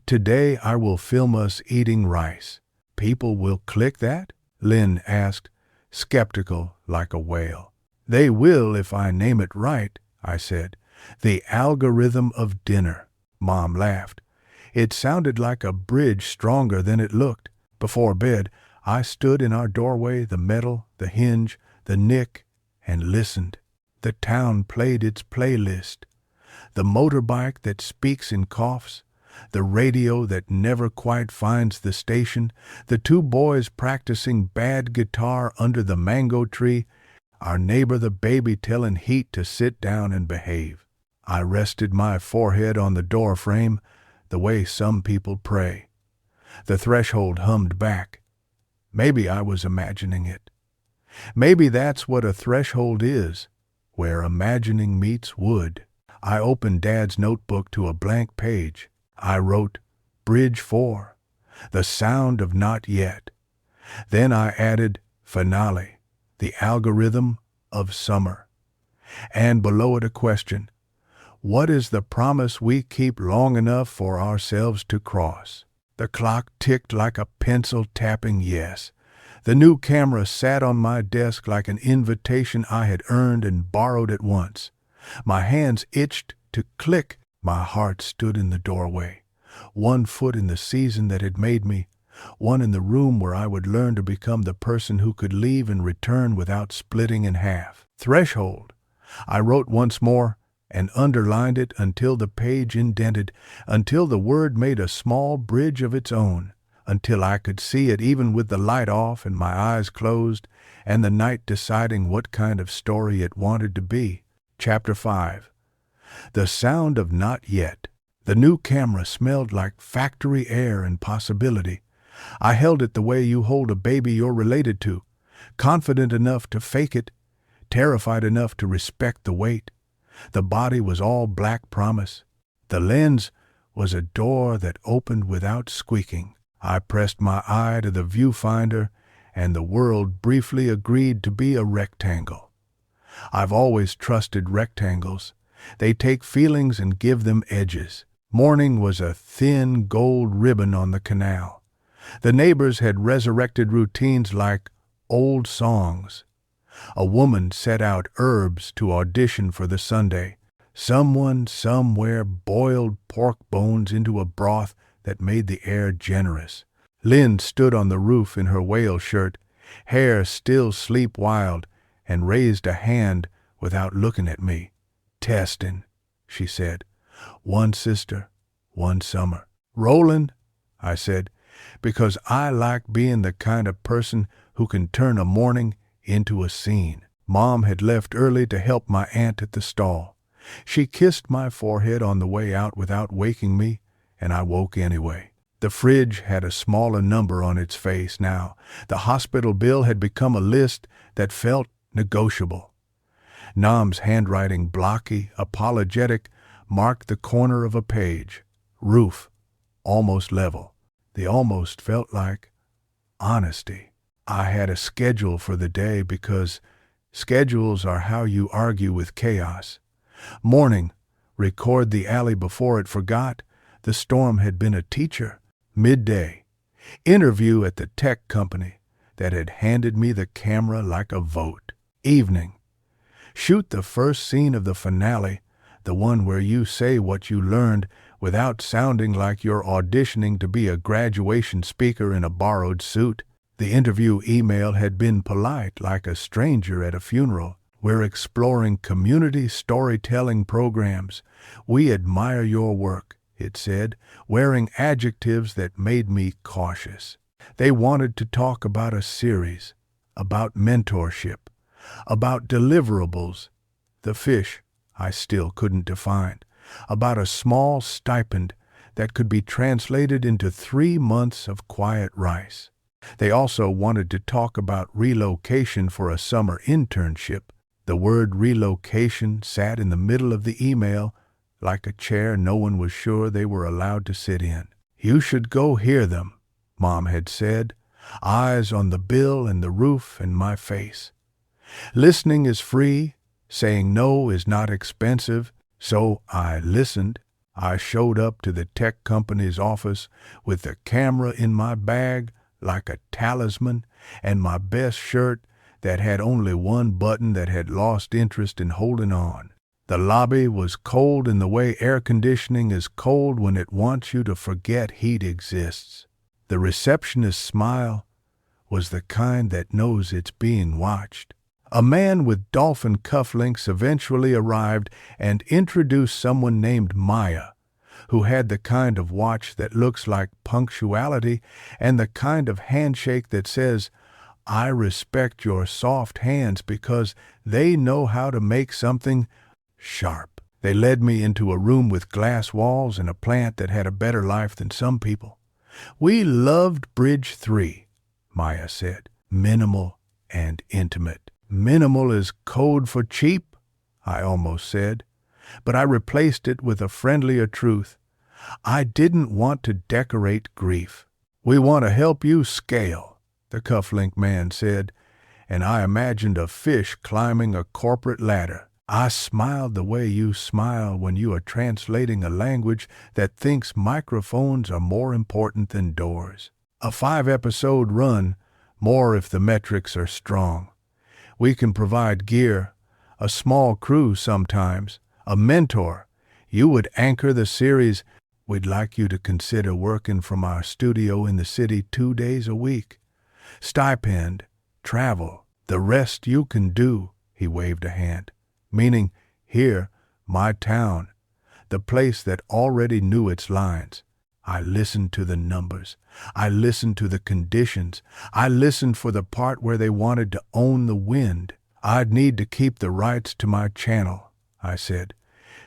"Today I will film us eating rice." "People will click that?" Lynn asked, skeptical like a whale. "They will if I name it right," I said. "The algorithm of dinner." Mom laughed. It sounded like a bridge stronger than it looked. Before bed, I stood in our doorway, the metal, the hinge, the nick, and listened. The town played its playlist. The motorbike that speaks in coughs, the radio that never quite finds the station, the two boys practicing bad guitar under the mango tree, our neighbor the baby telling Heat to sit down and behave. I rested my forehead on the door frame, the way some people pray. The threshold hummed back. Maybe I was imagining it. Maybe that's what a threshold is, where imagining meets wood. I opened Dad's notebook to a blank page. I wrote, "Bridge 4, the sound of not yet." Then I added, "Finale, the algorithm of summer." And below it a question, "What is the promise we keep long enough for ourselves to cross?" The clock ticked like a pencil tapping yes. The new camera sat on my desk like an invitation I had earned and borrowed at once. My hands itched to click. My heart stood in the doorway, one foot in the season that had made me, one in the room where I would learn to become the person who could leave and return without splitting in half. Threshold. I wrote once more and underlined it until the page indented, until the word made a small bridge of its own, until I could see it even with the light off and my eyes closed, and the night deciding what kind of story it wanted to be. Chapter 5. The sound of not yet. The new camera smelled like factory air and possibility. I held it the way you hold a baby you're related to, confident enough to fake it, terrified enough to respect the weight. The body was all black promise. The lens was a door that opened without squeaking. I pressed my eye to the viewfinder, and the world briefly agreed to be a rectangle. I've always trusted rectangles. They take feelings and give them edges. Morning was a thin gold ribbon on the canal. The neighbors had resurrected routines like old songs. A woman set out herbs to audition for the Sunday. Someone somewhere boiled pork bones into a broth that made the air generous. Lynn stood on the roof in her whale shirt, hair still sleep wild, and raised a hand without looking at me. "Testing," she said. "One sister, one summer." "Rollin'," I said, because I like being the kind of person who can turn a morning into a scene. Mom had left early to help my aunt at the stall. She kissed my forehead on the way out without waking me, and I woke anyway. The fridge had a smaller number on its face now. The hospital bill had become a list that felt negotiable. Nam's handwriting, blocky, apologetic, marked the corner of a page. Roof, almost level. The almost felt like honesty. I had a schedule for the day because schedules are how you argue with chaos. Morning, record the alley before it forgot. The storm had been a teacher. Midday, interview at the tech company that had handed me the camera like a vote. Evening, shoot the first scene of the finale, the one where you say what you learned without sounding like you're auditioning to be a graduation speaker in a borrowed suit. The interview email had been polite, like a stranger at a funeral. "We're exploring community storytelling programs. We admire your work," it said, wearing adjectives that made me cautious. They wanted to talk about a series, about mentorship, about deliverables, the fish I still couldn't define, about a small stipend that could be translated into 3 months of quiet rice. They also wanted to talk about relocation for a summer internship. The word relocation sat in the middle of the email like a chair no one was sure they were allowed to sit in. "You should go hear them," Mom had said, eyes on the bill and the roof and my face. Listening is free, saying no is not expensive, so I listened. I showed up to the tech company's office with the camera in my bag like a talisman and my best shirt that had only one button that had lost interest in holding on. The lobby was cold in the way air conditioning is cold when it wants you to forget heat exists. The receptionist's smile was the kind that knows it's being watched. A man with dolphin cufflinks eventually arrived and introduced someone named Maya, who had the kind of watch that looks like punctuality and the kind of handshake that says, "I respect your soft hands because they know how to make something sharp." They led me into a room with glass walls and a plant that had a better life than some people. "We loved Bridge 3, Maya said. "Minimal and intimate." "Minimal is code for cheap," I almost said, but I replaced it with a friendlier truth. I didn't want to decorate grief. "We want to help you scale," the cufflink man said, and I imagined a fish climbing a corporate ladder. I smiled the way you smile when you are translating a language that thinks microphones are more important than doors. A 5-episode run, more if the metrics are strong. We can provide gear, a small crew sometimes, a mentor. You would anchor the series. We'd like you to consider working from our studio in the city 2 days a week. Stipend, travel, the rest you can do, he waved a hand. Meaning, here, my town, the place that already knew its lines. I listened to the numbers. I listened to the conditions. I listened for the part where they wanted to own the wind. "I'd need to keep the rights to my channel," I said,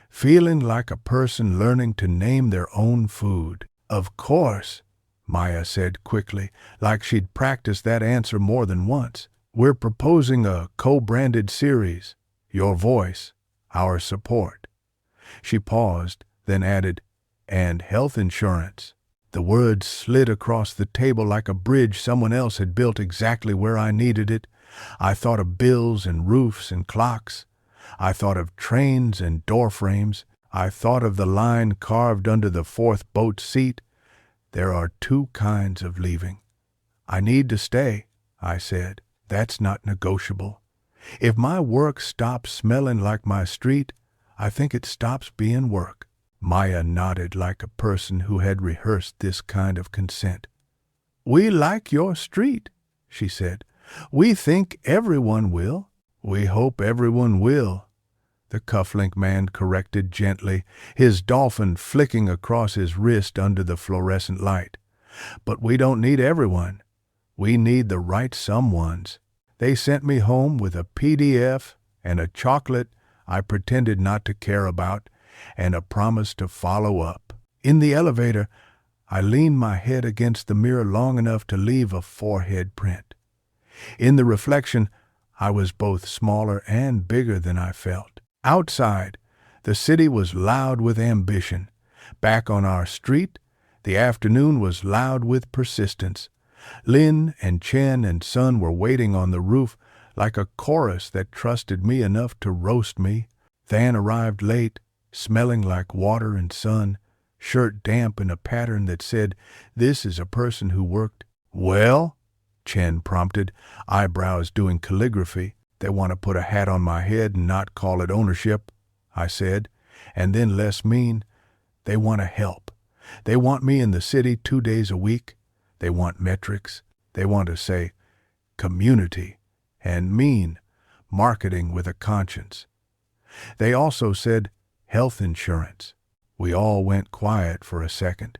feeling like a person learning to name their own food. "Of course," Maya said quickly, like she'd practiced that answer more than once. "We're proposing a co-branded series. Your voice, our support." She paused, then added, "and health insurance." The words slid across the table like a bridge someone else had built exactly where I needed it. I thought of bills and roofs and clocks. I thought of trains and door frames. I thought of the line carved under the 4th boat seat. There are 2 kinds of leaving. "I need to stay," I said. "That's not negotiable. If my work stops smelling like my street, I think it stops being work." Maya nodded like a person who had rehearsed this kind of consent. "We like your street," she said. "We think everyone will." "We hope everyone will," the cufflink man corrected gently, his dolphin flicking across his wrist under the fluorescent light. "But we don't need everyone. We need the right someones." They sent me home with a PDF and a chocolate I pretended not to care about, and a promise to follow up. In the elevator, I leaned my head against the mirror long enough to leave a forehead print. In the reflection, I was both smaller and bigger than I felt. Outside, the city was loud with ambition. Back on our street, the afternoon was loud with persistence. Lynn and Chen and Son were waiting on the roof like a chorus that trusted me enough to roast me. Than arrived late, smelling like water and sun, shirt damp in a pattern that said, "This is a person who worked." "Well?" Chen prompted, eyebrows doing calligraphy. "They want to put a hat on my head and not call it ownership," I said, and then less mean, "They want to help. They want me in the city 2 days a week. They want metrics. They want to say community and mean marketing with a conscience. They also said health insurance." We all went quiet for a second.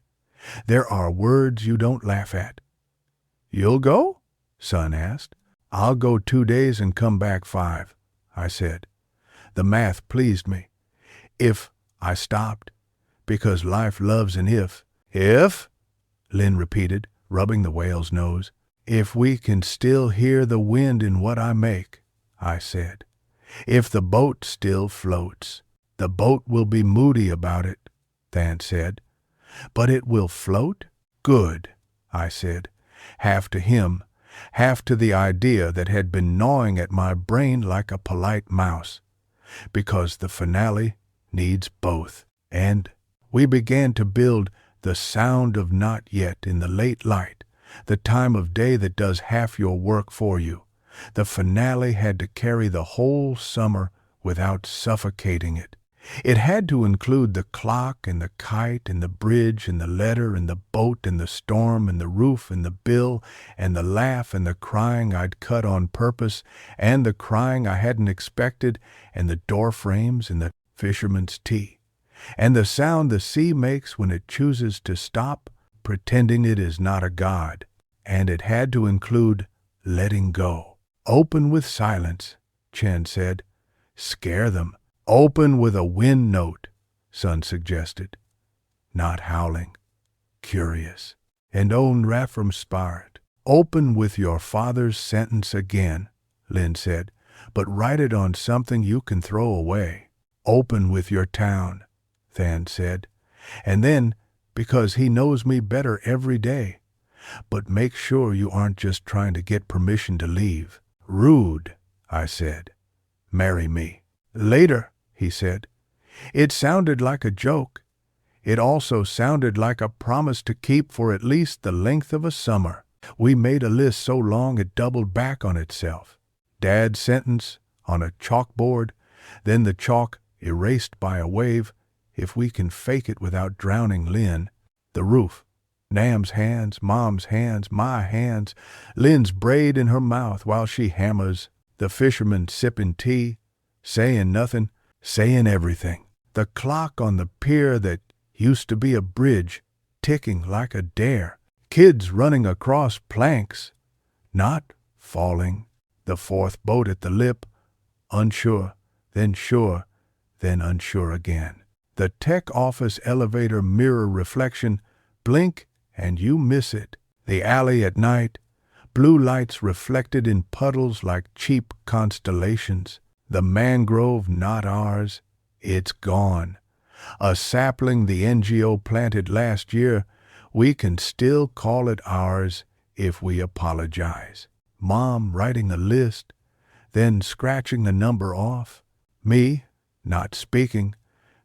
There are words you don't laugh at. You'll go? Son asked. I'll go 2 days and come back 5, I said. The math pleased me. If I stopped, because life loves an if. If? Lynn repeated, rubbing the whale's nose. If we can still hear the wind in what I make, I said. If the boat still floats. The boat will be moody about it, Than said. But it will float? Good, I said, half to him, half to the idea that had been gnawing at my brain like a polite mouse. Because the finale needs both. And we began to build the sound of not yet in the late light, the time of day that does half your work for you. The finale had to carry the whole summer without suffocating it. It had to include the clock and the kite and the bridge and the letter and the boat and the storm and the roof and the bill and the laugh and the crying I'd cut on purpose and the crying I hadn't expected and the door frames and the fisherman's tea and the sound the sea makes when it chooses to stop, pretending it is not a god. And it had to include letting go. Open with silence, Chen said. Scare them. Open with a wind note, Son suggested. Not howling. Curious. And own Raphram Spirit. Open with your father's sentence again, Lynn said, but write it on something you can throw away. Open with your town, Than said. And then, because he knows me better every day. But make sure you aren't just trying to get permission to leave. Rude, I said. Marry me. Later, he said. It sounded like a joke. It also sounded like a promise to keep for at least the length of a summer. We made a list so long it doubled back on itself. Dad's sentence on a chalkboard, then the chalk erased by a wave, if we can fake it without drowning Lynn. The roof. Nam's hands, Mom's hands, my hands, Lynn's braid in her mouth while she hammers, the fisherman sipping tea, saying nothing, saying everything. The clock on the pier that used to be a bridge, ticking like a dare. Kids running across planks, not falling. The fourth boat at the lip, unsure, then sure, then unsure again. The tech office elevator mirror reflection, blink and you miss it. The alley at night, blue lights reflected in puddles like cheap constellations. The mangrove not ours, it's gone. A sapling the NGO planted last year, we can still call it ours if we apologize. Mom writing a list, then scratching a number off. Me not speaking,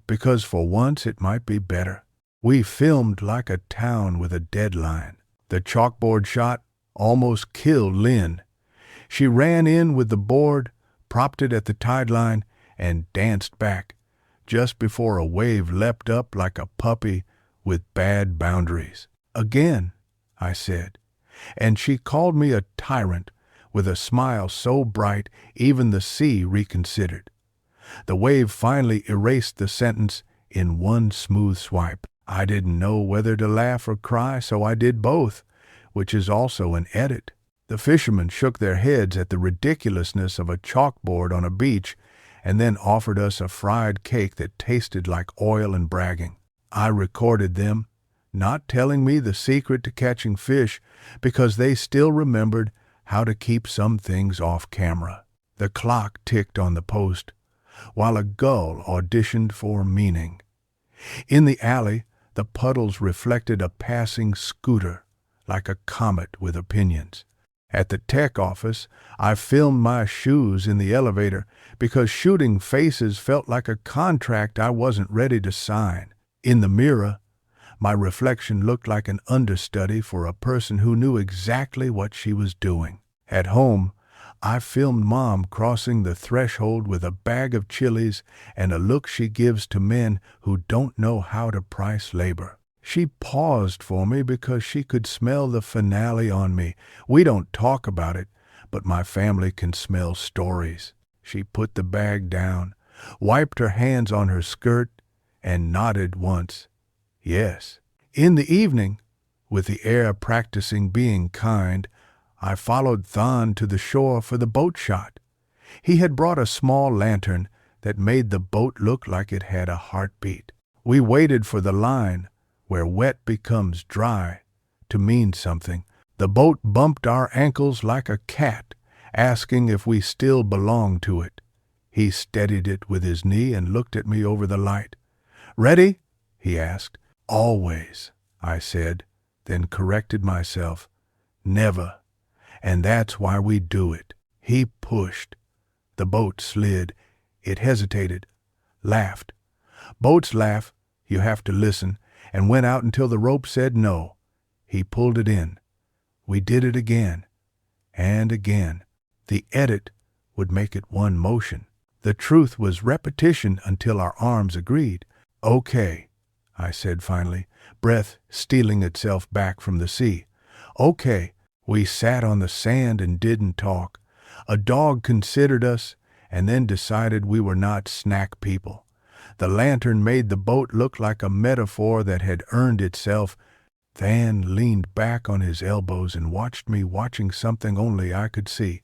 because for once it might be better. We filmed like a town with a deadline. The chalkboard shot almost killed Lynn. She ran in with the board, propped it at the tide line, and danced back, just before a wave leapt up like a puppy with bad boundaries. Again, I said, and she called me a tyrant with a smile so bright even the sea reconsidered. The wave finally erased the sentence in one smooth swipe. I didn't know whether to laugh or cry, so I did both, which is also an edit. The fishermen shook their heads at the ridiculousness of a chalkboard on a beach and then offered us a fried cake that tasted like oil and bragging. I recorded them, not telling me the secret to catching fish because they still remembered how to keep some things off camera. The clock ticked on the post, while a gull auditioned for meaning. In the alley, the puddles reflected a passing scooter, like a comet with opinions. At the tech office, I filmed my shoes in the elevator because shooting faces felt like a contract I wasn't ready to sign. In the mirror, my reflection looked like an understudy for a person who knew exactly what she was doing. At home, I filmed Mom crossing the threshold with a bag of chilies and a look she gives to men who don't know how to price labor. She paused for me because she could smell the finale on me. We don't talk about it, but my family can smell stories. She put the bag down, wiped her hands on her skirt, and nodded once. Yes. In the evening, with the air practicing being kind, I followed Thon to the shore for the boat shot. He had brought a small lantern that made the boat look like it had a heartbeat. We waited for the line, where wet becomes dry, to mean something. The boat bumped our ankles like a cat, asking if we still belonged to it. He steadied it with his knee and looked at me over the light. "Ready?" he asked. "Always," I said, then corrected myself. "Never. And that's why we do it." He pushed. The boat slid. It hesitated, laughed. Boats laugh, you have to listen, and went out until the rope said no. He pulled it in. We did it again, and again. The edit would make it one motion. The truth was repetition until our arms agreed. "Okay," I said finally, breath stealing itself back from the sea. "Okay." We sat on the sand and didn't talk. A dog considered us and then decided we were not snack people. The lantern made the boat look like a metaphor that had earned itself. Van leaned back on his elbows and watched me watching something only I could see.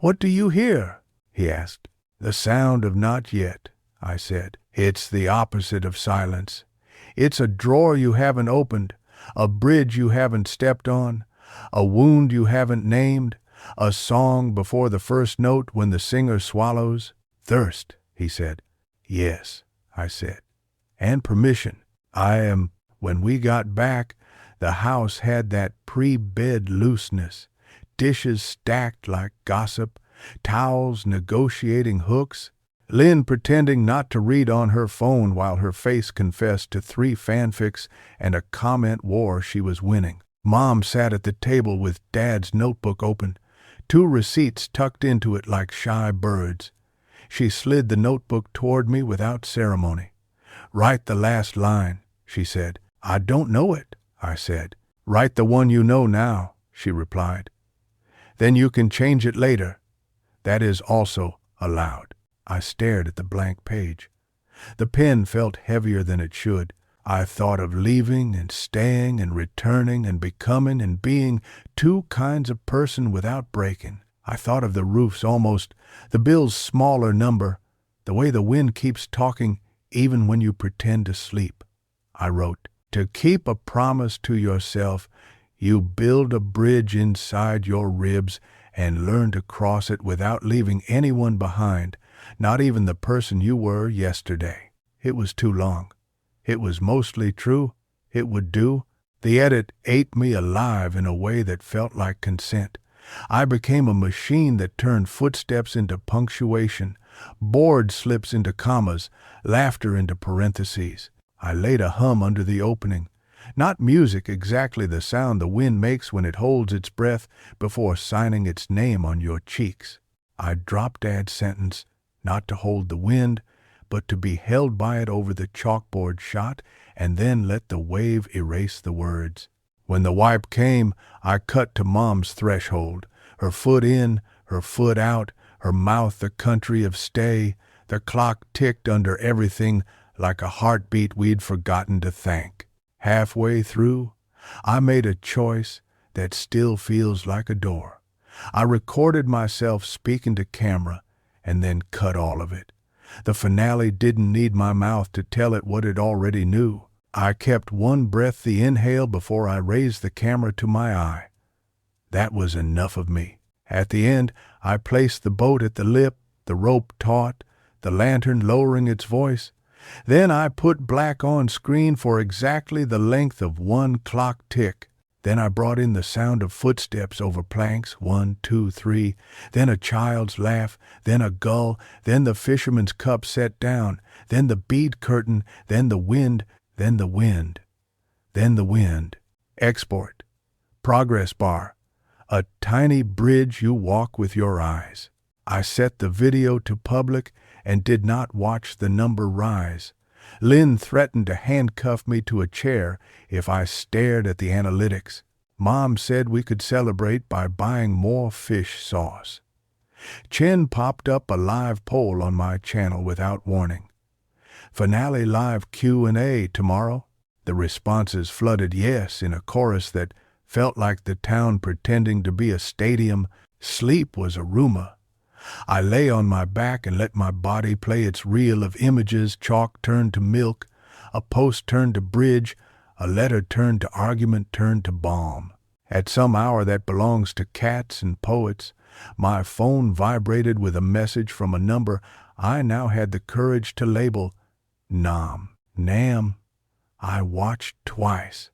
"What do you hear?" he asked. "The sound of not yet," I said. "It's the opposite of silence. It's a drawer you haven't opened, a bridge you haven't stepped on, a wound you haven't named, a song before the first note when the singer swallows." "Thirst," he said. "Yes," I said, "and permission. When we got back, the house had that pre-bed looseness, dishes stacked like gossip, towels negotiating hooks, Lynn pretending not to read on her phone while her face confessed to 3 fanfics and a comment war she was winning. Mom sat at the table with Dad's notebook open, 2 receipts tucked into it like shy birds. She slid the notebook toward me without ceremony. "Write the last line," she said. "I don't know it," I said. "Write the one you know now," she replied. "Then you can change it later. That is also allowed." I stared at the blank page. The pen felt heavier than it should. I thought of leaving and staying and returning and becoming and being 2 kinds of person without breaking. I thought of the roof's almost, the bill's smaller number, the way the wind keeps talking even when you pretend to sleep. I wrote, "To keep a promise to yourself, you build a bridge inside your ribs and learn to cross it without leaving anyone behind, not even the person you were yesterday." It was too long. It was mostly true. It would do. The edit ate me alive in a way that felt like consent. I became a machine that turned footsteps into punctuation, board slips into commas, laughter into parentheses. I laid a hum under the opening. Not music, exactly the sound the wind makes when it holds its breath before signing its name on your cheeks. I dropped Dad's sentence, not to hold the wind, but to be held by it over the chalkboard shot and then let the wave erase the words. When the wipe came, I cut to Mom's threshold, her foot in, her foot out, her mouth the country of stay. The clock ticked under everything like a heartbeat we'd forgotten to thank. Halfway through, I made a choice that still feels like a door. I recorded myself speaking to camera and then cut all of it. The finale didn't need my mouth to tell it what it already knew. I kept one breath the inhale before I raised the camera to my eye. That was enough of me. At the end, I placed the boat at the lip, the rope taut, the lantern lowering its voice. Then I put black on screen for exactly the length of 1 clock tick. Then I brought in the sound of footsteps over planks, 1, 2, 3, then a child's laugh, then a gull, then the fisherman's cup set down, then the bead curtain, then the wind, then the wind, then the wind. Export. Progress bar. A tiny bridge you walk with your eyes. I set the video to public and did not watch the number rise. Lynn threatened to handcuff me to a chair if I stared at the analytics. Mom said we could celebrate by buying more fish sauce. Chen popped up a live poll on my channel without warning. Finale live Q&A tomorrow? The responses flooded yes in a chorus that Felt like the town pretending to be a stadium. Sleep was a rumor. I lay on my back and let my body play its reel of images. Chalk turned to milk, a post turned to bridge, a letter turned to argument turned to bomb. At some hour that belongs to cats and poets, my phone vibrated with a message from a number I now had the courage to label Nam. I watched twice.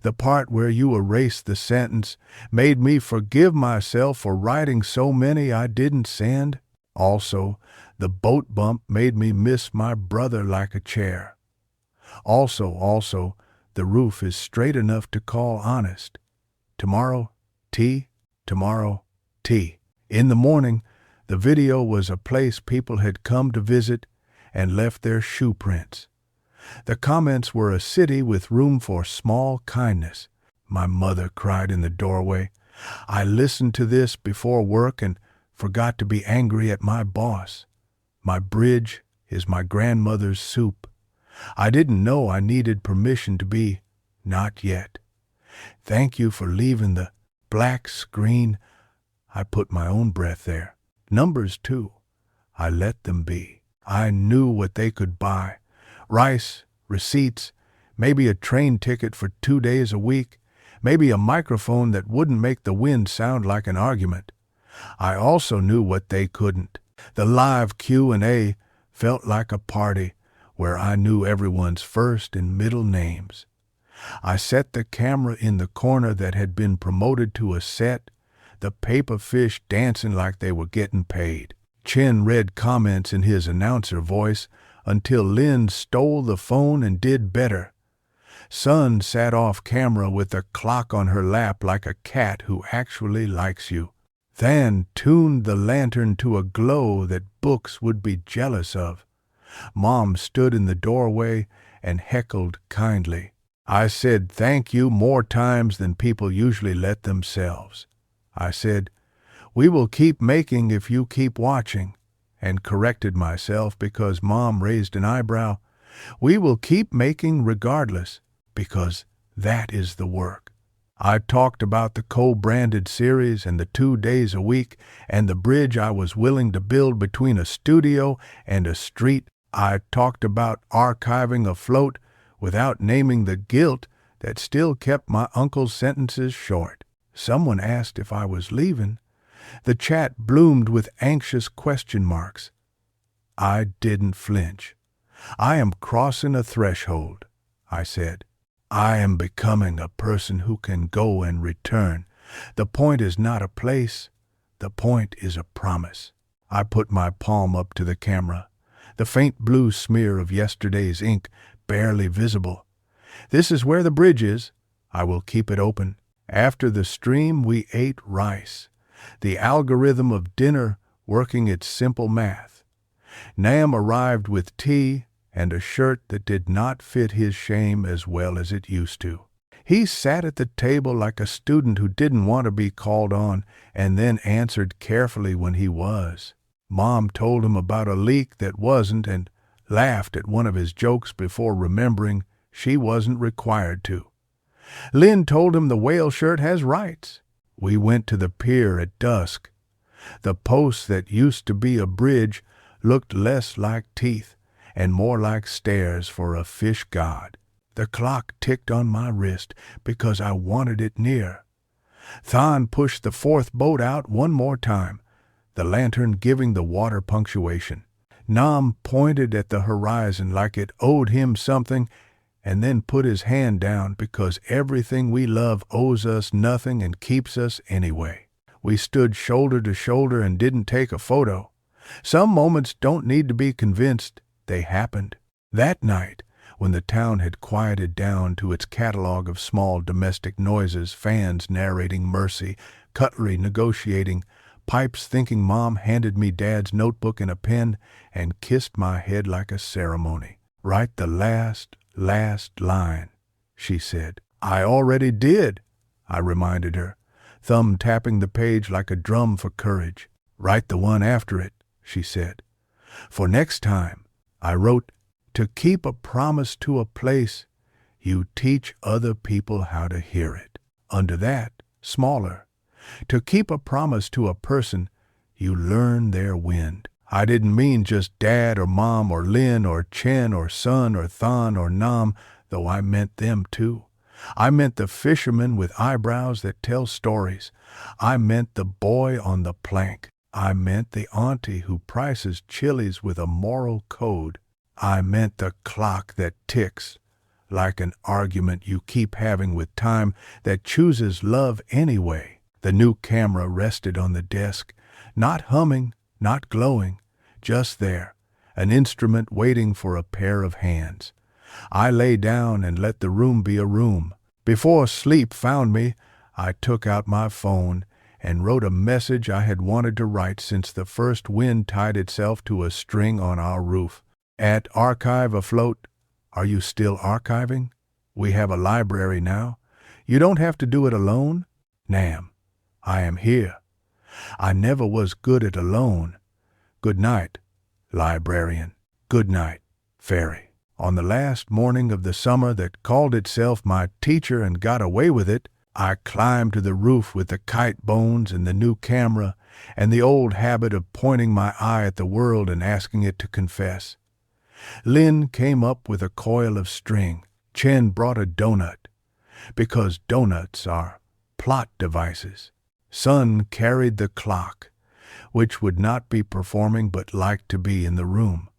The part where you erased the sentence made me forgive myself for writing so many I didn't send. Also, the boat bump made me miss my brother like a chair. Also, the roof is straight enough to call honest. Tomorrow, tea. Tomorrow, tea. In the morning, the video was a place people had come to visit and left their shoe prints. The comments were a city with room for small kindness. My mother cried in the doorway. I listened to this before work and forgot to be angry at my boss. My bridge is my grandmother's soup. I didn't know I needed permission to be not yet. Thank you for leaving the black screen. I put my own breath there. Numbers, too. I let them be. I knew what they could buy. Rice, receipts, maybe a train ticket for 2 days a week, maybe a microphone that wouldn't make the wind sound like an argument. I also knew what they couldn't. The live Q&A felt like a party where I knew everyone's first and middle names. I set the camera in the corner that had been promoted to a set, the paper fish dancing like they were getting paid. Chin read comments in his announcer voice until Lynn stole the phone and did better. Sun sat off camera with a clock on her lap like a cat who actually likes you. Than tuned the lantern to a glow that books would be jealous of. Mom stood in the doorway and heckled kindly. I said thank you more times than people usually let themselves. I said, we will keep making if you keep watching, and corrected myself because Mom raised an eyebrow. We will keep making regardless, because that is the work. I talked about the co-branded series and the 2 days a week and the bridge I was willing to build between a studio and a street. I talked about archiving afloat without naming the guilt that still kept my uncle's sentences short. Someone asked if I was leaving. The chat bloomed with anxious question marks. I didn't flinch. I am crossing a threshold, I said. I am becoming a person who can go and return. The point is not a place. The point is a promise. I put my palm up to the camera, the faint blue smear of yesterday's ink barely visible. This is where the bridge is. I will keep it open. After the stream, we ate rice, the algorithm of dinner working its simple math. Nam arrived with tea and a shirt that did not fit his shame as well as it used to. He sat at the table like a student who didn't want to be called on and then answered carefully when he was. Mom told him about a leak that wasn't and laughed at one of his jokes before remembering she wasn't required to. Lynn told him the whale shirt has rights. We went to the pier at dusk. The post that used to be a bridge looked less like teeth and more like stairs for a fish god. The clock ticked on my wrist because I wanted it near. Thon pushed the fourth boat out one more time, the lantern giving the water punctuation. Nam pointed at the horizon like it owed him something and then put his hand down because everything we love owes us nothing and keeps us anyway. We stood shoulder to shoulder and didn't take a photo. Some moments don't need to be convinced. They happened. That night, when the town had quieted down to its catalog of small domestic noises, fans narrating mercy, cutlery negotiating, pipes thinking Mom handed me Dad's notebook and a pen and kissed my head like a ceremony. Write the last line, she said. I already did, I reminded her, thumb tapping the page like a drum for courage. Write the one after it, she said. For next time, I wrote, to keep a promise to a place, you teach other people how to hear it. Under that, smaller. To keep a promise to a person, you learn their wind. I didn't mean just Dad or Mom or Lynn or Chen or Sun or Thon or Nam, though I meant them too. I meant the fisherman with eyebrows that tell stories. I meant the boy on the plank. I meant the auntie who prices chilies with a moral code. I meant the clock that ticks, like an argument you keep having with time that chooses love anyway. The new camera rested on the desk, not humming, not glowing, just there, an instrument waiting for a pair of hands. I lay down and let the room be a room. Before sleep found me, I took out my phone and wrote a message I had wanted to write since the first wind tied itself to a string on our roof. At Archive Afloat, are you still archiving? We have a library now. You don't have to do it alone. Nam, I am here. I never was good at alone. Good night, librarian. Good night, fairy. On the last morning of the summer that called itself my teacher and got away with it, I climbed to the roof with the kite bones and the new camera and the old habit of pointing my eye at the world and asking it to confess. Lynn came up with a coil of string. Chen brought a donut, because donuts are plot devices. Sun carried the clock, which would not be performing but liked to be in the room.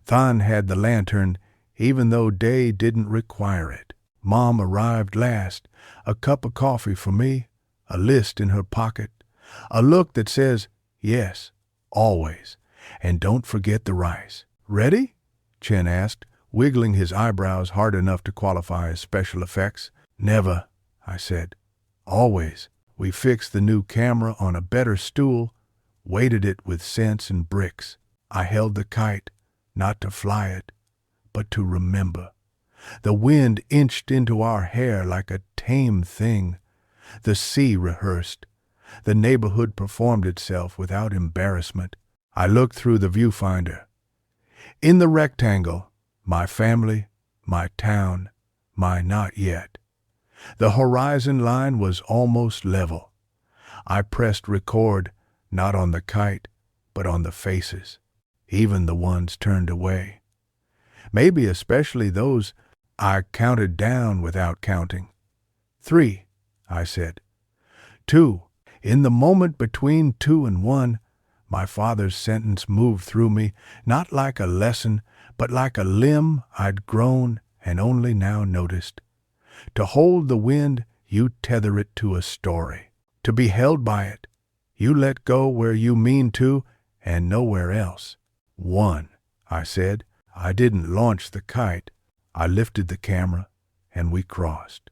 Than had the lantern, even though Day didn't require it. Mom arrived last, a cup of coffee for me, a list in her pocket, a look that says, yes, always, and don't forget the rice. Ready? Chen asked, wiggling his eyebrows hard enough to qualify as special effects. Never, I said. Always. We fixed the new camera on a better stool, weighted it with cents and bricks. I held the kite, not to fly it, but to remember. The wind inched into our hair like a tame thing. The sea rehearsed. The neighborhood performed itself without embarrassment. I looked through the viewfinder. In the rectangle, my family, my town, my not yet. The horizon line was almost level. I pressed record, not on the kite, but on the faces, even the ones turned away. Maybe especially those I counted down without counting. 3, I said. 2. In the moment between 2 and 1, my father's sentence moved through me, not like a lesson, but like a limb I'd grown and only now noticed. To hold the wind, you tether it to a story. To be held by it, you let go where you mean to and nowhere else. 1, I said. I didn't launch the kite. I lifted the camera, and we crossed.